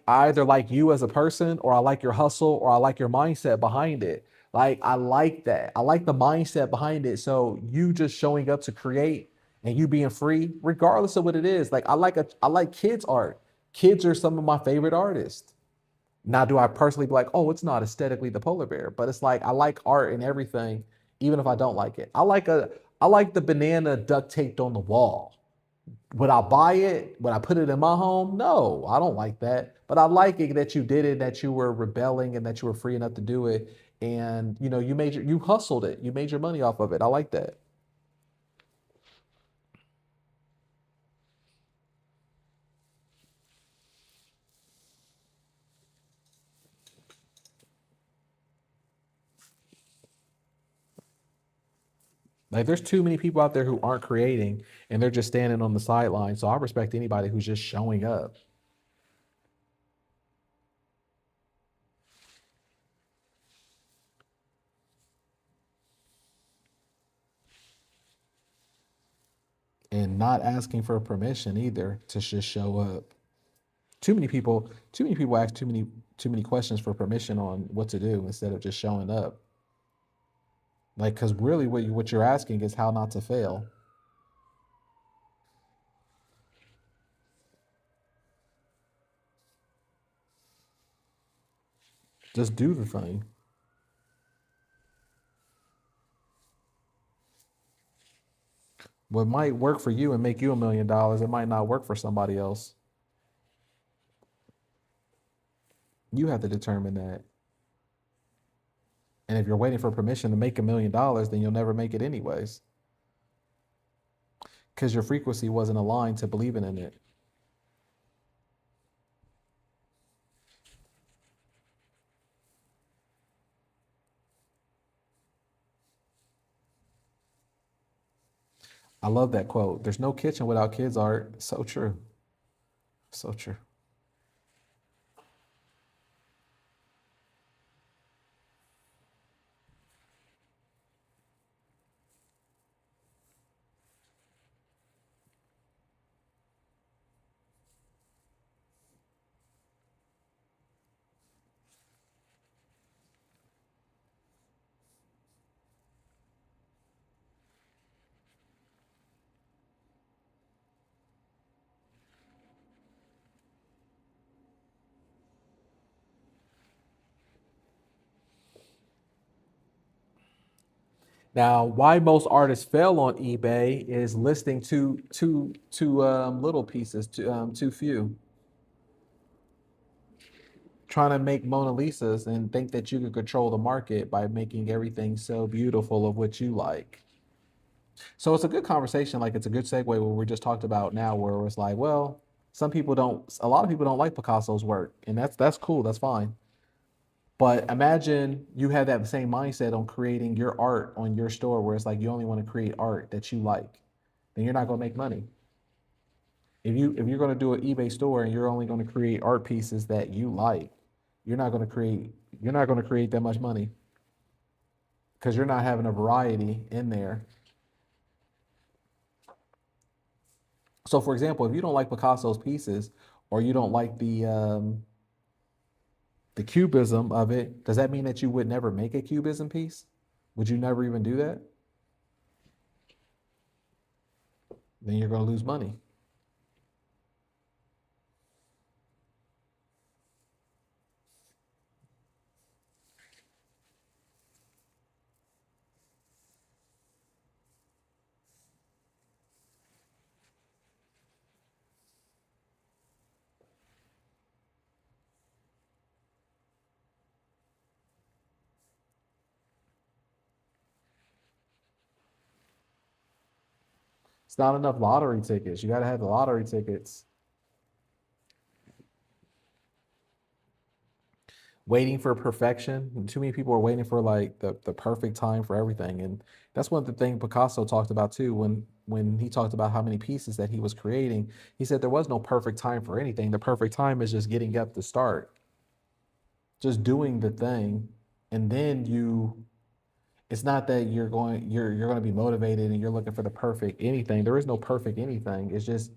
either like you as a person or I like your hustle or I like your mindset behind it. Like I like that. I like the mindset behind it. So you just showing up to create and you being free, regardless of what it is. Like I like kids art. Kids are some of my favorite artists. Now, do I personally be like, oh, it's not aesthetically the polar bear, but it's like I like art and everything, even if I don't like it. I like the banana duct taped on the wall. Would I buy it? Would I put it in my home? No, I don't like that. But I like it that you did it, that you were rebelling and that you were free enough to do it. And you hustled it. You made your money off of it. I like that. Like there's too many people out there who aren't creating and they're just standing on the sideline. So I respect anybody who's just showing up. And not asking for permission either to just show up. Too many people ask too many questions for permission on what to do instead of just showing up. Like, because really what you're asking is how not to fail. Just do the thing. What might work for you and make you $1 million, it might not work for somebody else. You have to determine that. And if you're waiting for permission to make $1 million, then you'll never make it anyways. Because your frequency wasn't aligned to believing in it. I love that quote. There's no kitchen without kids art. So true. So true. Now, why most artists fail on eBay is listing too little pieces, too few. Trying to make Mona Lisas and think that you can control the market by making everything so beautiful of what you like. So it's a good conversation. Like it's a good segue what we just talked about now, where it's like, well, a lot of people don't like Picasso's work, and that's cool, that's fine. But imagine you have that same mindset on creating your art on your store, where it's like you only want to create art that you like, then you're not going to make money. If you're going to do an eBay store and you're only going to create art pieces that you like, you're not going to create you're not going to create that much money because you're not having a variety in there. So, for example, if you don't like Picasso's pieces or you don't like the cubism of it, does that mean that you would never make a cubism piece? Would you never even do that? Then you're going to lose money. It's not enough lottery tickets. You got to have the lottery tickets. Waiting for perfection. And too many people are waiting for like the perfect time for everything. And that's one of the things Picasso talked about too when he talked about how many pieces that he was creating. He said there was no perfect time for anything. The perfect time is just getting up to start, just doing the thing. And then it's not that you're going to be motivated and you're looking for the perfect anything. There is no perfect anything. It's just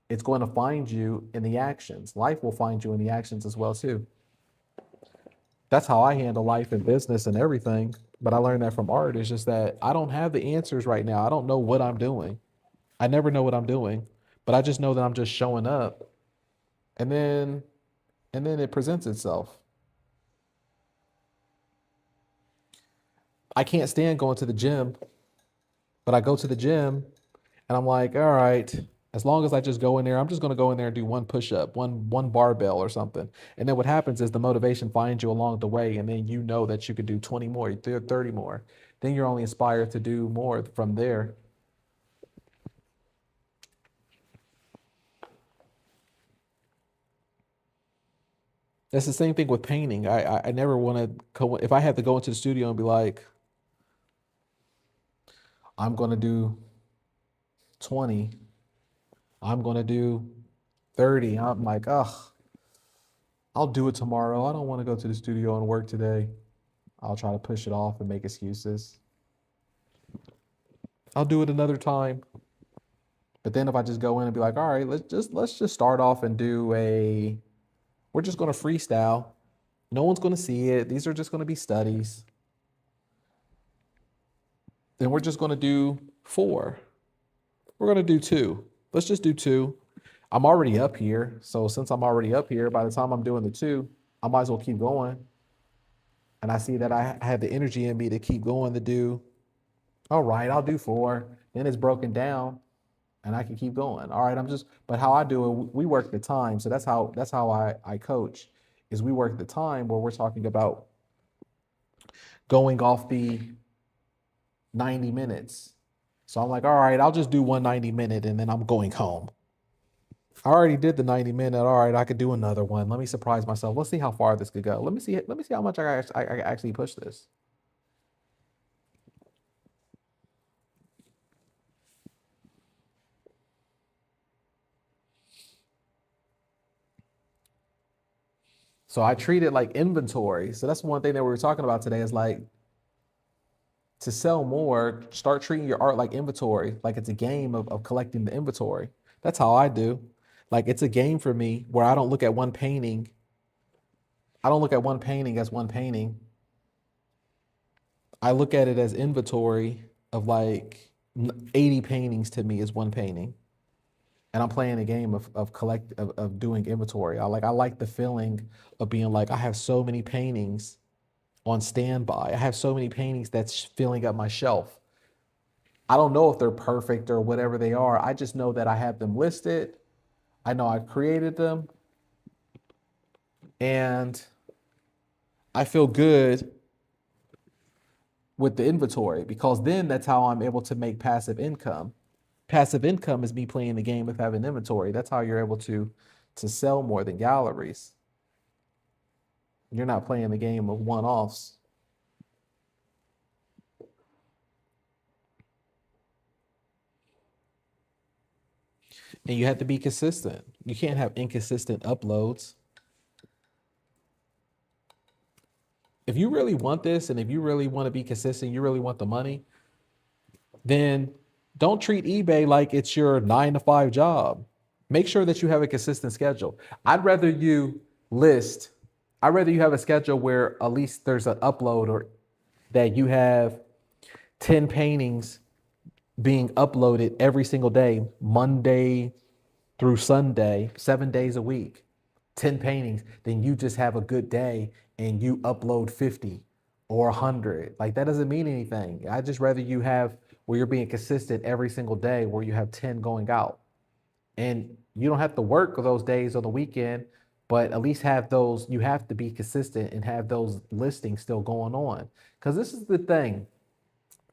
it's going to find you in the actions. Life will find you in the actions as well too. That's how I handle life and business and everything. But I learned that from art. It's just that I don't have the answers right now. I don't know what I'm doing. I never know what I'm doing, but I just know that I'm just showing up, and then it presents itself. I can't stand going to the gym, but I go to the gym and I'm like, all right, as long as I just go in there, I'm just going to go in there and do one push up, one barbell or something. And then what happens is the motivation finds you along the way, and then you know that you could do 20 more, 30 more. Then you're only inspired to do more from there. That's the same thing with painting. I never want to go if I have to go into the studio and be like, I'm going to do 20. I'm going to do 30. I'm like, ugh, I'll do it tomorrow. I don't want to go to the studio and work today. I'll try to push it off and make excuses. I'll do it another time. But then if I just go in and be like, all right, let's just start off and we're just going to freestyle. No one's going to see it. These are just going to be studies. Then we're just going to do 4. We're going to do 2. Let's just do 2. I'm already up here. So since I'm already up here, by the time I'm doing the 2, I might as well keep going. And I see that I have the energy in me to keep going to do, all right, I'll do 4. Then it's broken down and I can keep going. All right, but how I do it, we work the time. So that's how I coach, is we work the time where we're talking about going off the 90 minutes. So I'm like, all right, I'll just do 1 90-minute and then I'm going home. I already did the 90-minute. All right, I could do another one. Let me surprise myself. Let's see how far this could go. Let me see how much I actually push this. So I treat it like inventory. So that's one thing that we were talking about today, is like, to sell more, start treating your art like inventory, like it's a game of collecting the inventory. That's how I do. Like, it's a game for me where I don't look at one painting. I don't look at one painting as one painting. I look at it as inventory of like 80 paintings to me is one painting. And I'm playing a game of doing inventory. I like the feeling of being like, I have so many paintings on standby. I have so many paintings that's filling up my shelf. I don't know if they're perfect or whatever they are. I just know that I have them listed. I know I created them. And I feel good with the inventory, because then that's how I'm able to make passive income. Passive income is me playing the game of having inventory. That's how you're able to sell more than galleries. You're not playing the game of one-offs. And you have to be consistent. You can't have inconsistent uploads. If you really want this, and if you really want to be consistent, you really want the money, then don't treat eBay like it's your 9 to 5 job. Make sure that you have a consistent schedule. I'd rather you have a schedule where at least there's an upload, or that you have 10 paintings being uploaded every single day, Monday through Sunday, 7 days a week, 10 paintings, then you just have a good day and you upload 50 or 100. Like, that doesn't mean anything. I just rather you have where you're being consistent every single day, where you have 10 going out. And you don't have to work those days on the weekend, but at least have those. You have to be consistent and have those listings still going on. Because this is the thing.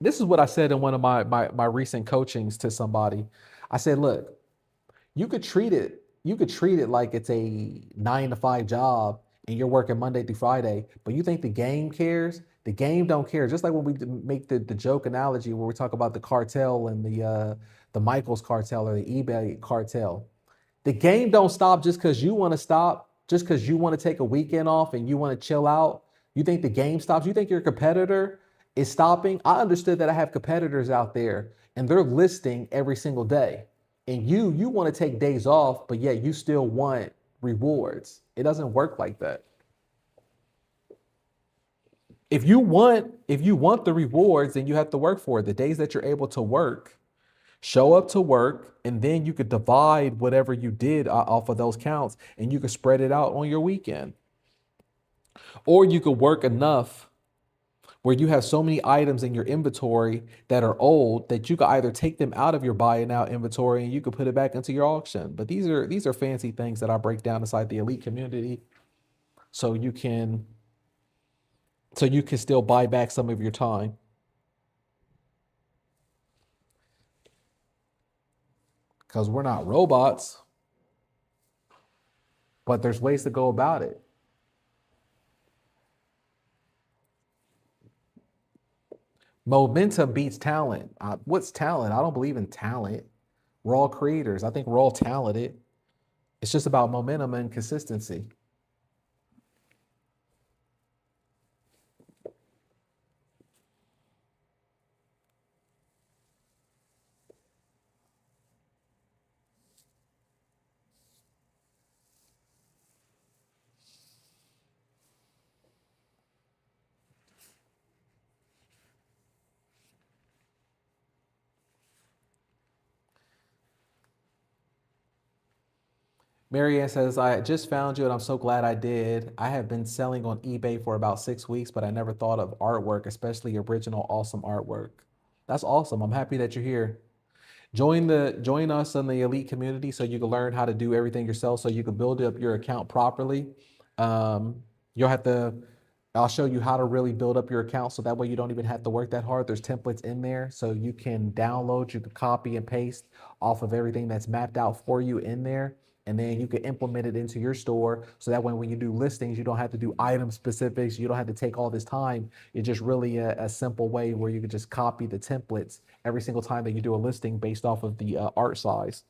This is what I said in one of my recent coachings to somebody. I said, look, you could treat it like it's a 9 to 5 job and you're working Monday through Friday, but you think the game cares? The game don't care. Just like when we make the joke analogy where we talk about the cartel and the Michaels cartel or the eBay cartel. The game don't stop just because you want to stop, just because you want to take a weekend off and you want to chill out. You think the game stops? You think your competitor is stopping? I understood that I have competitors out there and they're listing every single day. And you want to take days off, but yet you still want rewards. It doesn't work like that. If you want the rewards, then you have to work for it. The days that you're able to work, show up to work, and then you could divide whatever you did off of those counts, and you could spread it out on your weekend. Or you could work enough where you have so many items in your inventory that are old that you could either take them out of your buy it now inventory and you could put it back into your auction. But these are fancy things that I break down inside the elite community, so you can still buy back some of your time. Because we're not robots, but there's ways to go about it. Momentum beats talent. What's talent? I don't believe in talent. We're all creators. I think we're all talented. It's just about momentum and consistency. Marianne says, I just found you and I'm so glad I did. I have been selling on eBay for about 6 weeks, but I never thought of artwork, especially original, awesome artwork. That's awesome. I'm happy that you're here. Join us in the elite community so you can learn how to do everything yourself so you can build up your account properly. Um, you'll have to I'll show you how to really build up your account so that way you don't even have to work that hard. There's templates in there so you can download, you can copy and paste off of everything that's mapped out for you in there. And then you can implement it into your store. So that way, when you do listings, you don't have to do item specifics. You don't have to take all this time. It's just really a simple way where you can just copy the templates every single time that you do a listing based off of the art size.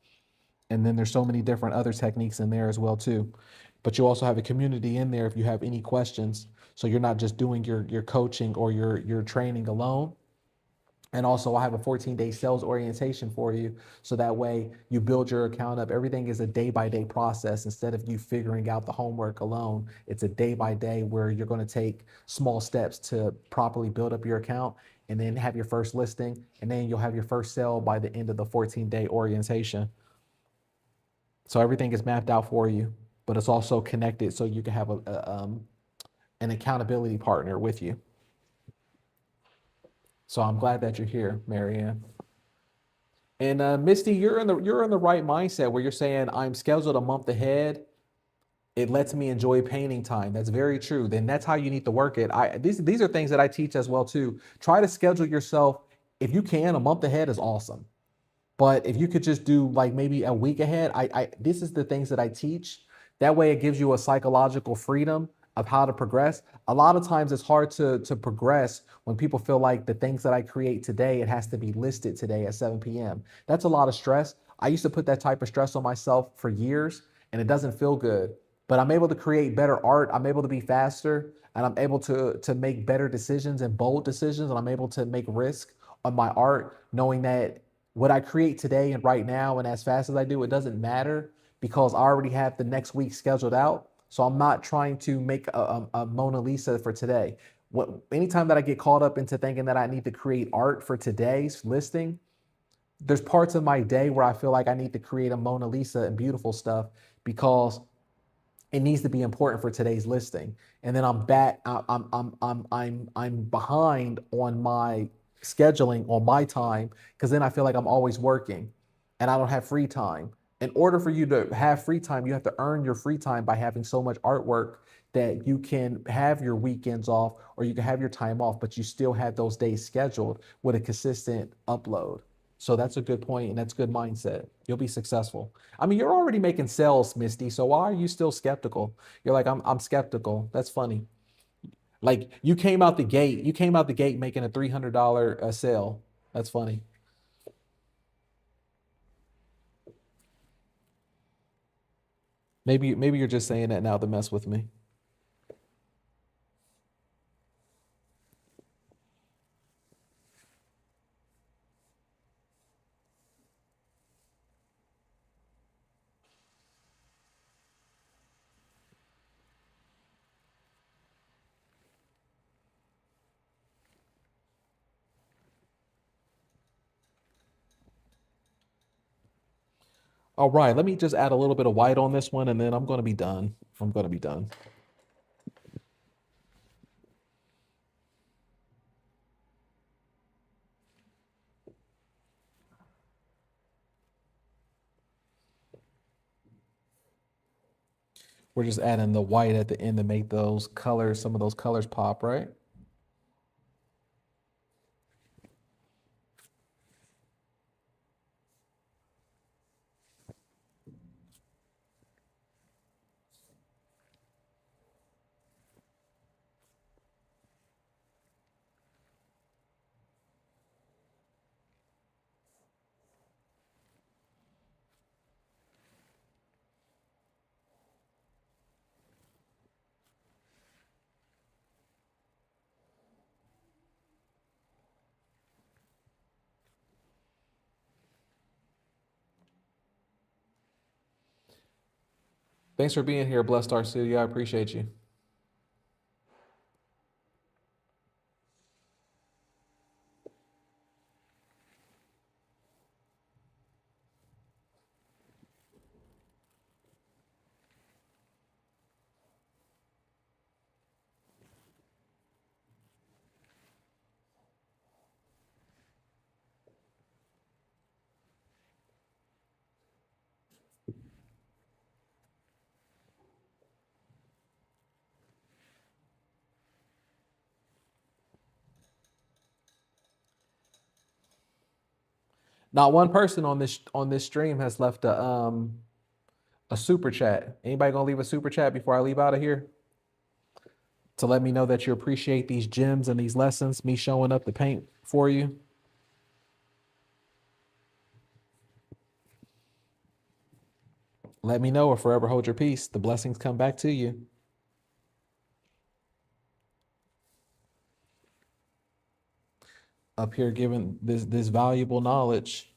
And then there's so many different other techniques in there as well too. But you also have a community in there if you have any questions. So you're not just doing your coaching or your training alone. And also I have a 14-day sales orientation for you. So that way you build your account up. Everything is a day-by-day process. Instead of you figuring out the homework alone, it's a day-by-day where you're going to take small steps to properly build up your account and then have your first listing. And then you'll have your first sale by the end of the 14-day orientation. So everything is mapped out for you, but it's also connected so you can have an accountability partner with you. So I'm glad that you're here, Marianne. And Misty, you're in the right mindset where you're saying I'm scheduled a month ahead. It lets me enjoy painting time. That's very true. Then that's how you need to work it. These are things that I teach as well too. Try to schedule yourself if you can. A month ahead is awesome. But if you could just do like maybe a week ahead, this is the things that I teach. That way it gives you a psychological freedom of how to progress. A lot of times it's hard to progress when people feel like the things that I create today, it has to be listed today at 7 p.m. That's a lot of stress. I used to put that type of stress on myself for years and it doesn't feel good. But I'm able to create better art. I'm able to be faster and I'm able to make better decisions and bold decisions. And I'm able to make risk on my art, knowing that what I create today and right now and as fast as I do, it doesn't matter because I already have the next week scheduled out. So I'm not trying to make a Mona Lisa for today. Anytime that I get caught up into thinking that I need to create art for today's listing, there's parts of my day where I feel like I need to create a Mona Lisa and beautiful stuff because it needs to be important for today's listing. And then I'm back. I'm behind on my scheduling on my time because then I feel like I'm always working and I don't have free time. In order for you to have free time, you have to earn your free time by having so much artwork that you can have your weekends off or you can have your time off, but you still have those days scheduled with a consistent upload. So that's a good point and that's a good mindset. You'll be successful. I mean, you're already making sales, Misty. So why are you still skeptical? You're like, I'm skeptical. That's funny. Like you came out the gate making a $300 sale. That's funny. Maybe you're just saying that now to mess with me. All right, let me just add a little bit of white on this one and then I'm going to be done. I'm going to be done. We're just adding the white at the end to make those colors, some of those colors pop, right? Thanks for being here, Blessed Star Studio. I appreciate you. Not one person on this stream has left a super chat. Anybody gonna leave a super chat before I leave out of here to let me know that you appreciate these gems and these lessons, me showing up to paint for you? Let me know or forever hold your peace. The blessings come back to you. Up here giving this valuable knowledge.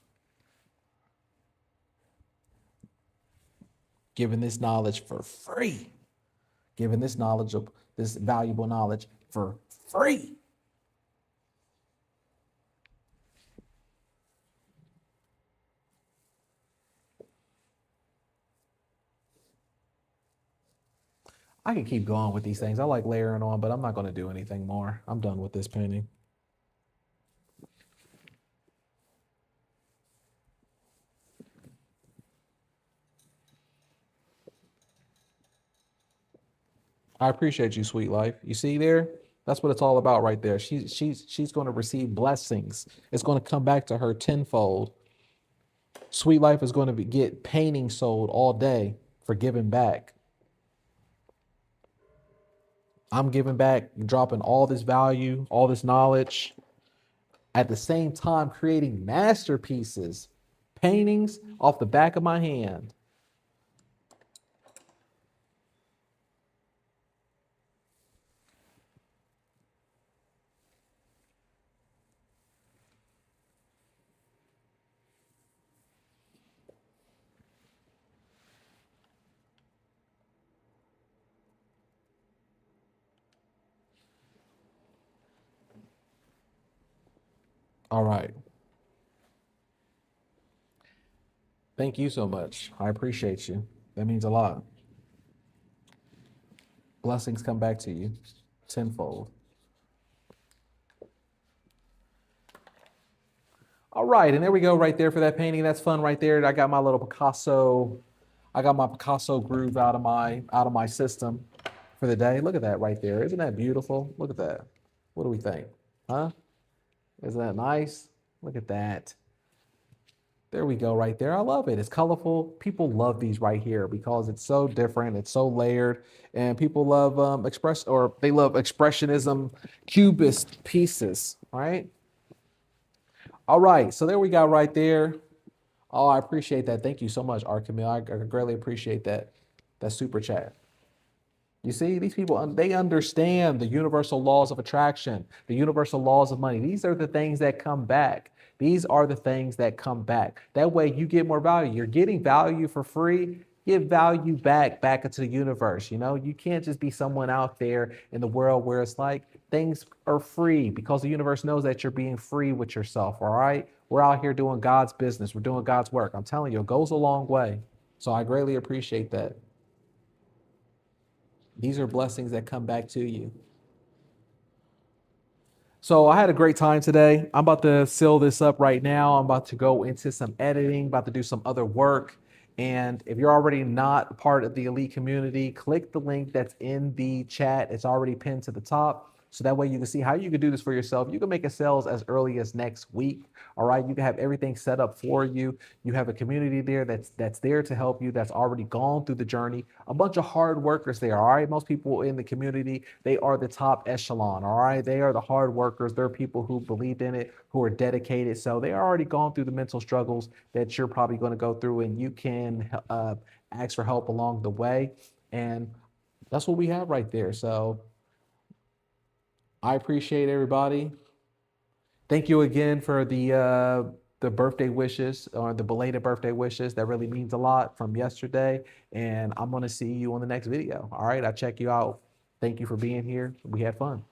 Giving this knowledge for free. Giving this knowledge of this valuable knowledge for free. I can keep going with these things. I like layering on, but I'm not going to do anything more. I'm done with this painting. I appreciate you, sweet life. You see there? That's what it's all about right there. She's going to receive blessings. It's going to come back to her tenfold. Sweet life is going to get painting sold all day for giving back. I'm giving back, dropping all this value, all this knowledge, at the same time creating masterpieces, paintings off the back of my hand. All right. Thank you so much. I appreciate you. That means a lot. Blessings come back to you tenfold. All right, and there we go right there for that painting. That's fun right there. I got my little Picasso, I got my Picasso groove out of my system for the day. Look at that right there. Isn't that beautiful? Look at that. What do we think? Huh? Isn't that nice? Look at that. There we go right there. I love it. It's colorful. People love these right here because it's so different. It's so layered, and people love they love expressionism, cubist pieces, right? All right. So there we go right there. Oh, I appreciate that. Thank you so much, Art Camille. I greatly appreciate that super chat. You see, these people, they understand the universal laws of attraction, the universal laws of money. These are the things that come back. These are the things that come back. That way you get more value. You're getting value for free. Give value back into the universe. You know, you can't just be someone out there in the world where it's like things are free because the universe knows that you're being free with yourself. All right. We're out here doing God's business. We're doing God's work. I'm telling you, it goes a long way. So I greatly appreciate that. These are blessings that come back to you. So I had a great time today. I'm about to seal this up right now. I'm about to go into some editing, about to do some other work. And if you're already not part of the elite community, click the link that's in the chat. It's already pinned to the top. So that way you can see how you can do this for yourself. You can make a sales as early as next week. All right. You can have everything set up for you. You have a community there that's there to help you, that's already gone through the journey. A bunch of hard workers there. All right. Most people in the community, they are the top echelon. All right. They are the hard workers. They're people who believed in it, who are dedicated. So they are already gone through the mental struggles that you're probably going to go through, and you can ask for help along the way. And that's what we have right there. So I appreciate everybody. Thank you again for the the birthday wishes or the belated birthday wishes. That really means a lot from yesterday. And I'm going to see you on the next video. All right. I'll check you out. Thank you for being here. We had fun.